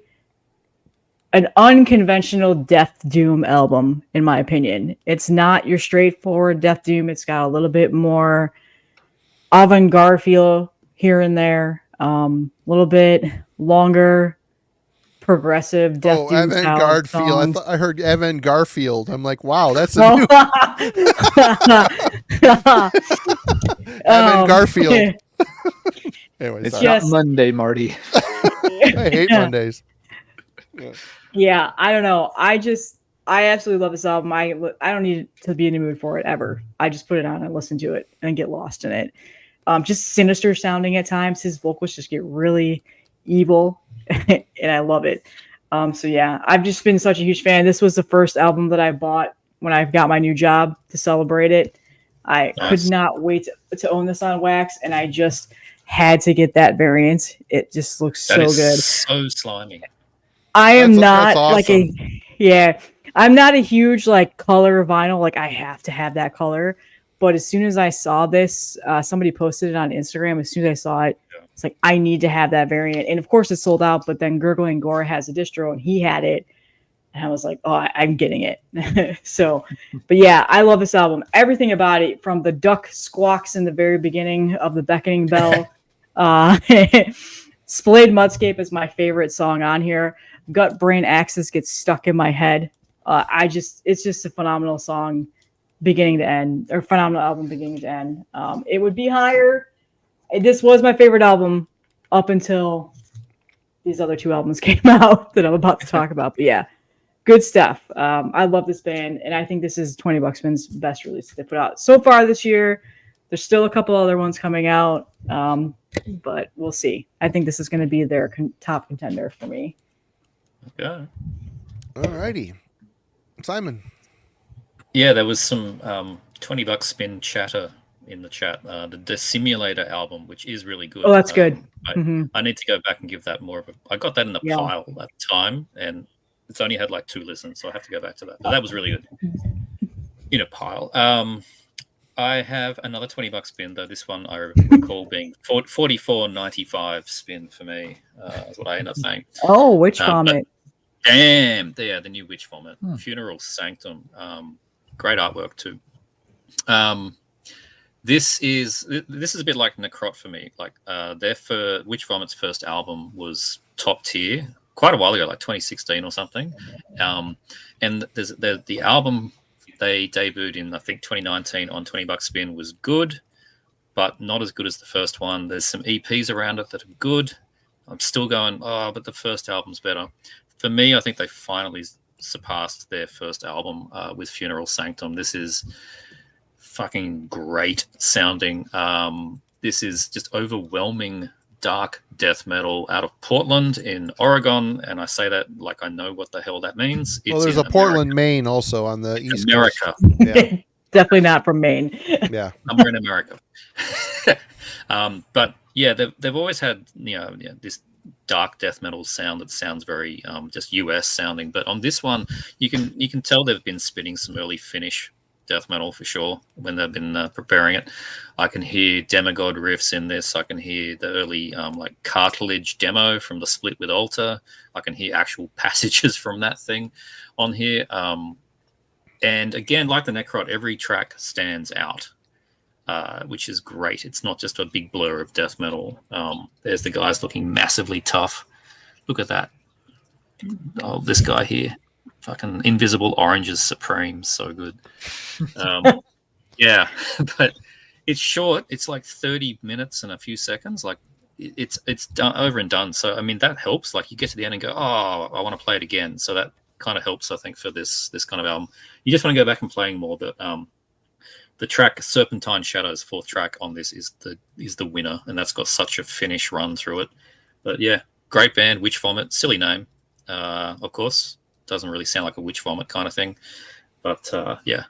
an unconventional Death Doom album, in my opinion. It's not your straightforward Death Doom. It's got a little bit more avant-garde feel here and there, a little bit longer progressive Death Doom avant-garde feel. I heard Evan Garfield. I'm like, wow, that's a new Evan Garfield. Anyway, it's just Monday, Marty. I hate Mondays. Yeah, I don't know. I absolutely love this album. I don't need to be in the mood for it ever. I just put it on and listen to it and get lost in it. Just sinister sounding at times. His vocals just get really evil, and I love it. So yeah, I've just been such a huge fan. This was the first album that I bought when I got my new job to celebrate it. I could not wait to own this on wax, and I just had to get that variant. It just looks so good. So slimy. I am not awesome. I'm not a huge like color vinyl. Like I have to have that color. But as soon as I saw this, somebody posted it on Instagram. As soon as I saw it, it's like, I need to have that variant. And of course it's sold out, but then Gurgling Gore has a distro and he had it. And I was like, oh, I'm getting it. So, but yeah, I love this album. Everything about it, from the duck squawks in the very beginning of the Beckoning Bell. Splayed Mudscape is my favorite song on here. Gut Brain Axis gets stuck in my head. It's just a phenomenal song beginning to end, or phenomenal album beginning to end. It would be higher. This was my favorite album up until these other two albums came out that I'm about to talk about. But yeah, good stuff. I love this band, and I think this is 20 Bucksman's best release that they put out so far this year. There's still a couple other ones coming out, but we'll see. I think this is going to be their top contender for me. Yeah. All righty. Simon. Yeah, there was some $20 spin chatter in the chat. The Simulator album, which is really good. Oh, that's good. I need to go back and give that more of a... I got that in the pile at the time, and it's only had like 2 listens, so I have to go back to that. But that was really good. In a pile. I have another $20 spin, though. This one I recall being $44.95 spin for me. Is what I ended up saying. Oh, which vomit? Damn, the new Witch Vomit. Funeral Sanctum. Great artwork too. This is a bit like Necrot for me. Like Witch Vomit's first album was top tier quite a while ago, like 2016 or something. And there's the album they debuted in, I think, 2019 on $20 spin was good, but not as good as the first one. There's some EPs around it that are good. I'm still going, but the first album's better. For me, I think they finally surpassed their first album with Funeral Sanctum. This is fucking great sounding. This is just overwhelming dark death metal out of Portland in Oregon, and I say that like I know what the hell that means. Well, there's a Portland, Maine also on the East America. Coast. Yeah. Definitely not from Maine. Yeah, somewhere in America. But yeah, they've always had this dark death metal sound that sounds very just US sounding. But on this one, you can tell they've been spinning some early Finnish death metal for sure when they've been preparing it. I can hear demigod riffs in this. I can hear the early like cartilage demo from the split with Altar. I can hear actual passages from that thing on here. And again, like the Necrot, every track stands out, which is great. It's not just a big blur of death metal. There's the guys looking massively tough. Look at that. Oh, this guy here. Fucking Invisible Oranges Supreme. So good. Yeah, but it's short. It's like 30 minutes and a few seconds. Like it's done, over and done. So, I mean, that helps. Like you get to the end and go, oh, I want to play it again. So that kind of helps, I think, for this kind of album. You just want to go back and playing more, but the track Serpentine Shadows, 4th track on this, is the winner, and that's got such a finish run through it. But yeah, great band, Witch Vomit, silly name, of course, doesn't really sound like a Witch Vomit kind of thing, but yeah,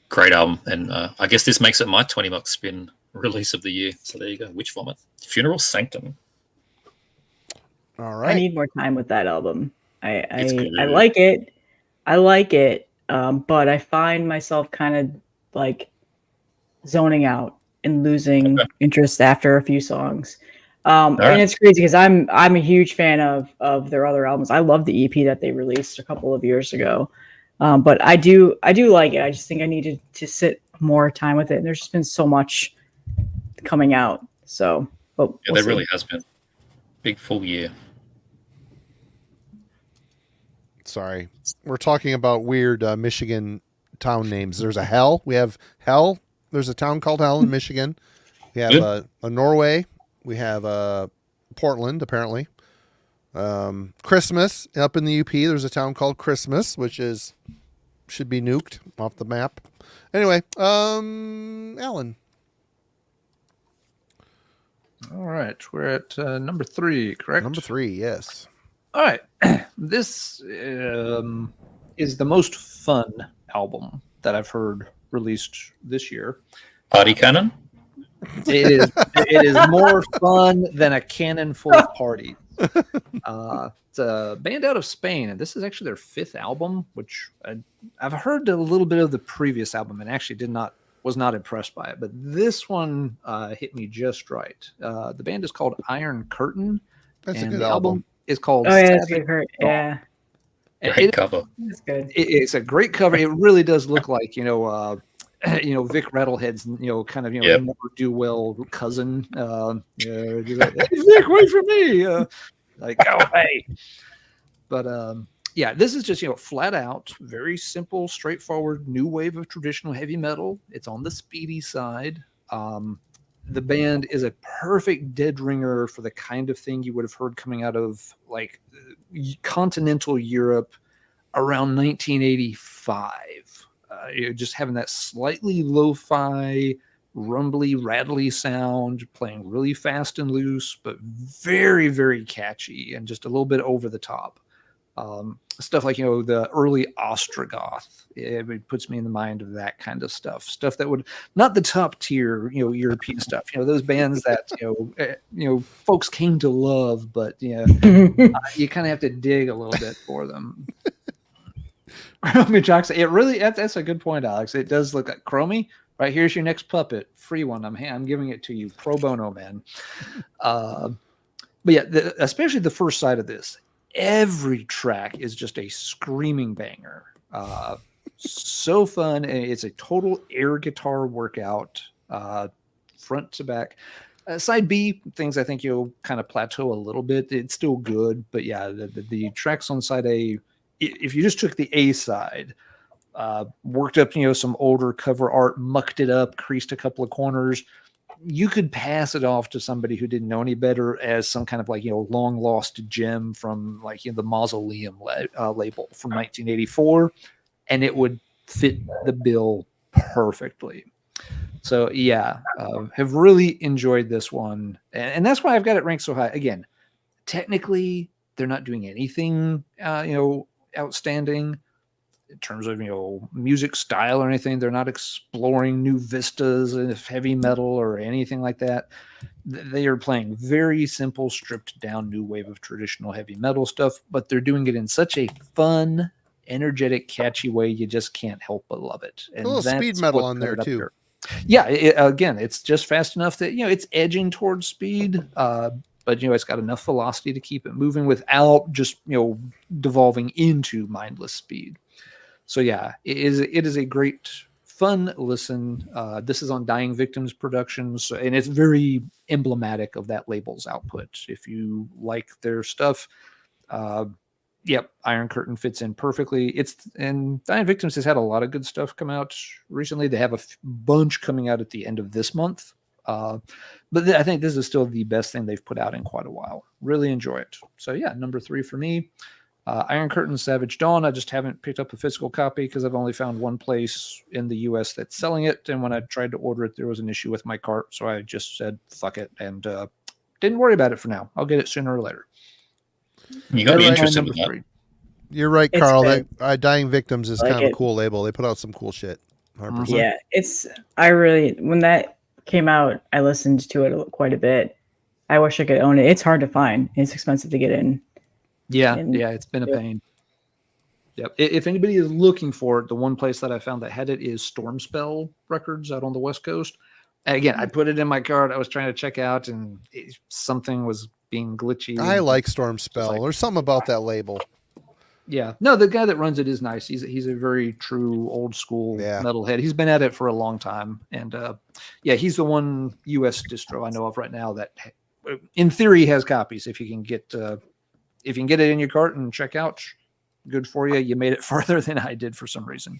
great album, and I guess this makes it my $20 spin release of the year. So there you go, Witch Vomit, Funeral Sanctum. All right, I need more time with that album. I like it. I like it, but I find myself kind of like zoning out and losing interest after a few songs. And it's crazy because I'm a huge fan of their other albums. I love the EP that they released a couple of years ago. But I do like it. I just think I needed to sit more time with it. And there's just been so much coming out. So, but yeah, there really has been big full year. Sorry, we're talking about weird Michigan town names. There's a Hell. We have Hell. There's a town called Hell in Michigan. We have a Norway. We have Portland, apparently. Christmas up in the UP. There's a town called Christmas, which should be nuked off the map. Anyway, Allan. All right, we're at number 3, correct? Number 3, yes. All right, this is the most fun album that I've heard released this year. Party Cannon? It is more fun than a cannon full of parties. It's a band out of Spain, and this is actually their 5th album, which I've heard a little bit of the previous album and actually was not impressed by it, but this one hit me just right. The band is called Iron Curtain. That's and a good the album. Is called it's good. Yeah. Great cover. It's good. It's a great cover. It really does look like, Vic Rattlehead's, kind of, never do well cousin. He's like, hey, Vic, wait for me. Like, go away. But yeah, this is just, flat out, very simple, straightforward, new wave of traditional heavy metal. It's on the speedy side. The band is a perfect dead ringer for the kind of thing you would have heard coming out of like continental Europe around 1985. Just having that slightly lo-fi, rumbly, rattly sound, playing really fast and loose, but very, very catchy and just a little bit over the top. Stuff like, the early Ostrogoth, it puts me in the mind of that kind of stuff that would, not the top tier, European stuff, those bands that, folks came to love, but, you kind of have to dig a little bit for them. It really, that's a good point, Alex. It does look like Chromie. Right, here's your next puppet, free one. I'm giving it to you, pro bono, man. But yeah, especially the first side of this, every track is just a screaming banger. So fun. It's a total air guitar workout, front to back. Side B, things I think you'll kind of plateau a little bit. It's still good, but yeah, the tracks on side A, if you just took the A side, worked up, some older cover art, mucked it up, creased a couple of corners, you could pass it off to somebody who didn't know any better as some kind of like, long lost gem from like the Mausoleum label from 1984, and it would fit the bill perfectly. So yeah, have really enjoyed this one, and that's why I've got it ranked so high. Again, technically, they're not doing anything, outstanding in terms of music style or anything. They're not exploring new vistas of heavy metal or anything like that. They are playing very simple, stripped down new wave of traditional heavy metal stuff, but they're doing it in such a fun energetic, catchy way you just can't help but love it. And a little speed metal on there too. Yeah, again, it's just fast enough that it's edging towards speed, but it's got enough velocity to keep it moving without just devolving into mindless speed. So yeah, it is a great fun listen. This is on Dying Victims Productions, and it's very emblematic of that label's output. If you like their stuff, yep, Iron Curtain fits in perfectly. And Dying Victims has had a lot of good stuff come out recently. They have a bunch coming out at the end of this month. But I think this is still the best thing they've put out in quite a while. Really enjoy it. So yeah, number 3 for me. Iron Curtain Savage Dawn. I just haven't picked up a physical copy because I've only found one place in the US that's selling it. And when I tried to order it, there was an issue with my cart. So I just said, fuck it. And didn't worry about it for now. I'll get it sooner or later. You got to be interested with that. You're right, Carl. That Dying Victims is kind of a cool label. They put out some cool shit. 100%. Yeah, when that came out, I listened to it quite a bit. I wish I could own it. It's hard to find. It's expensive to get in. Yeah, it's been a pain. Yep. If anybody is looking for it, the one place that I found that had it is Stormspell Records out on the West Coast. And again, I put it in my cart. I was trying to check out, and something was being glitchy. I like Stormspell. There's something about that label. Yeah. No, the guy that runs it is nice. He's a very true old school metalhead. He's been at it for a long time. And he's the one US distro I know of right now that in theory has copies. If you can get it in your cart and check out, good for you. You made it farther than I did for some reason.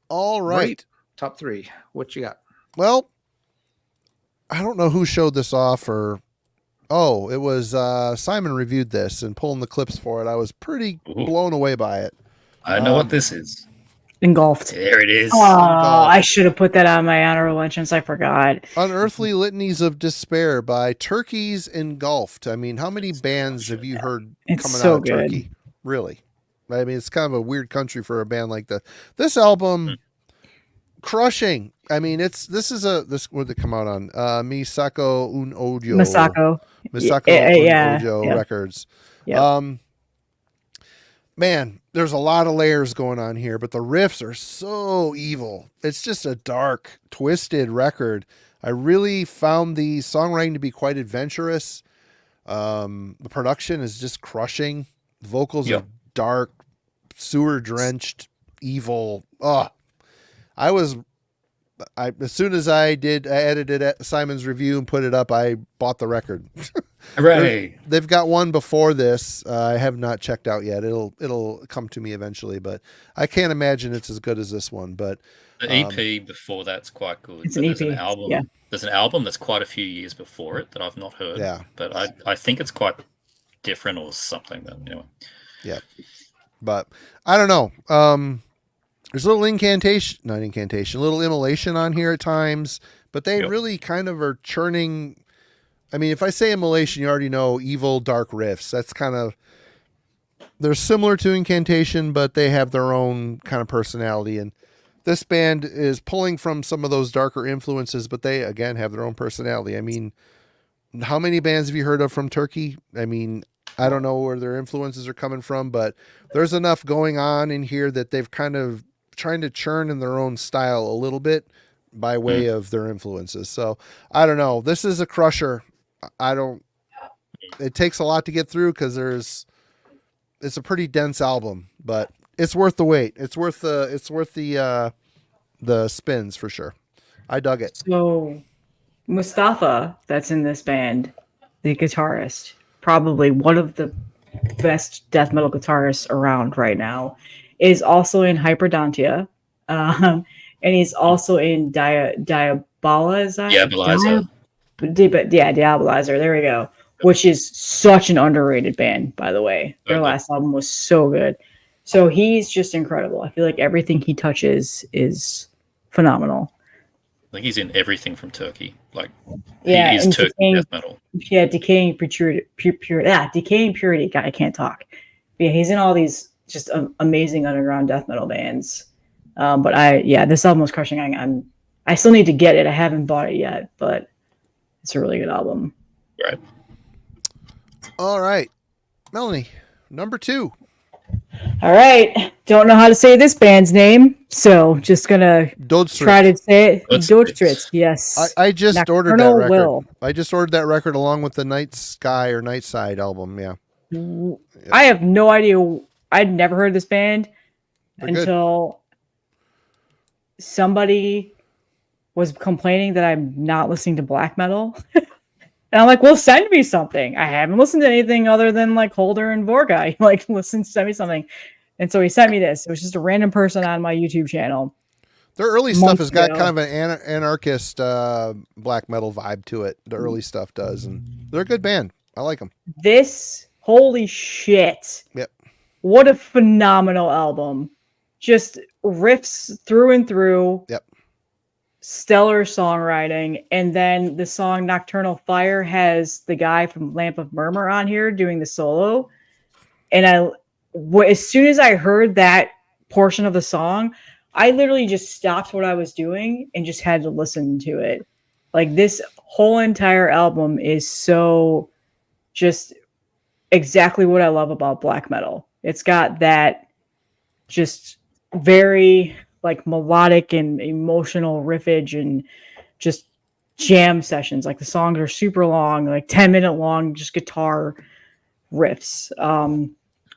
All right. Top 3. What you got? Well, I don't know who showed this off or... Oh, it was Simon reviewed this and pulling the clips for it. I was pretty blown away by it. I know what this is. Engulfed. There it is. Oh, I should have put that on my honorable mentions. I forgot. Unearthly Litanies of Despair by Turkey's Engulfed. I mean, how many bands have you heard coming out of Turkey? Really? I mean, it's kind of a weird country for a band like that. This album, crushing. I mean, this what did it come out on? Misako Un Ojo. Misako Un Ojo Records. Yeah. Man, there's a lot of layers going on here, but the riffs are so evil. It's just a dark, twisted record. I really found the songwriting to be quite adventurous. The production is just crushing. The vocals are dark, sewer drenched, evil. As soon as I edited Simon's review and put it up, I bought the record. Hooray! They've got one before this. I have not checked out yet. It'll come to me eventually, but I can't imagine it's as good as this one. But the EP before that's quite good. It's an EP. There's an album that's quite a few years before it that I've not heard. Yeah, but I think it's quite different or something. But anyway. Yeah, but I don't know. There's a little little immolation on here at times, but they really kind of are churning. I mean, if I say immolation, you already know evil, dark riffs. That's kind of, they're similar to Incantation, but they have their own kind of personality. And this band is pulling from some of those darker influences, but they, again, have their own personality. I mean, how many bands have you heard of from Turkey? I mean, I don't know where their influences are coming from, but there's enough going on in here that they've kind of trying to churn in their own style a little bit by way of their influences. So I don't know. This is a crusher. It takes a lot to get through because it's a pretty dense album, but it's worth the wait. It's worth the spins for sure. I dug it. So Mustafa, that's in this band, the guitarist, probably one of the best death metal guitarists around right now, is also in Hyperdontia, and he's also in Diabolizer. Diabolizer. There we go. Which is such an underrated band, by the way. Their last album was so good. So he's just incredible. I feel like everything he touches is phenomenal. I think he's in everything from Turkey. He is Turkey death metal. Yeah, Decaying Purity. Decaying Purity. God, I can't talk. But yeah, he's in all these just amazing underground death metal bands. But this album was crushing. I still need to get it. I haven't bought it yet, but it's a really good album. Right. All right, Melanie, number 2. All right. Don't know how to say this band's name, so just gonna try to say it. Dodstritz, yes. I just ordered that Nocturnal record. Will. I just ordered that record along with the Night Sky or Night Side album. Yeah. I have no idea. I'd never heard this band until somebody was complaining that I'm not listening to black metal. And I'm like, well, send me something. I haven't listened to anything other than like Holder and Vorga. Like, send me something. And so he sent me this. It was just a random person on my YouTube channel. Their early stuff has got kind of an anarchist black metal vibe to it. The early stuff does. And they're a good band. I like them. This, holy shit. Yep. What a phenomenal album. Just riffs through and through. Yep. Stellar songwriting, and then the song Nocturnal Fire has the guy from Lamp of Murmur on here doing the solo. And as soon as I heard that portion of the song, I literally just stopped what I was doing and just had to listen to it. Like, this whole entire album is so just exactly what I love about black metal. It's got that just very like melodic and emotional riffage and just jam sessions. Like, the songs are super long, like 10-minute long, just guitar riffs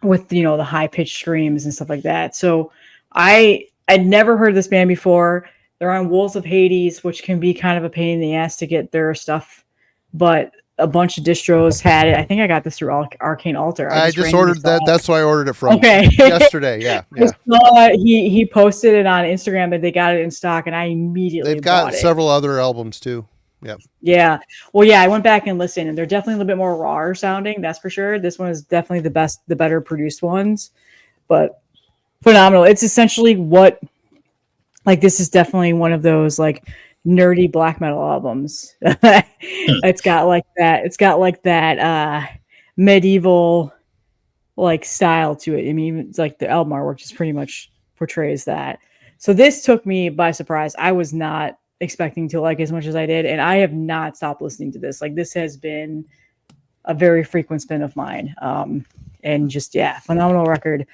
with, you know, the high pitched screams and stuff like that. So I'd never heard this band before. They're on Wolves of Hades, which can be kind of a pain in the ass to get their stuff, but a bunch of distros had it. I think I got this through Arcane Altar. I just ordered that. That's why I ordered it from yesterday. Yeah. He posted it on Instagram that they got it in stock, and I immediately They've got several other albums too. Yeah. Yeah. Well, yeah, I went back and listened, and they're definitely a little bit more raw sounding. That's for sure. This one is definitely the better produced ones, but phenomenal. It's essentially this is definitely one of those like nerdy black metal albums. It's got like that medieval like style to it. I mean, it's like the album artwork just pretty much portrays that. So this took me by surprise. I was not expecting to like as much as I did, and I have not stopped listening to this. Like, this has been a very frequent spin of mine. And just phenomenal record.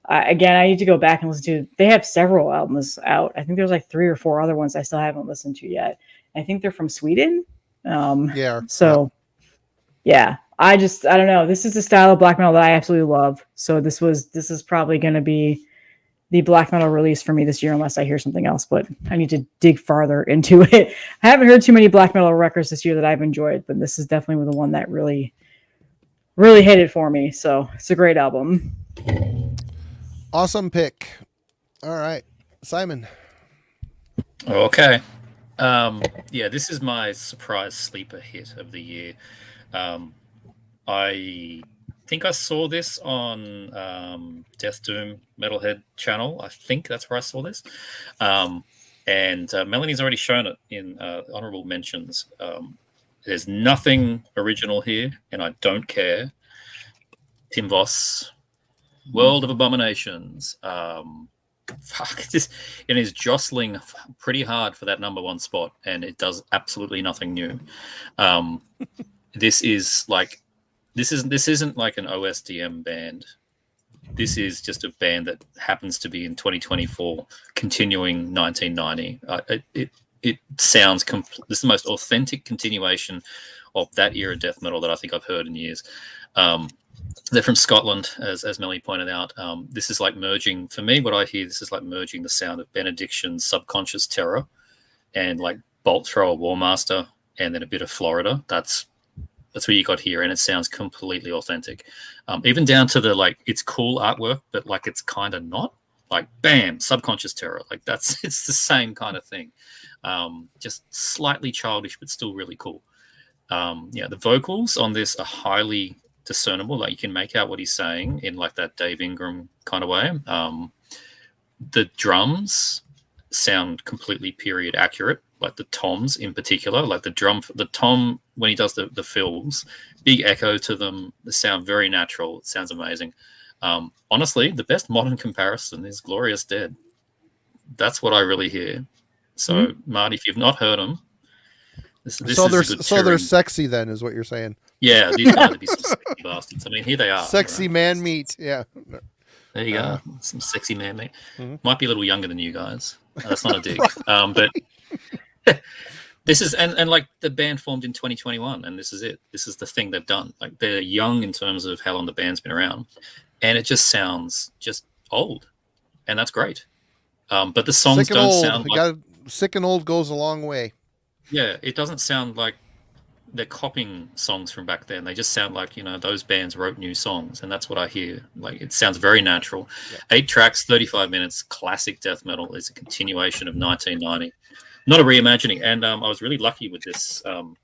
Again, I need to go back and listen to. They have several albums out. I think there's like 3 or 4 other ones I still haven't listened to yet. I think they're from Sweden. So, I don't know. This is the style of black metal that I absolutely love. So this is probably going to be the black metal release for me this year, unless I hear something else. But I need to dig farther into it. I haven't heard too many black metal records this year that I've enjoyed, but this is definitely the one that really, really hit it for me. So it's a great album. Awesome pick. All right, Simon. Okay. This is my surprise sleeper hit of the year. I think I saw this on Death Doom Metalhead channel. I think that's where I saw this. And Melanie's already shown it in honorable mentions. There's nothing original here, and I don't care. Tim Voss, World of Abominations. It is jostling pretty hard for that number 1 spot, and it does absolutely nothing new. This isn't like an OSDM band. This is just a band that happens to be in 2024, continuing 1990. It sounds this is the most authentic continuation of that era death metal that I think I've heard in years. They're from Scotland, as Melanie pointed out. This is like merging, for me, what I hear, this is like merging the sound of Benediction's Subconscious Terror and like Bolt Thrower Warmaster and then a bit of Florida. That's what you got here, and it sounds completely authentic. Even down to the, like, it's cool artwork, but like it's kind of not. Like, bam, Subconscious Terror. Like, it's the same kind of thing. Just slightly childish, but still really cool. The vocals on this are highly discernible. Like, you can make out what he's saying in like that Dave Ingram kind of way. The drums sound completely period accurate, like the toms in particular, like the tom when he does the fills, big echo to them. They sound very natural. It sounds amazing. Honestly, the best modern comparison is Glorious Dead. That's what I really hear. So, Marty, if you've not heard them, they're sexy then, is what you're saying. Yeah, these guys would be some sexy bastards. I mean, here they are. Sexy man meat. Yeah. There you go. Some sexy man there. Mhm. Might be a little younger than you guys. That's not a dig. Right. But this is and like the band formed in 2021, and this is it. This is the thing they've done. Like they're young in terms of how long the band's been around, and it just sounds just old, and that's great. But the songs don't sound like sick and old goes a long way. Yeah, it doesn't sound like they're copying songs from back then. They just sound like, those bands wrote new songs, and that's what I hear. Like, it sounds very natural. Yeah. 8 tracks, 35 minutes, classic death metal. Is a continuation of 1990. Not a reimagining. And I was really lucky with this thing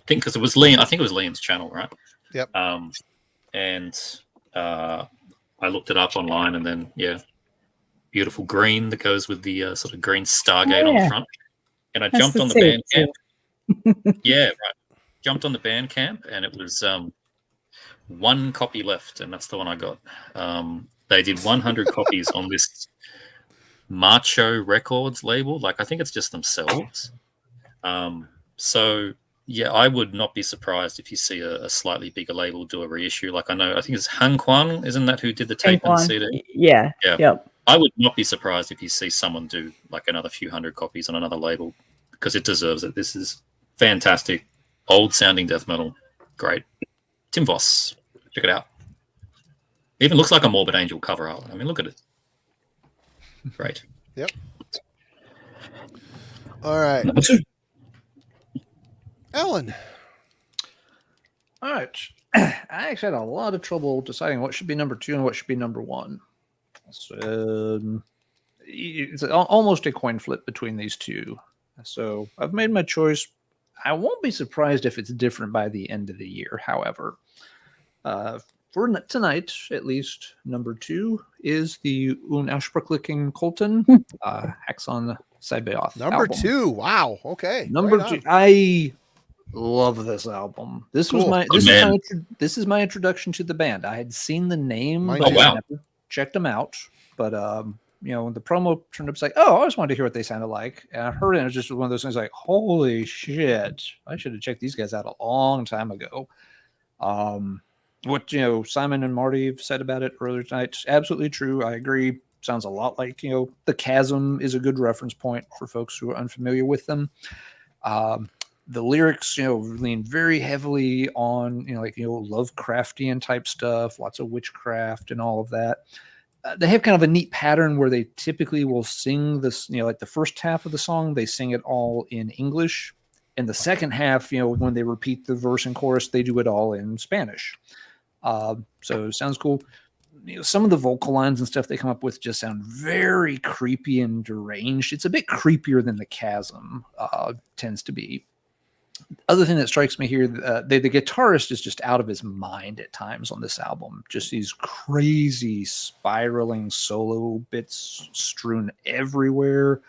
because it was Liam. I think it was Liam's channel, right? Yep. And I looked it up online, and then, beautiful green that goes with the sort of green Stargate on the front. And I jumped on the Bandcamp. Yeah, right. Jumped on the Bandcamp, and it was 1 copy left, and that's the one I got. They did 100 copies on this Macho Records label. Like, I think it's just themselves. So, yeah, I would not be surprised if you see a slightly bigger label do a reissue. Like, I think it's Han Kwang, isn't that who did the tape and CD? Yeah. Yep. I would not be surprised if you see someone do like another few hundred copies on another label, because it deserves it. This is fantastic, old sounding death metal. Great. Tim Voss, check it out. It even looks like a Morbid Angel cover art. I mean, look at it. Great. Yep. All right. Number 2. Allan. All right. I actually had a lot of trouble deciding what should be number 2 and what should be number 1. So it's almost a coin flip between these two. So I've made my choice. I won't be surprised if it's different by the end of the year. However, for tonight, at least, number 2 is the Unpronounceable Colton Hexon Cybeoth Number album. 2. Wow. Okay. Number right 2. I love this album. This was this is my introduction to the band. I had seen the name, but I never checked them out. But when the promo turned up, it's like, oh, I just wanted to hear what they sounded like. And I heard it, and it was just one of those things like, holy shit, I should have checked these guys out a long time ago. What Simon and Marty have said about it earlier tonight, absolutely true. I agree. Sounds a lot like the Chasm is a good reference point for folks who are unfamiliar with them. The lyrics lean very heavily on Lovecraftian type stuff, lots of witchcraft and all of that. They have kind of a neat pattern where they typically will sing this, like the first half of the song, they sing it all in English. And the second half, when they repeat the verse and chorus, they do it all in Spanish. So it sounds cool. Some of the vocal lines and stuff they come up with just sound very creepy and deranged. It's a bit creepier than the Chasm tends to be. Other thing that strikes me here, the guitarist is just out of his mind at times on this album. Just these crazy spiraling solo bits strewn everywhere.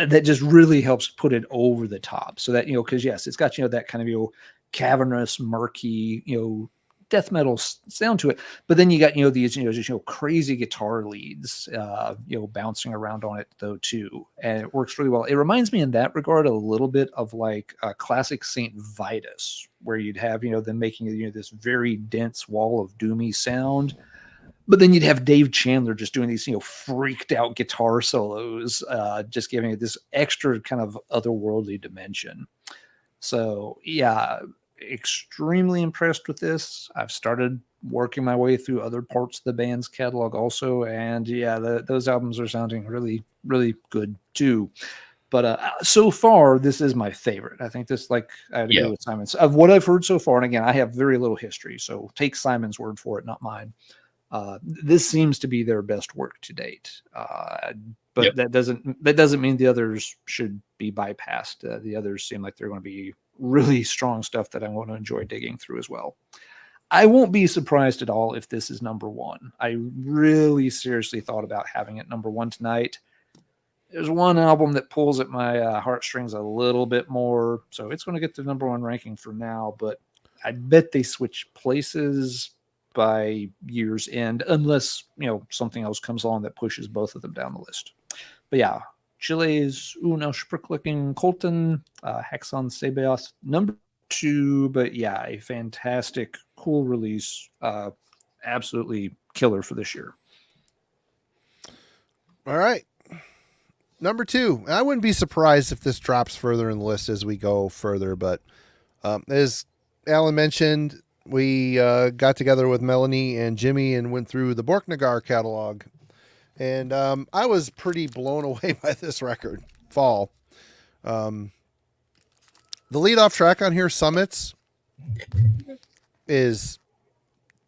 That just really helps put it over the top. So that, because yes, it's got, that kind of, cavernous, murky, death metal sound to it. But then you got, these, just, crazy guitar leads, bouncing around on it though too. And it works really well. It reminds me in that regard a little bit of like a classic Saint Vitus, where you'd have, them making, this very dense wall of doomy sound. But then you'd have Dave Chandler just doing these, freaked out guitar solos, just giving it this extra kind of otherworldly dimension. So yeah, extremely impressed with this. I've started working my way through other parts of the band's catalog also, and yeah, those albums are sounding really, really good too. But so far, this is my favorite. I think this, like, I agree with Simon. Of what I've heard so far, and again, I have very little history, so take Simon's word for it, not mine. This seems to be their best work to date. But that doesn't mean the others should be bypassed. The others seem like they're going to be really strong stuff that I want to enjoy digging through as well. I won't be surprised at all if this is number 1. I really seriously thought about having it number 1 tonight. There's one album that pulls at my heartstrings a little bit more, so it's going to get the number 1 ranking for now, but I bet they switch places by year's end, unless something else comes along that pushes both of them down the list. But yeah, Chile's Unpronounceable Colton Hexon Cybeoth number 2. But yeah, a fantastic, cool release. Absolutely killer for this year. All right. Number 2. I wouldn't be surprised if this drops further in the list as we go further, but as Allan mentioned, we got together with Melanie and Jimmy and went through the Borknagar catalog. And I was pretty blown away by this record, Fall. The lead-off track on here, Summits, is,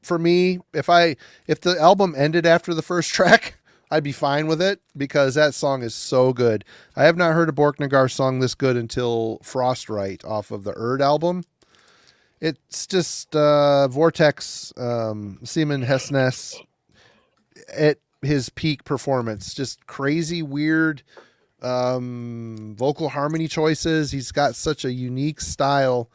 for me, if the album ended after the first track, I'd be fine with it because that song is so good. I have not heard a Borknagar song this good until Frostrite off of the Erd album. It's just Vortex, Simon Hesness at his peak performance. Just crazy, weird vocal harmony choices. He's got such a unique style.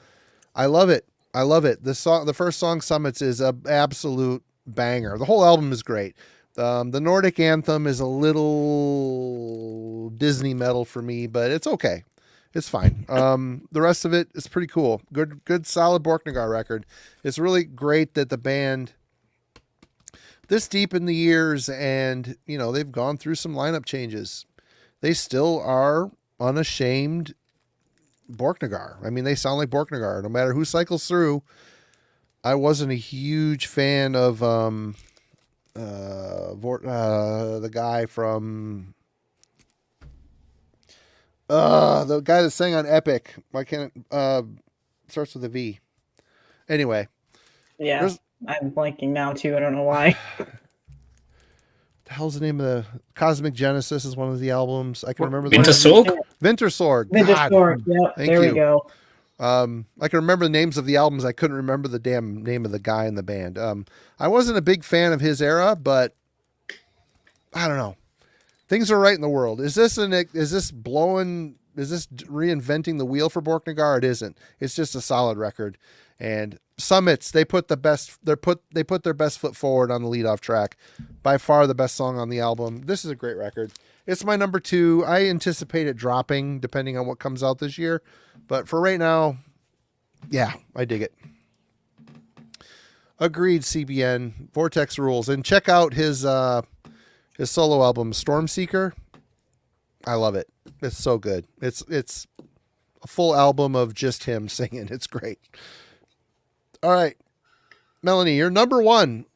I love it. The first song, Summits, is an absolute banger. The whole album is great. The Nordic anthem is a little Disney metal for me, but it's okay. It's fine. The rest of it is pretty cool. Good, solid Borknagar record. It's really great that the band, this deep in the years, and they've gone through some lineup changes, they still are unashamed Borknagar. I mean, they sound like Borknagar no matter who cycles through. I wasn't a huge fan of the guy from the guy that sang on Epic. Why can't starts with a V? Anyway. Yeah, I'm blanking now too. I don't know why. The hell's the name of the Cosmic Genesis is one of the albums. I can remember the Wintersorg? Wintersorg. Wintersorg. Yep. There we go. I can remember the names of the albums. I couldn't remember the damn name of the guy in the band. I wasn't a big fan of his era, but I don't know. Things are right in the world. Is this reinventing the wheel for Borknagar? It isn't. It's just a solid record. And Summits, they put their best foot forward on the lead-off track. By far the best song on the album. This is a great record. It's my number 2. I anticipate it dropping depending on what comes out this year. But for right now, yeah, I dig it. Agreed, CBN. Vortex rules. And check out his solo album, Stormseeker. I love it. It's so good. It's a full album of just him singing. It's great. All right. Melanie, you're number 1.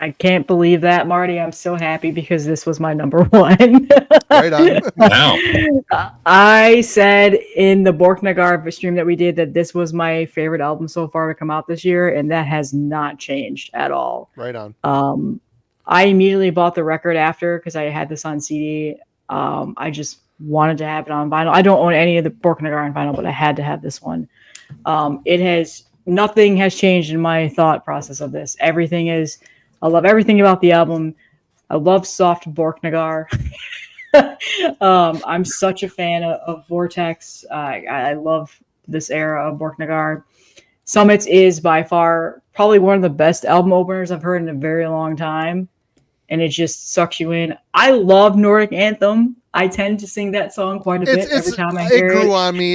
I can't believe that, Marty. I'm so happy because this was my number 1. Right on. Wow. I said in the Borknagar stream that we did that this was my favorite album so far to come out this year, and that has not changed at all. Right on. I immediately bought the record after because I had this on CD. I just wanted to have it on vinyl. I don't own any of the Borknagar on vinyl, but I had to have this one. Nothing has changed in my thought process of this. I love everything about the album. I love soft Borknagar. I'm such a fan of Vortex. I love this era of Borknagar. Summits is by far probably one of the best album openers I've heard in a very long time. And it just sucks you in. I love Nordic Anthem. I tend to sing that song quite a bit every time I hear it. It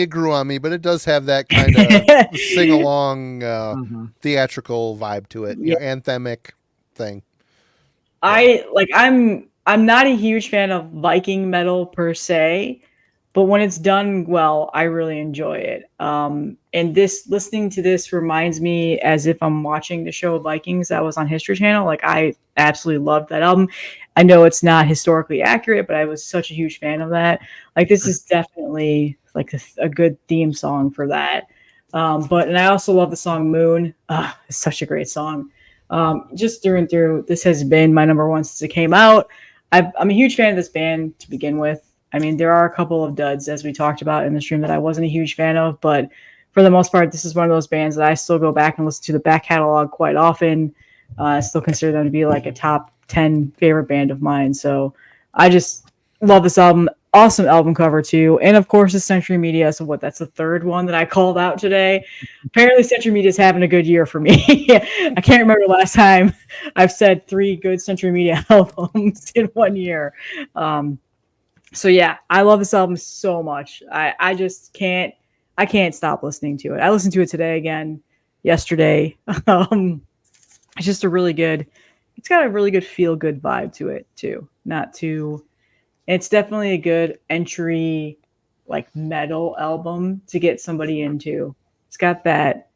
grew on me, but it does have that kind of sing-along theatrical vibe to it. Yeah. Anthemic thing. I'm not a huge fan of Viking metal per se, but when it's done well, I really enjoy it. And listening to this reminds me as if I'm watching the show Vikings that was on History Channel. Like, I absolutely loved that album. I know it's not historically accurate, but I was such a huge fan of that. Like, this is definitely like a good theme song for that. And I also love the song Moon. It's such a great song. Just through and through, this has been my number 1 since it came out. I'm a huge fan of this band to begin with. I mean, there are a couple of duds, as we talked about in the stream, that I wasn't a huge fan of, but for the most part, this is one of those bands that I still go back and listen to the back catalog quite often. I still consider them to be like a top 10 favorite band of mine. So I just love this album. Awesome album cover too. And of course, it's Sentry Media. So that's the third one that I called out today. Apparently Sentry Media is having a good year for me. I can't remember the last time I've said 3 good Sentry Media albums in 1 year. So yeah, I love this album so much. I just can't stop listening to it. I listened to it today again, yesterday. It's just a really good it's got a really good feel-good vibe to it too. Not too. It's definitely a good entry, like metal album to get somebody into. It's got that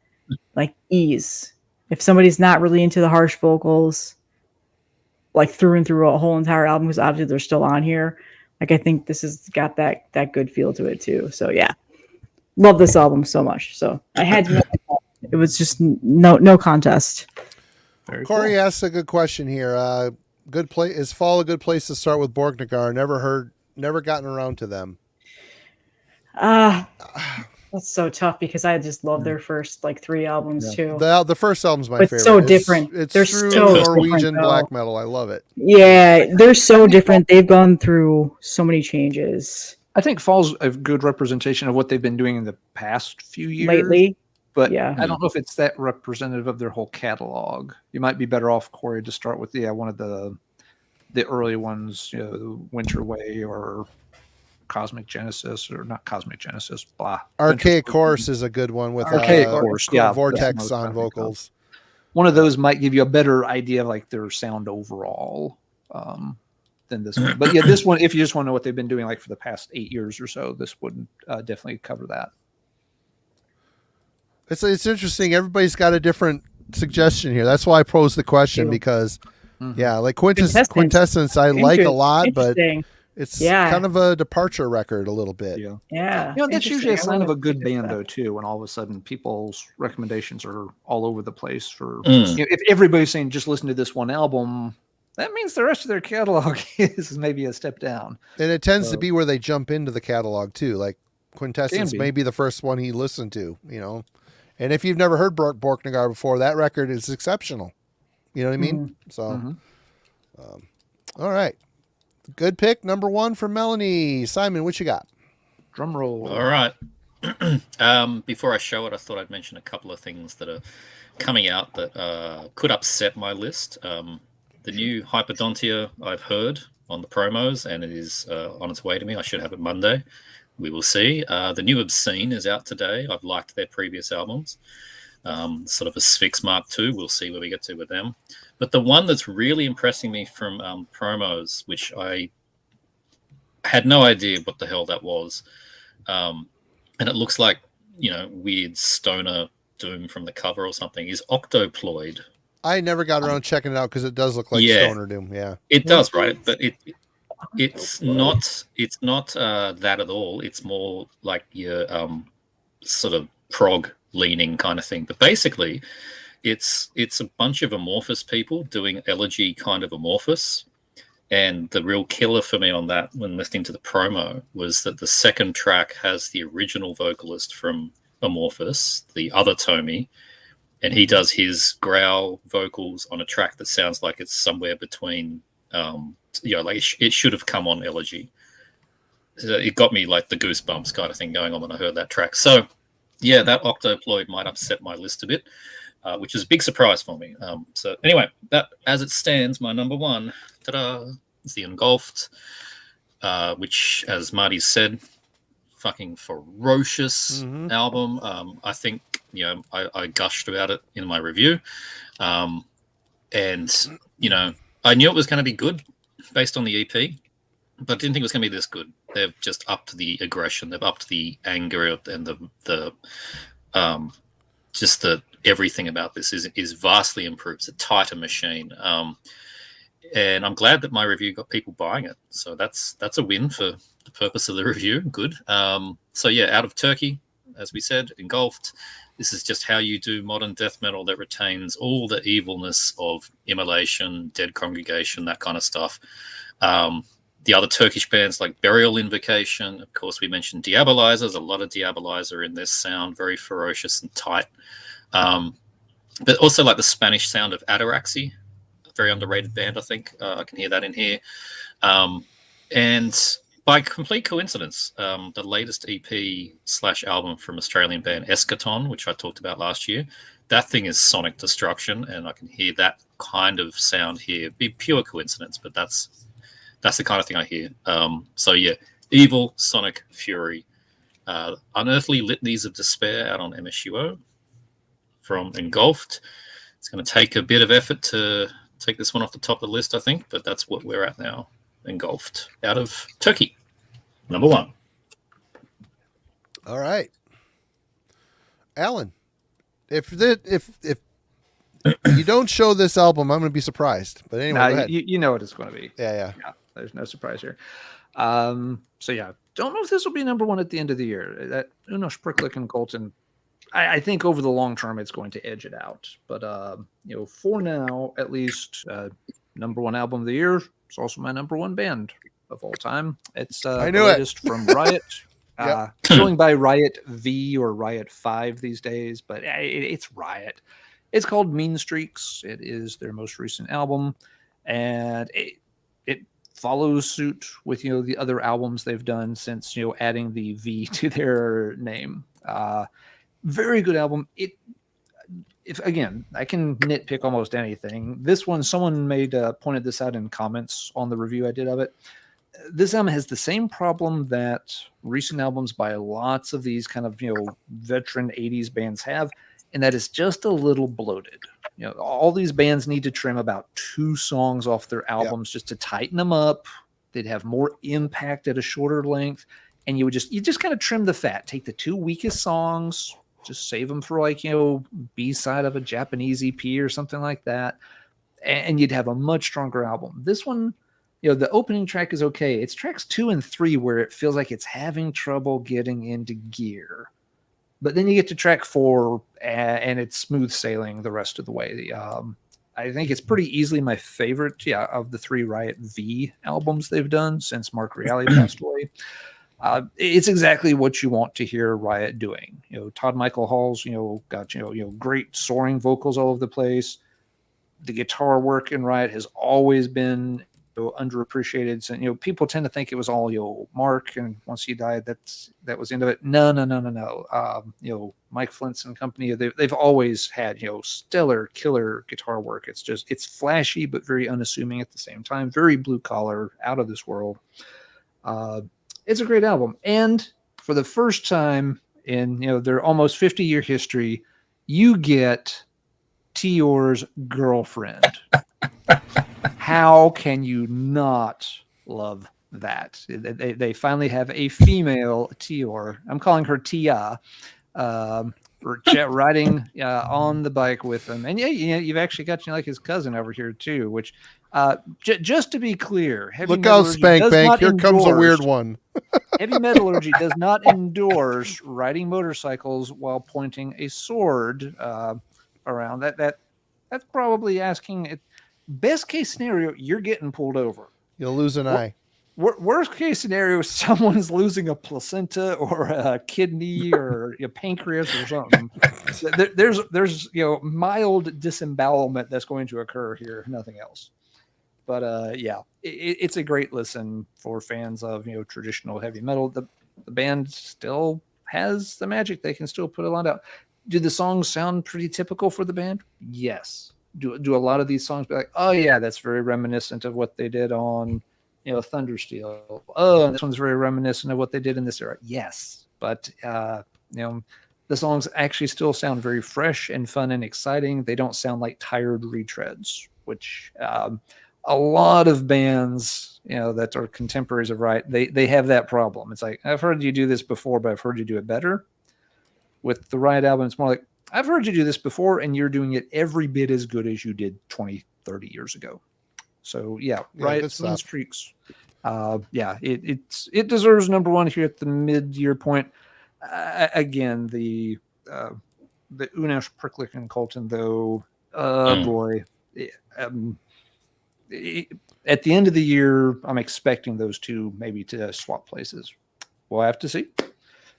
like ease. If somebody's not really into the harsh vocals, like through and through a whole entire album, because obviously they're still on here. Like I think this has got that good feel to it too. So yeah, love this album so much. So I had to. It was just no contest. Very Corey cool. Asks a good question here. Good place is fall a good place to start with Borknagar? Never gotten around to them. That's so tough because I just love their first like 3 albums too. The first album's my favorite. So different. It's they're true so Norwegian black metal. I love it. Yeah, they're so different. They've gone through so many changes. I think fall's a good representation of what they've been doing in the past few years. Lately. But yeah. I don't know if it's that representative of their whole catalog. You might be better off, Corey, to start with one of the early ones, Winter Way or Cosmic Genesis, or not Cosmic Genesis, blah. Archaic Horse is a good one with Archaic Horse, Vortex on vocals. One of those might give you a better idea of like their sound overall than this one. But yeah, this one, if you just want to know what they've been doing like for the past 8 years or so, this would definitely cover that. It's interesting. Everybody's got a different suggestion here. That's why I posed the question because, like Quintessence, I like a lot, but it's kind of a departure record a little bit. Yeah. That's usually a sign of a good band, though, too, when all of a sudden people's recommendations are all over the place. If everybody's saying just listen to this one album, that means the rest of their catalog is maybe a step down. And it tends to be where they jump into the catalog, too. Like Quintessence may be the first one he listened to, And if you've never heard Borknagar before, that record is exceptional. You know what I mean? So, all right. Good pick. Number 1 for Melanie. Simon, what you got? Drum roll. All right. Before I show it, I thought I'd mention a couple of things that are coming out that could upset my list. The new Hyperdontia I've heard on the promos, and it is on its way to me. I should have it Monday. We will see. The new Obscene is out today. I've liked their previous albums. Sort of a Sphinx Mark II. We'll see where we get to with them. But the one that's really impressing me from promos, which I had no idea what the hell that was, and it looks like, weird stoner doom from the cover or something, is Octoploid. I never got around checking it out because it does look like stoner doom. Yeah, it does, right? But it's not that at all. It's more like your sort of prog leaning kind of thing. But basically, it's a bunch of amorphous people doing elegy kind of amorphous. And the real killer for me on that, when listening to the promo, was that the second track has the original vocalist from Amorphous, the other Tommy, and he does his growl vocals on a track that sounds like it's somewhere between like it should have come on Elegy. So it got me like the goosebumps kind of thing going on when I heard that track. So yeah, that Octoploid might upset my list a bit, which is a big surprise for me. So anyway, that as it stands, my number 1, is the Engulfed, which, as Marty said, fucking ferocious album. I think I gushed about it in my review, and I knew it was going to be good based on the EP, but didn't think it was going to be this good. They've just upped the aggression, they've upped the anger, and the everything about this is vastly improved. It's a tighter machine, and I'm glad that my review got people buying it. So that's a win for the purpose of the review. Good. So yeah, out of Turkey, as we said, Engulfed. This is just how you do modern death metal that retains all the evilness of Immolation, Dead Congregation, that kind of stuff. The other Turkish bands like Burial Invocation, of course, we mentioned Diabolizer. There's a lot of Diabolizer in this sound, very ferocious and tight. But also like the Spanish sound of Ataraxy, a very underrated band, I think. I can hear that in here. And by complete coincidence, the latest EP/album from Australian band Eschaton, which I talked about last year, that thing is sonic destruction, and I can hear that kind of sound here. Be pure coincidence, but that's the kind of thing I hear. So yeah, Evil, Sonic Fury, Unearthly Litanies of Despair out on MSUO from Engulfed. It's going to take a bit of effort to take this one off the top of the list, I think, but that's what we're at now. Engulfed out of Turkey, number 1. All right, Allan. If you don't show this album, I'm going to be surprised. But anyway, go ahead. You know what it's going to be. Yeah. There's no surprise here. So yeah, don't know if this will be number 1 at the end of the year. That Spriklik and Colton, I think over the long term it's going to edge it out. But for now, at least, number 1 album of the year. It's also my number 1 band of all time. It's the latest from Riot. Going by Riot V or Riot 5 these days, but it's Riot. It's called Mean Streaks. It is their most recent album, and it follows suit with the other albums they've done since adding the V to their name. Very good album. If again, I can nitpick almost anything. This one, someone pointed this out in comments on the review I did of it. This album has the same problem that recent albums by lots of these kind of veteran 80s bands have, and that is just a little bloated. All these bands need to trim about 2 songs off their albums just to tighten them up. They'd have more impact at a shorter length, and you just kind of trim the fat. Take the 2 weakest songs, just save them for B-side of a Japanese EP or something like that, and you'd have a much stronger album. This one, the opening track is okay. It's tracks 2 and 3 where it feels like it's having trouble getting into gear. But then you get to track 4 and it's smooth sailing the rest of the way. I think it's pretty easily my favorite of the 3 Riot V albums they've done since Mark Reale passed away. It's exactly what you want to hear Riot doing. Todd Michael Hall's got great soaring vocals all over the place. The guitar work in Riot has always been underappreciated. So, people tend to think it was all Mark, and once he died, that was the end of it. No. Mike Flint's and company, they've always had stellar killer guitar work. It's flashy but very unassuming at the same time. Very blue collar, out of this world. It's a great album, and for the first time in their almost 50-year history, you get Tior's girlfriend. How can you not love that? They finally have a female Tior. I'm calling her Tia. Riding on the bike with him, and you've actually got his cousin over here too. Which, just to be clear, look out, Spank Bank! Here comes a weird one. Heavy Metallurgy does not endorse riding motorcycles while pointing a sword around. That's probably asking it. Best case scenario, you're getting pulled over. You'll lose an eye. Worst case scenario, someone's losing a placenta or a kidney or a pancreas or something. So there's mild disembowelment that's going to occur here, nothing else. But it's a great listen for fans of traditional heavy metal. The band still has the magic; they can still put a lot out. Do the songs sound pretty typical for the band? Yes. Do a lot of these songs be like, oh yeah, that's very reminiscent of what they did on Thundersteel. Oh, this one's very reminiscent of what they did in this era. Yes, but the songs actually still sound very fresh and fun and exciting. They don't sound like tired retreads, which a lot of bands that are contemporaries of Riot, they have that problem. It's like, I've heard you do this before, but I've heard you do it better. With the Riot album, it's more like, I've heard you do this before, and you're doing it every bit as good as you did 20, 30 years ago. So, Riot Streaks. It deserves number 1 here at the mid-year point. Again, the Unash, Pricklick, and Colton, though, boy. At the end of the year, I'm expecting those 2 maybe to swap places. We'll have to see.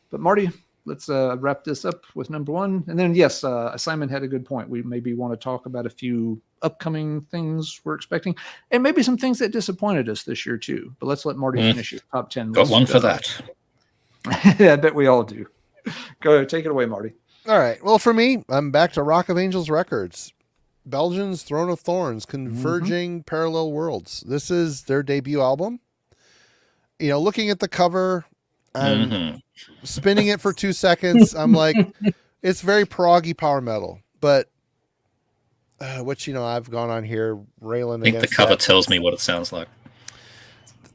But, Marty, let's wrap this up with number 1. And then, yes, Simon had a good point. We maybe want to talk about a few upcoming things we're expecting, and maybe some things that disappointed us this year, too. But let's let Marty finish his top 10. Got one for that. I bet we all do. Go ahead, take it away, Marty. All right. Well, for me, I'm back to Rock of Angels Records. Belgians, Throne of Thorns, Converging Parallel Worlds. This is their debut album. Looking at the cover, I'm spinning it for 2 seconds. I'm like, it's very proggy power metal, but which I've gone on here railing. I think the cover tells me what it sounds like.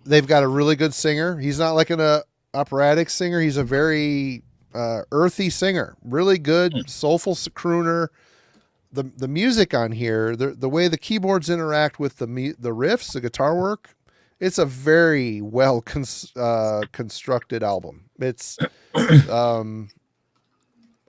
They've got a really good singer. He's not like an operatic singer. He's a very earthy singer. Really good, soulful crooner. The music on here, the way the keyboards interact with the riffs, the guitar work, it's a very well constructed album. It's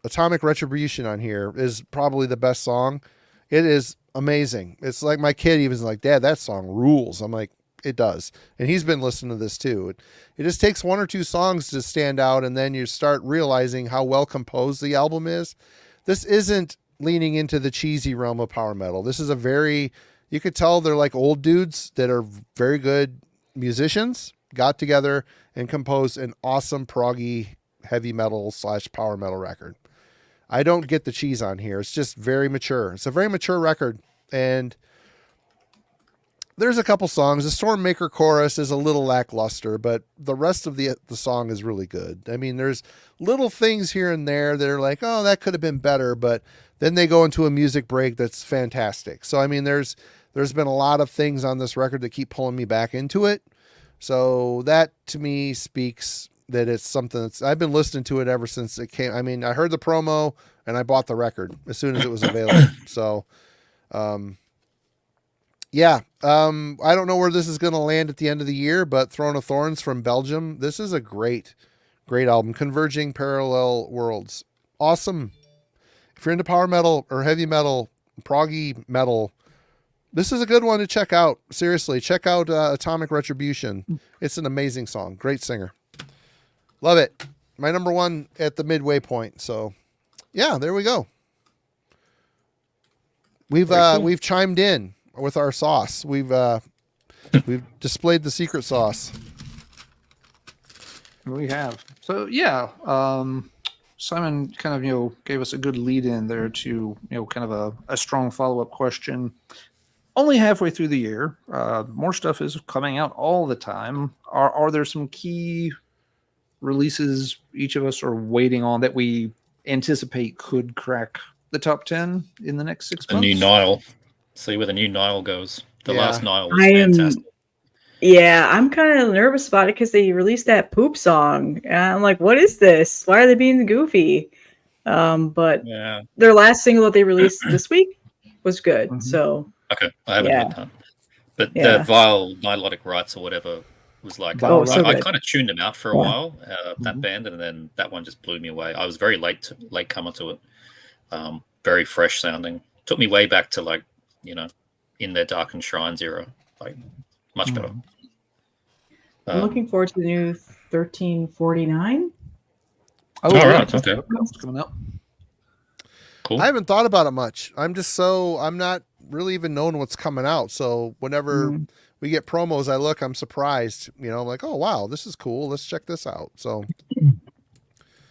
Atomic Retribution on here is probably the best song. It is amazing. It's like my kid even is like, Dad, that song rules. I'm like, it does. And he's been listening to this too. It just takes one or two songs to stand out, and then you start realizing how well composed the album is. This isn't leaning into the cheesy realm of power metal. This is you could tell they're like old dudes that are very good musicians, got together and composed an awesome proggy heavy metal / power metal record. I don't get the cheese on here. It's just very mature. It's a very mature record. And there's a couple songs. The Stormmaker chorus is a little lackluster, but the rest of the song is really good. I mean, there's little things here and there that are like, oh, that could have been better, but then they go into a music break that's fantastic. So, I mean, there's been a lot of things on this record that keep pulling me back into it. So that to me speaks that it's something I've been listening to it ever since it came. I mean, I heard the promo and I bought the record as soon as it was available. So, yeah. I don't know where this is going to land at the end of the year, but Throne of Thorns from Belgium, this is a great album. Converging Parallel Worlds. Awesome. If you're into power metal or heavy metal, proggy metal, this is a good one to check out. Seriously, check out Atomic Retribution. It's an amazing song. Great singer. Love it. My number one at the midway point. So, yeah, there we go. We've chimed in with our sauce. We've displayed the secret sauce. We have. So yeah, Simon kind of gave us a good lead in there to kind of a strong follow-up question. Only halfway through the year, more stuff is coming out all the time. Are there some key releases each of us are waiting on that we anticipate could crack the top 10 in the next 6 months? A new Nile. See where the new Nile goes. The last Nile was fantastic. Yeah, I'm kind of nervous about it because they released that poop song. And I'm like, what is this? Why are they being goofy? But their last single that they released this week was good. Mm-hmm. So okay, I haven't heard that. But the Vile Nilotic Rites or whatever was like, I kind of tuned them out for a while, that band, and then that one just blew me away. I was very late comer to it. Very fresh sounding. Took me way back to like, in their Darkened Shrines era, like much better. I'm looking forward to the new 1349. Oh, right. Okay. It's coming out. Cool. I haven't thought about it much. I'm not really even knowing what's coming out. So whenever we get promos, I'm surprised, I'm like, oh, wow, this is cool. Let's check this out. So.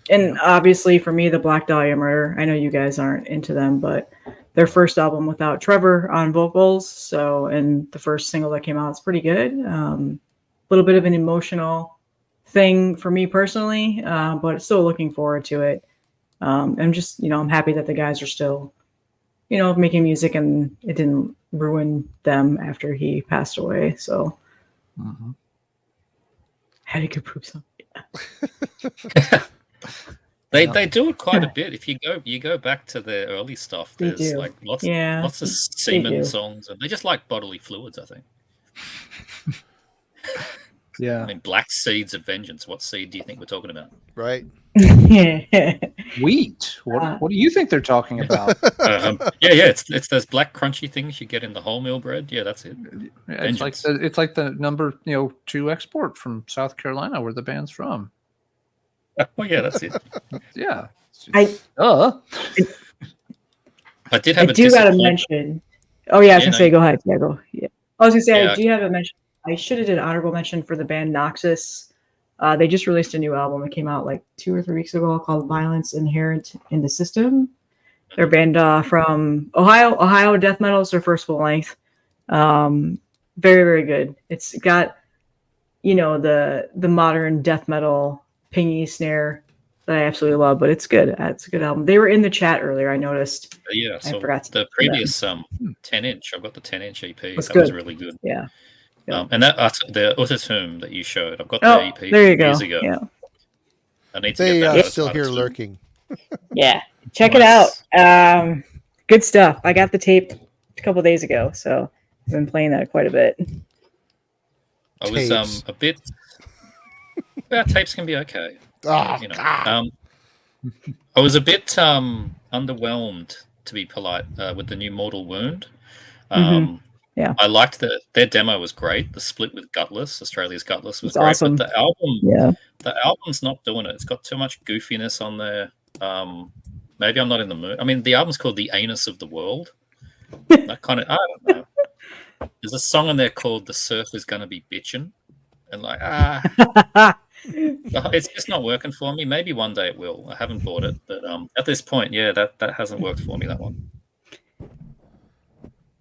And obviously for me, the Black Dahlia Murder, I know you guys aren't into them, but their first album without Trevor on vocals. So, and the first single that came out is pretty good. A little bit of an emotional thing for me personally, but still looking forward to it. I'm just, I'm happy that the guys are still, making music and it didn't ruin them after he passed away. So, had a good proof song. Yeah. They do it quite a bit. If you go back to the early stuff, there's like lots of semen songs, and they just like bodily fluids, I think. Yeah. I mean, Black Seeds of Vengeance. What seed do you think we're talking about? Right. Wheat. What do you think they're talking about? It's those black crunchy things you get in the wholemeal bread. Yeah, that's it. It's like the number 2 export from South Carolina, where the band's from. Oh yeah, that's it. Yeah. I did have. I do got to mention. Oh yeah, I was gonna say, go ahead. Yeah, go. Yeah, I was gonna say I do have a mention. I should have did an honorable mention for the band Noxus. They just released a new album. It came out like 2 or 3 weeks ago called Violence Inherent in the System. They're a band from Ohio death metal is their first full length. Very, very good. It's got the modern death metal pingy snare that I absolutely love, but it's good. It's a good album. They were in the chat earlier. I noticed. Yeah, so I forgot the previous 10-inch. I've got the 10-inch EP. That was really good. Yeah. And that the Autotomb that you showed, I've got the EP there you years go. ago. Yeah. I need to get that. Still here lurking. Yeah, check it out. Good stuff. I got the tape a couple days ago, so I've been playing that quite a bit. I was a bit. Tapes can be okay. Oh, I was a bit underwhelmed, to be polite, with the new Mortal Wound. Yeah, I liked their demo was great. The split with Gutless, Australia's Gutless, was great. Awesome. But the album's not doing it. It's got too much goofiness on there. Maybe I'm not in the mood. I mean, the album's called The Anus of the World. That kind of, I don't know. There's a song in there called The Surf Is Gonna Be Bitchin'. And it's just not working for me. Maybe one day it will. I haven't bought it. But at this point, that hasn't worked for me, that one.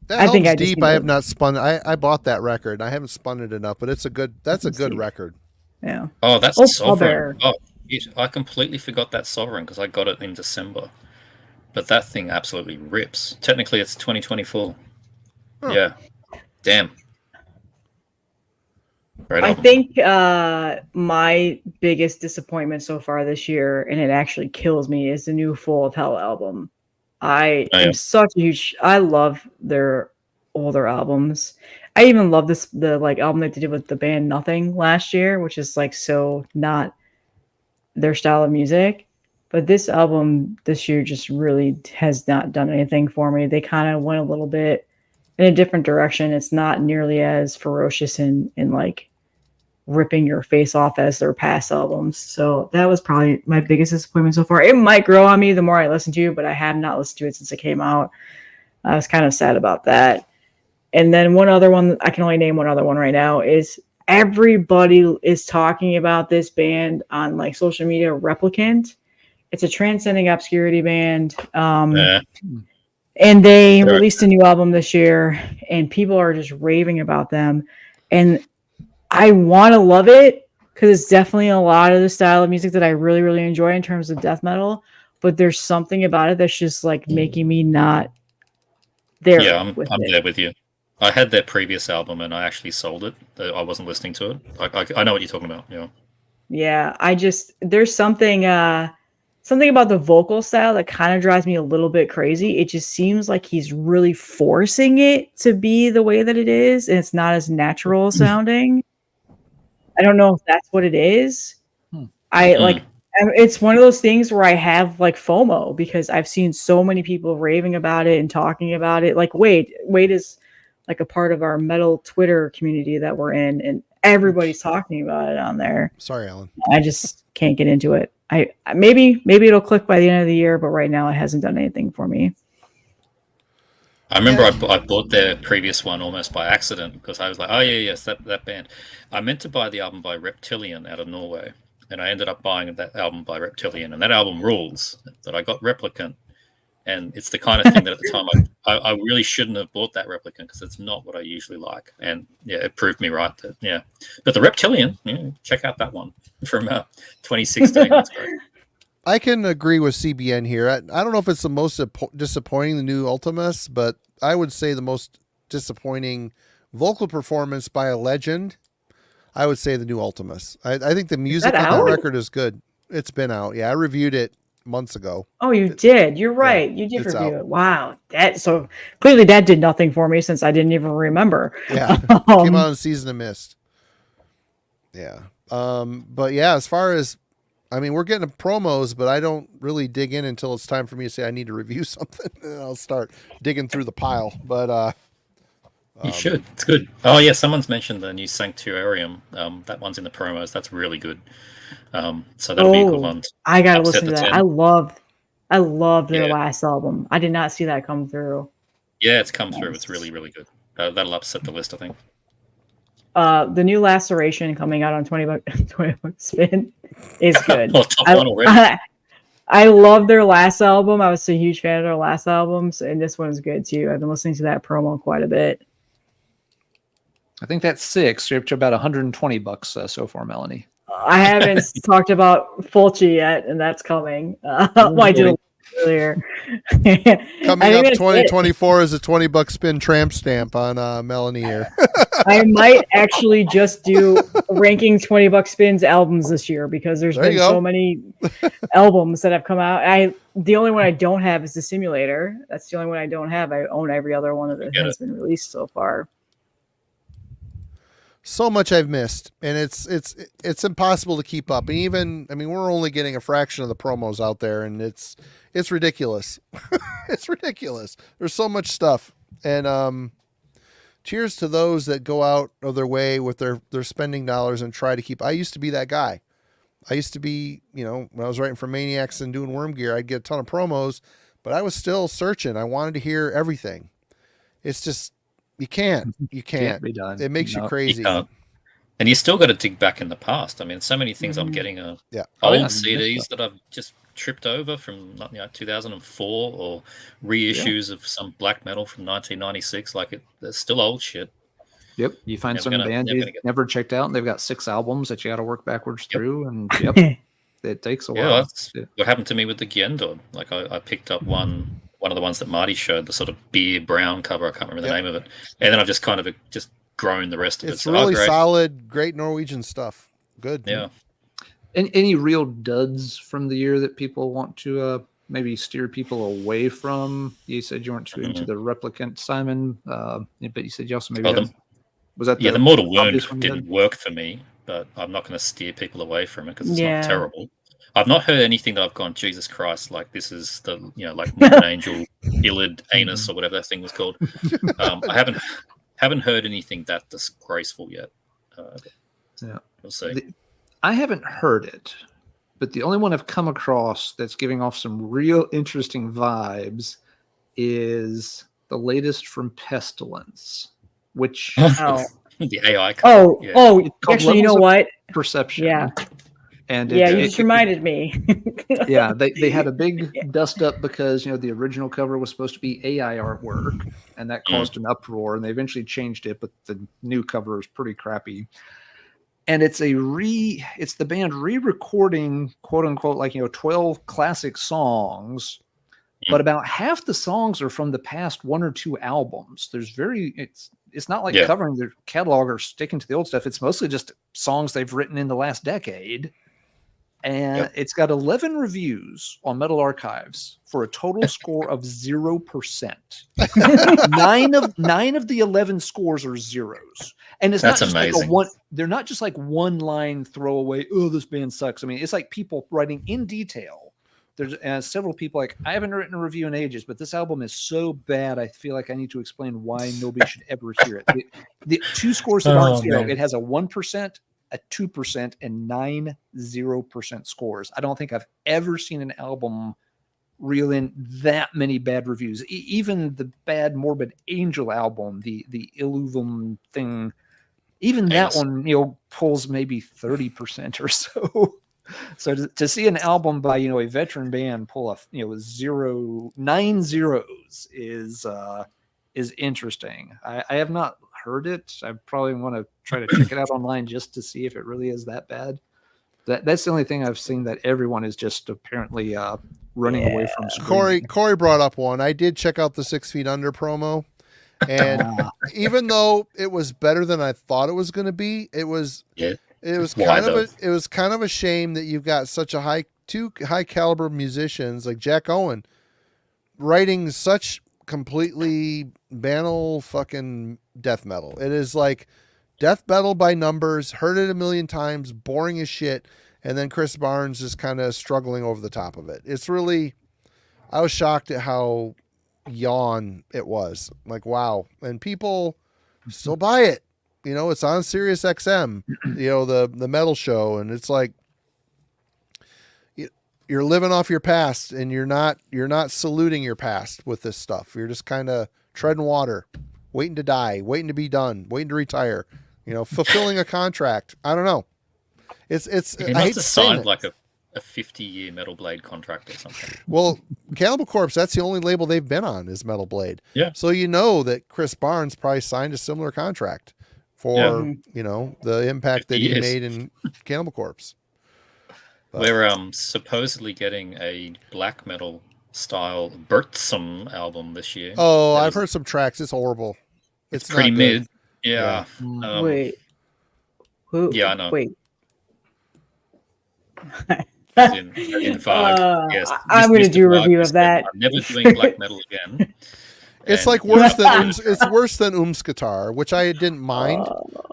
That Helms Deep, I have not spun. I bought that record. I haven't spun it enough, but that's a good record. Yeah. Oh, that's Sovereign. Oh, I completely forgot that Sovereign because I got it in December. But that thing absolutely rips. Technically, it's 2024. Oh. Yeah. Damn. I think my biggest disappointment so far this year, and it actually kills me, is the new Full of Hell album. I love their older albums. I even love the album that they did with the band Nothing last year, which is so not their style of music. But this album this year just really has not done anything for me. They kind of went a little bit in a different direction. It's not nearly as ferocious and ripping your face off as their past albums. So that was probably my biggest disappointment so far. It might grow on me the more I listen to it, but I have not listened to it since it came out. I was kind of sad about that. And then one other one, I can only name one other one right now, is everybody is talking about this band on social media, Replicant. It's a transcending obscurity band. And they released a new album this year, and people are just raving about them. And I want to love it because it's definitely a lot of the style of music that I really, really enjoy in terms of death metal. But there's something about it that's just making me not there. Yeah, I'm there with you. I had their previous album and I actually sold it. I wasn't listening to it. I know what you're talking about. Yeah. Yeah, there's something about the vocal style that kind of drives me a little bit crazy. It just seems like he's really forcing it to be the way that it is, and it's not as natural sounding. I don't know if that's what it is. It's one of those things where I have FOMO because I've seen so many people raving about it and talking about it. Wade is a part of our metal Twitter community that we're in, and everybody's talking about it on there. Sorry, Allan. I just can't get into it. I maybe it'll click by the end of the year, but right now it hasn't done anything for me. I remember I bought their previous one almost by accident because I was like, oh yes, that band. I meant to buy the album by Reptilian out of Norway, and I ended up buying that album by Reptilian, and that album rules. But I got Replicant, and it's the kind of thing that at the time I really shouldn't have bought that Replicant because it's not what I usually like. And it proved me right that But the Reptilian, check out that one from 2016. That's great. I can agree with CBN here. I don't know if it's the most disappointing, the new Ultimus, but I would say the most disappointing vocal performance by a legend, I would say the new Ultimus. I think the music on that record is good. It's been out. Yeah, I reviewed it months ago. Oh, you did. You're right. You did review it. Wow. So clearly that did nothing for me since I didn't even remember. Yeah. Came out in Season of Mist. Yeah. But yeah, as far as we're getting promos, but I don't really dig in until it's time for me to say I need to review something. And I'll start digging through the pile. But you should. It's good. Oh yeah, someone's mentioned the new Sanctuarium. That one's in the promos. That's really good. So that'll be a good one. I gotta listen to that. I love their last album. I did not see that come through. Yeah, it's come through. It's really, really good. That'll upset the list, I think. The new Laceration coming out on 20 buck spin is good. I love their last album. I was a huge fan of their last albums, and this one's good too. I've been listening to that promo quite a bit. I think that's 6, up to about $120 so far, Melanie. I haven't talked about Fulci yet, and that's coming. I did earlier. Coming up 2024 is a $20 spin tramp stamp on Melanie here. I might actually just do ranking $20 spins albums this year because there's been so many albums that have come out. The only one I don't have is the Simulator. That's the only one I don't have. I own every other one that has been released so far. So much I've missed, and it's impossible to keep up. And even, I mean, we're only getting a fraction of the promos out there, and it's ridiculous. It's ridiculous. There's so much stuff, and cheers to those that go out of their way with their spending dollars and try to keep. I used to be that guy. I used to be, when I was writing for Maniacs and doing Worm Gear, I'd get a ton of promos, but I was still searching. I wanted to hear everything. It's just. You can't be done. It makes you crazy. And you still got to dig back in the past. I mean, so many things I'm getting old CDs that I've just tripped over from 2004 or reissues of some black metal from 1996. Like it's still old shit. Yep. You find some band you've never checked out, and they've got 6 albums that you got to work backwards through, and it takes a while. That's what happened to me with the Gyendod. Like I picked up one of the ones that Marty showed, the sort of beer brown cover. I can't remember the name of it. And then I've just kind of grown the rest of it. It's really solid, great Norwegian stuff. Good. Yeah. Any real duds from the year that people want to maybe steer people away from? You said you weren't too into the Replicant, Simon, but you said you also maybe was that the Mortal Wound didn't work for me, but I'm not going to steer people away from it because it's not terrible. I've not heard anything that I've gone, Jesus Christ, like this is the, like Moon Angel, Illid, Anus, or whatever that thing was called. I haven't heard anything that disgraceful yet. We'll see. I haven't heard it, but the only one I've come across that's giving off some real interesting vibes is the latest from Pestilence, which... the AI. Actually, you know what? Perception. Yeah. And you just reminded me. They had a big dust up because the original cover was supposed to be AI artwork, and that caused an uproar. And they eventually changed it, but the new cover is pretty crappy. And it's the band re-recording, quote unquote, 12 classic songs, but about half the songs are from the past 1 or 2 albums. It's not like covering their catalog or sticking to the old stuff. It's mostly just songs they've written in the last decade. And it's got 11 reviews on Metal Archives for a total score of 0%. 9 of the 11 scores are zeros. And it's That's not just amazing. They're not just like one line throwaway, oh, this band sucks. I mean, it's like people writing in detail. There's several people like, I haven't written a review in ages, but this album is so bad, I feel like I need to explain why nobody should ever hear it. The 2 scores that aren't zero, it has a 1%, a 2%, and 9 0% scores. I don't think I've ever seen an album reel in that many bad reviews. Even the bad Morbid Angel album, the Illuvum thing, even that one, pulls maybe 30% or so. So to see an album by a veteran band pull 9 zeros is interesting. I have not heard it. I probably want to try to check it out online just to see if it really is that bad. That's the only thing I've seen that everyone is just apparently running away from. Corey brought up one. I did check out the 6 Feet Under promo, and even though it was better than I thought it was going to be, it was kind of a shame that you've got such two high caliber musicians like Jack Owen writing such completely banal fucking death metal. It is like death metal by numbers, heard it a million times, boring as shit, and then Chris Barnes is kind of struggling over the top of it. It's really, I was shocked at how yawn it was. Like, wow. And people still buy it. It's on Sirius XM, the metal show, and it's like you're living off your past, and you're not saluting your past with this stuff. You're just kind of treading water, waiting to die, waiting to be done, waiting to retire, fulfilling a contract. I don't know. It's he must have signed like a 50-year Metal Blade contract or something. Well, Cannibal Corpse, that's the only label they've been on is Metal Blade. Yeah. So that Chris Barnes probably signed a similar contract for the impact that he made in Cannibal Corpse. But we're supposedly getting a black metal style Bertsum album this year. Oh, I've heard some tracks. It's horrible. It's pretty mid. Yeah. Wait. Who? Yeah, I know. Wait. in Varg. Yes, I'm going to do a review of that. I'm never doing black metal again. It's like worse than it's worse than Umskatar, which I didn't mind,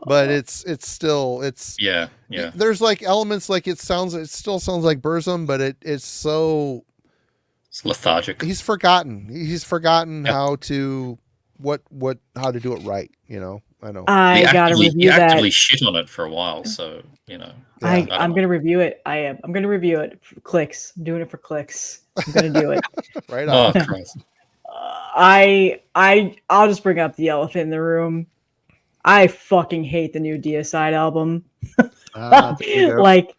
but it's still yeah. There's like elements like it still sounds like Burzum, but it's lethargic. He's forgotten how to how to do it right. I know. I gotta review that. He actively shit on it for a while, so I'm gonna review it. I'm gonna review it for clicks. I'm doing it for clicks. I'm gonna do it. Right on. Oh Christ. I'll just bring up the elephant in the room. I fucking hate the new Deicide album. Like,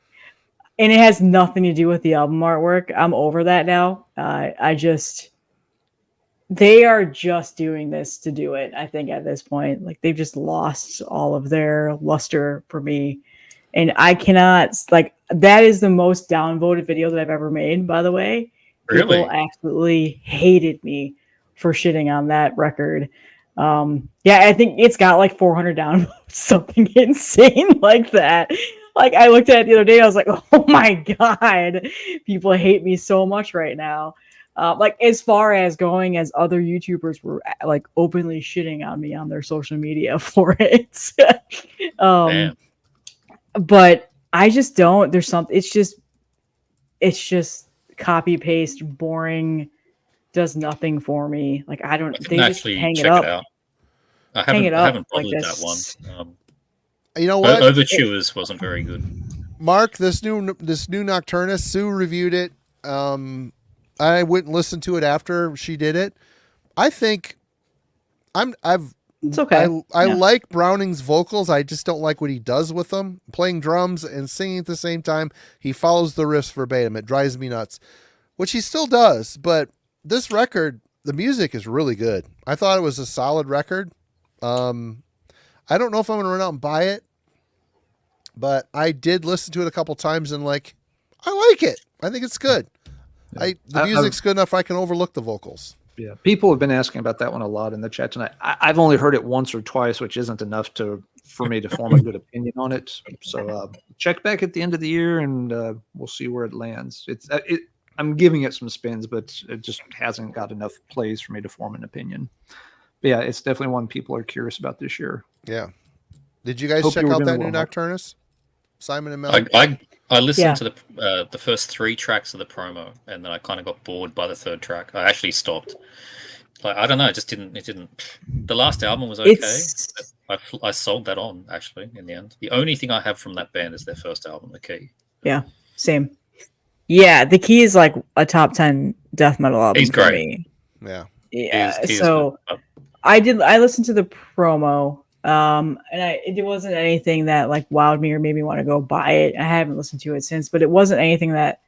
and it has nothing to do with the album artwork. I'm over that now. They are just doing this to do it. I think at this point, like they've just lost all of their luster for me. And I cannot, like, that is the most downvoted video that I've ever made, by the way. Really? People absolutely hated me for shitting on that record. I think it's got like 400 downvotes, something insane like that. Like, I looked at it the other day, I was like, oh my God, people hate me so much right now. Like, as far as going as other YouTubers were like openly shitting on me on their social media for it. But I just don't. There's something. It's just copy paste, boring, does nothing for me. Like, I don't. They just hang it up. I haven't bothered that one. You know what? Overtures wasn't very good. Mark, this new Nocturnus, Sue reviewed it. I wouldn't listen to it after she did it. I think it's okay. I like Browning's vocals. I just don't like what he does with them. Playing drums and singing at the same time. He follows the riffs verbatim. It drives me nuts, which he still does. But this record, the music is really good. I thought it was a solid record. I don't know if I'm going to run out and buy it, but I did listen to it a couple times and I like it. I think it's good. Yeah. The music's good enough I can overlook the vocals. Yeah, people have been asking about that one a lot in the chat tonight. I've only heard it once or twice, which isn't enough for me to form a good opinion on it. So check back at the end of the year, and we'll see where it lands. I'm giving it some spins, but it just hasn't got enough plays for me to form an opinion. But yeah, it's definitely one people are curious about this year. Yeah. Did you guys check out that new Nocturnus? Simon and Mel? I listened to the first 3 tracks of the promo, and then I kind of got bored by the 3rd track. I actually stopped. Like, I don't know, it didn't. The last album was okay. I sold that on, actually, in the end. The only thing I have from that band is their first album, The Key. Yeah, same. Yeah, The Key is like a top 10 death metal album for me. Yeah. Yeah. So I listened to the promo. And it wasn't anything that like wowed me or made me want to go buy it. I haven't listened to it since, but it wasn't anything that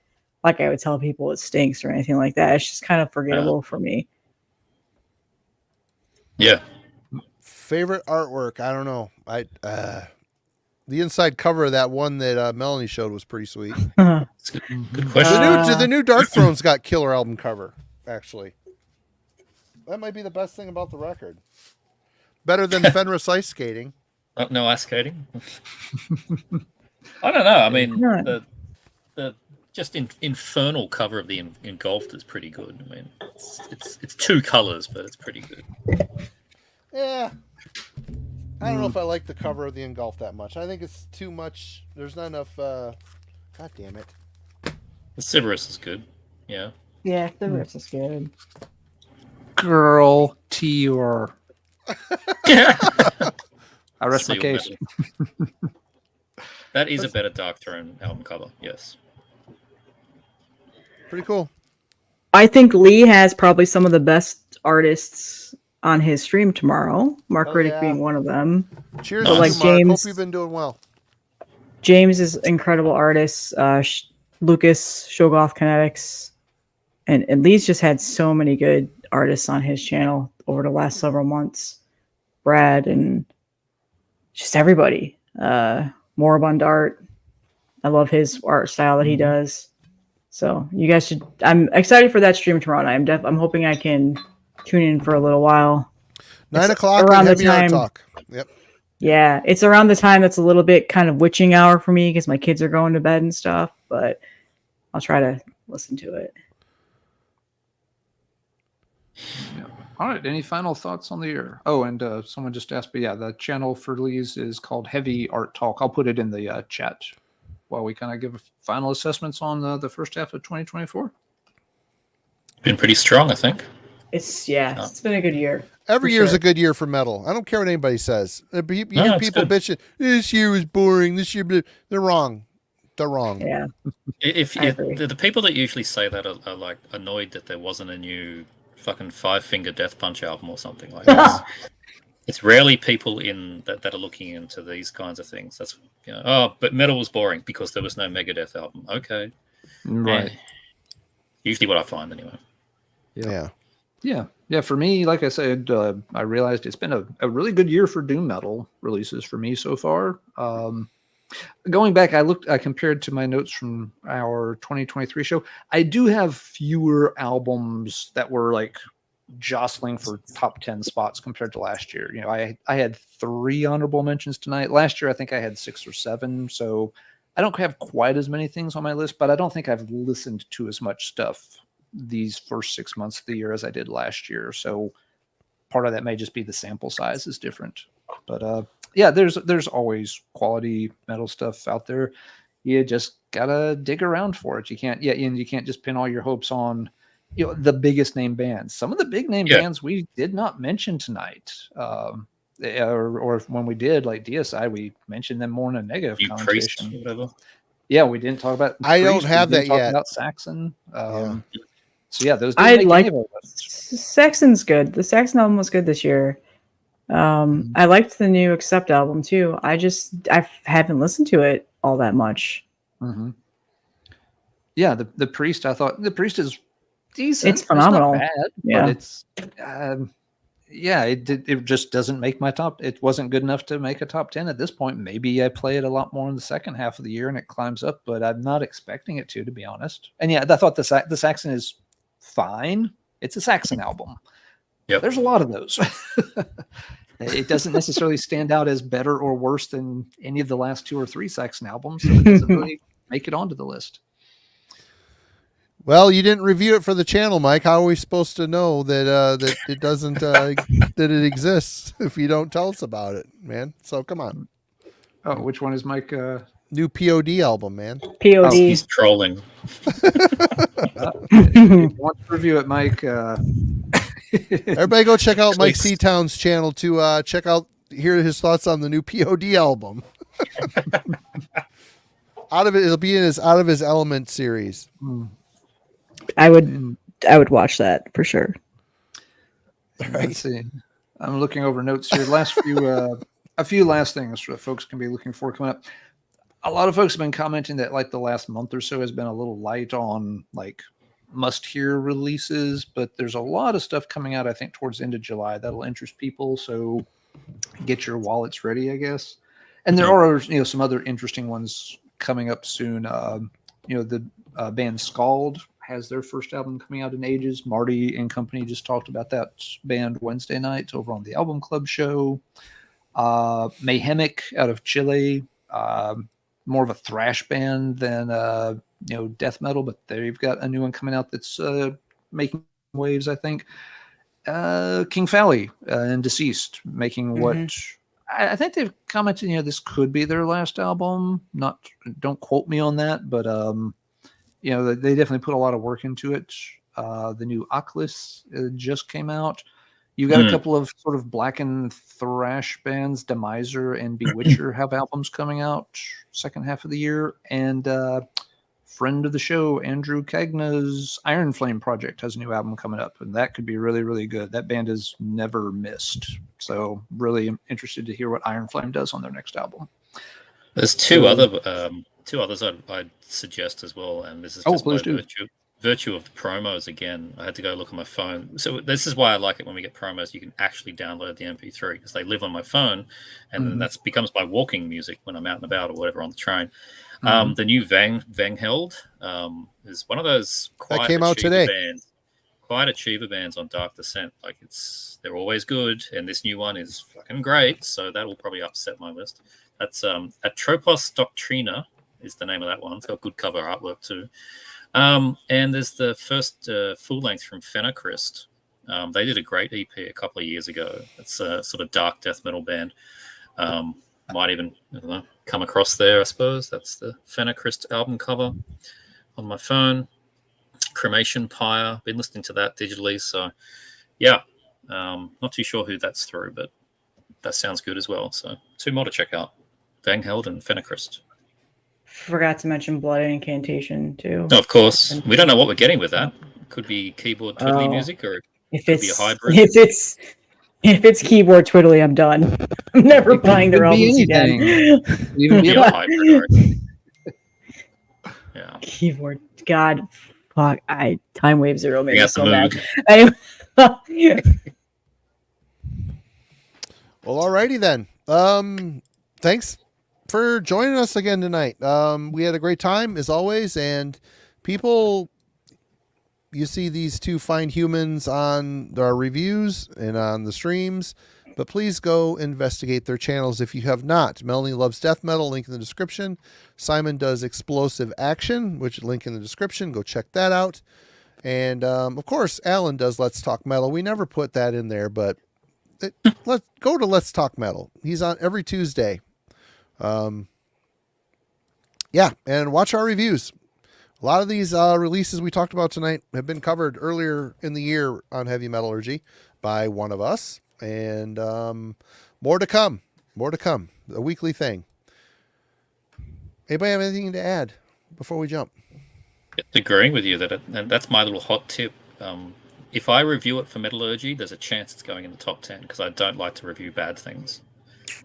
like I would tell people it stinks or anything like that. It's just kind of forgettable for me. Yeah. Favorite artwork? I don't know. The inside cover of that one that Melanie showed was pretty sweet. Good question. The new Dark Throne's got killer album cover, actually. That might be the best thing about the record. Better than Fenris ice skating. No ice skating. I don't know. I mean, the just infernal cover of the Engulfed is pretty good. I mean, it's 2 colors, but it's pretty good. Yeah, I don't know if I like the cover of the Engulfed that much. I think it's too much. There's not enough. God damn it. The Siberys is good. Yeah. Yeah, Siberys is good. Girl, Tior. I rest my case. That is a better Dark Throne album cover, yes. Pretty cool. I think Lee has probably some of the best artists on his stream tomorrow. Mark Riddick being one of them. Cheers, to like Mark. James. Hope you've been doing well. James is incredible artist. Lucas, Shogoth Kinetics, and Lee's just had so many good artists on his channel over the last several months. Brad and just everybody. Moribund Art. I love his art style that he does. So you guys should. I'm excited for that stream tomorrow night. I'm hoping I can tune in for a little while. 9 o'clock around the time. Art talk. Yep. Yeah, it's around the time that's a little bit kind of witching hour for me because my kids are going to bed and stuff. But I'll try to listen to it. Yeah. All right. Any final thoughts on the year? Oh, and someone just asked me. Yeah, the channel for Lee's is called Heavy Art Talk. I'll put it in the chat while we kind of give final assessments on the first half of 2024. Been pretty strong, I think. It's been a good year. Every year's a good year for metal. I don't care what anybody says. You hear people bitching, this year was boring. This year, they're wrong. They're wrong. Yeah. If the people that usually say that are like annoyed that there wasn't a new fucking 5 Finger Death Punch album or something like that. It's rarely people that are looking into these kinds of things. That's but metal was boring because there was no Megadeth album. Okay, right. Usually what I find anyway. Yeah. For me, like I said, I realized it's been a really good year for doom metal releases for me so far. Going back, I compared to my notes from our 2023 show. I do have fewer albums that were like jostling for top 10 spots compared to last year. I had 3 honorable mentions tonight. Last year I think I had 6 or 7, so I don't have quite as many things on my list, but I don't think I've listened to as much stuff these first 6 months of the year as I did last year. So part of that may just be the sample size is different. But there's always quality metal stuff out there. You just gotta dig around for it. You can't just pin all your hopes on the biggest name bands. Some of the big name bands we did not mention tonight, or when we did, like DSI, we mentioned them more in a negative connotation. Whatever. Yeah, we didn't talk about. I don't have that yet. About Saxon. So yeah, those. I like Saxon's good. The Saxon album was good this year. I liked the new Accept album too. I haven't listened to it all that much. Mm-hmm. Yeah, the Priest. I thought the Priest is decent. It's phenomenal. It's not bad, but it's it just doesn't make my top. It wasn't good enough to make a top 10 at this point. Maybe I play it a lot more in the second half of the year and it climbs up, but I'm not expecting it to be honest. And yeah, I thought the Saxon is fine. It's a Saxon album. Yep. There's a lot of those. It doesn't necessarily stand out as better or worse than any of the last 2 or 3 Saxon albums, so it doesn't really make it onto the list. Well, you didn't review it for the channel, Mike. How are we supposed to know that it doesn't that it exists if you don't tell us about it, man? So come on. Oh, which one is Mike? New POD album, man. POD. Oh, he's trolling. If you want to review it, Mike. Everybody go check out Mike Seatown's channel to hear his thoughts on the new POD album. It'll be in his Out of His Element series. I would watch that for sure. Right. Let's see. I'm looking over notes here. A few last things for folks can be looking for coming up. A lot of folks have been commenting that like the last month or so has been a little light on like must-hear releases, but there's a lot of stuff coming out, I think, towards the end of July that'll interest people. So get your wallets ready, I guess. And there are some other interesting ones coming up soon. The band Scald has their first album coming out in ages. Marty and company just talked about that band Wednesday night over on the Album Club show. Mayhemic out of Chile, more of a thrash band than death metal, but they've got a new one coming out that's making waves, I think. King Fally and Deceased making what I think they've commented, this could be their last album. Don't quote me on that, but they definitely put a lot of work into it. The new Oculus just came out. You got a couple of sort of blackened thrash bands, Demiser and Bewitcher, have albums coming out second half of the year. And friend of the show, Andrew Cagna's Iron Flame project has a new album coming up, and that could be really, really good. That band has never missed. So really interested to hear what Iron Flame does on their next album. There's two others I'd suggest as well, and this is just by virtue. virtue of the promos again, I had to go look on my phone. So this is why I like it when we get promos. You can actually download the MP3 because they live on my phone, and then that becomes my walking music when I'm out and about or whatever on the train. The new Vangheld is one of those that came out today. Bands, quite achiever bands on Dark Descent. Like they're always good, and this new one is fucking great. So that will probably upset my list. That's Atropos Doctrina is the name of that one. It's got good cover artwork too. And there's the first full length from Fenachrist. They did a great EP a couple of years ago. It's a sort of dark death metal band. Might even come across there, I suppose. That's the Fenachrist album cover on my phone. Cremation Pyre. Been listening to that digitally. So, yeah. Not too sure who that's through, but that sounds good as well. So, 2 more to check out. Vangheld and Fenachrist. Forgot to mention Blood Incantation too. Of course, we don't know what we're getting with that. Could be keyboard twiddly music, or it could be a hybrid. If it's keyboard twiddly, I'm done. I'm never buying their albums again. Even be a hybrid. Yeah. Keyboard, God, fuck! Time Wave Zero made me so mad. Well, alrighty then. Thanks for joining us again tonight. We had a great time as always, and people, you see these 2 fine humans on our reviews and on the streams, but please go investigate their channels if you have not. Melanie loves death metal, link in the description. Simon does explosive action, which link in the description. Go check that out. And of course, Allan does Let's Talk Metal. We never put that in there, but let's go to Let's Talk Metal. He's on every Tuesday. Yeah, and watch our reviews. A lot of these releases we talked about tonight have been covered earlier in the year on Heavy Metallurgy by one of us, and more to come. A weekly thing. Anybody have anything to add before we jump? Agreeing with you and that's my little hot tip. If I review it for Metallurgy, there's a chance it's going in the top 10 because I don't like to review bad things.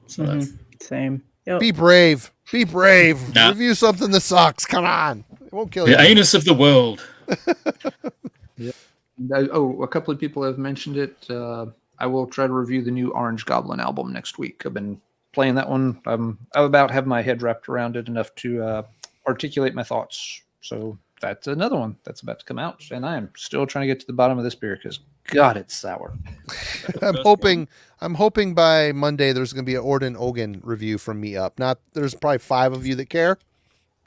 So same. Yep. Be brave. Nah. Review something that sucks. Come on. It won't kill you. The anus of the world. Yeah. A couple of people have mentioned it. I will try to review the new Orange Goblin album next week. I've been playing that one. I'm about have my head wrapped around it enough to articulate my thoughts. So that's another one that's about to come out, and I am still trying to get to the bottom of this beer because God, it's sour. I'm hoping by Monday there's going to be an Orden Ogan review from me up. There's probably 5 of you that care.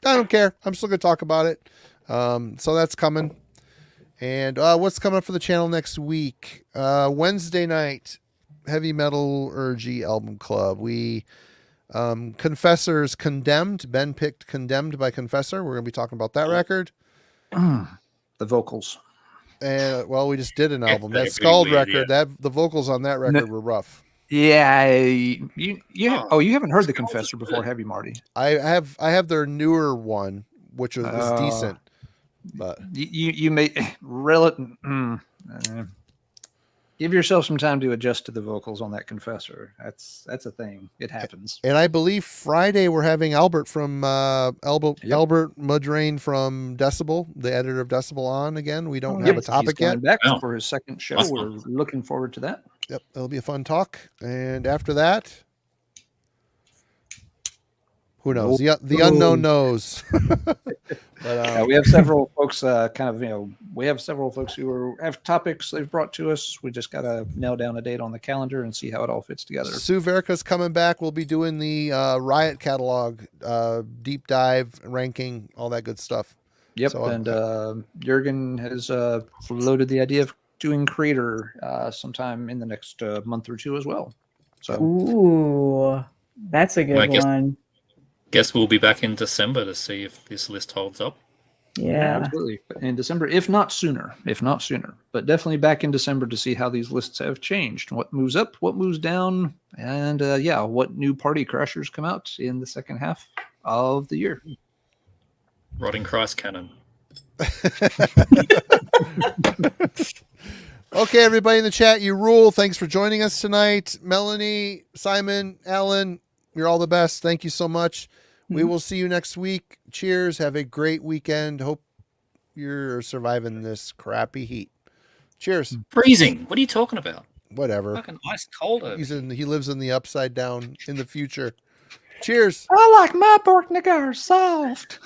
I don't care. I'm still going to talk about it. So that's coming. And what's coming up for the channel next week? Wednesday night, Heavy Metallurgy Album Club. We Confessor's Condemned. Ben picked Condemned by Confessor. We're going to be talking about that record. The vocals. And we just did an album. That Scald record. Yeah. The vocals on that record were rough. Yeah, you haven't heard the Confessor before, have you, Marty? I have their newer one, which is decent. But you may give yourself some time to adjust to the vocals on that Confessor. That's a thing. It happens. And I believe Friday we're having Albert from Albert Mudrain from Decibel, the editor of Decibel, on again. We don't have a topic yet. Back for his second show. Awesome. We're looking forward to that. Yep, it'll be a fun talk. And after that, who knows? The unknown knows. But, we have several folks. We have several folks who have topics they've brought to us. We just got to nail down a date on the calendar and see how it all fits together. Sue Verica's coming back. We'll be doing the Riot catalog, deep dive, ranking, all that good stuff. Yep. So, and Jurgen has floated the idea of doing Creator sometime in the next month or 2 as well. So, ooh, that's a good one. Guess we'll be back in December to see if this list holds up. Yeah, absolutely. In December, if not sooner, but definitely back in December to see how these lists have changed, what moves up, what moves down, and what new party crashers come out in the second half of the year. Rotting Christ Cannon. Okay, everybody in the chat, you rule. Thanks for joining us tonight. Melanie, Simon, Allan, you're all the best. Thank you so much. We will see you next week. Cheers. Have a great weekend. Hope you're surviving this crappy heat. Cheers. Freezing. What are you talking about? Whatever. Fucking ice cold. He lives in the upside down in the future. Cheers. I like my Borknagar soft.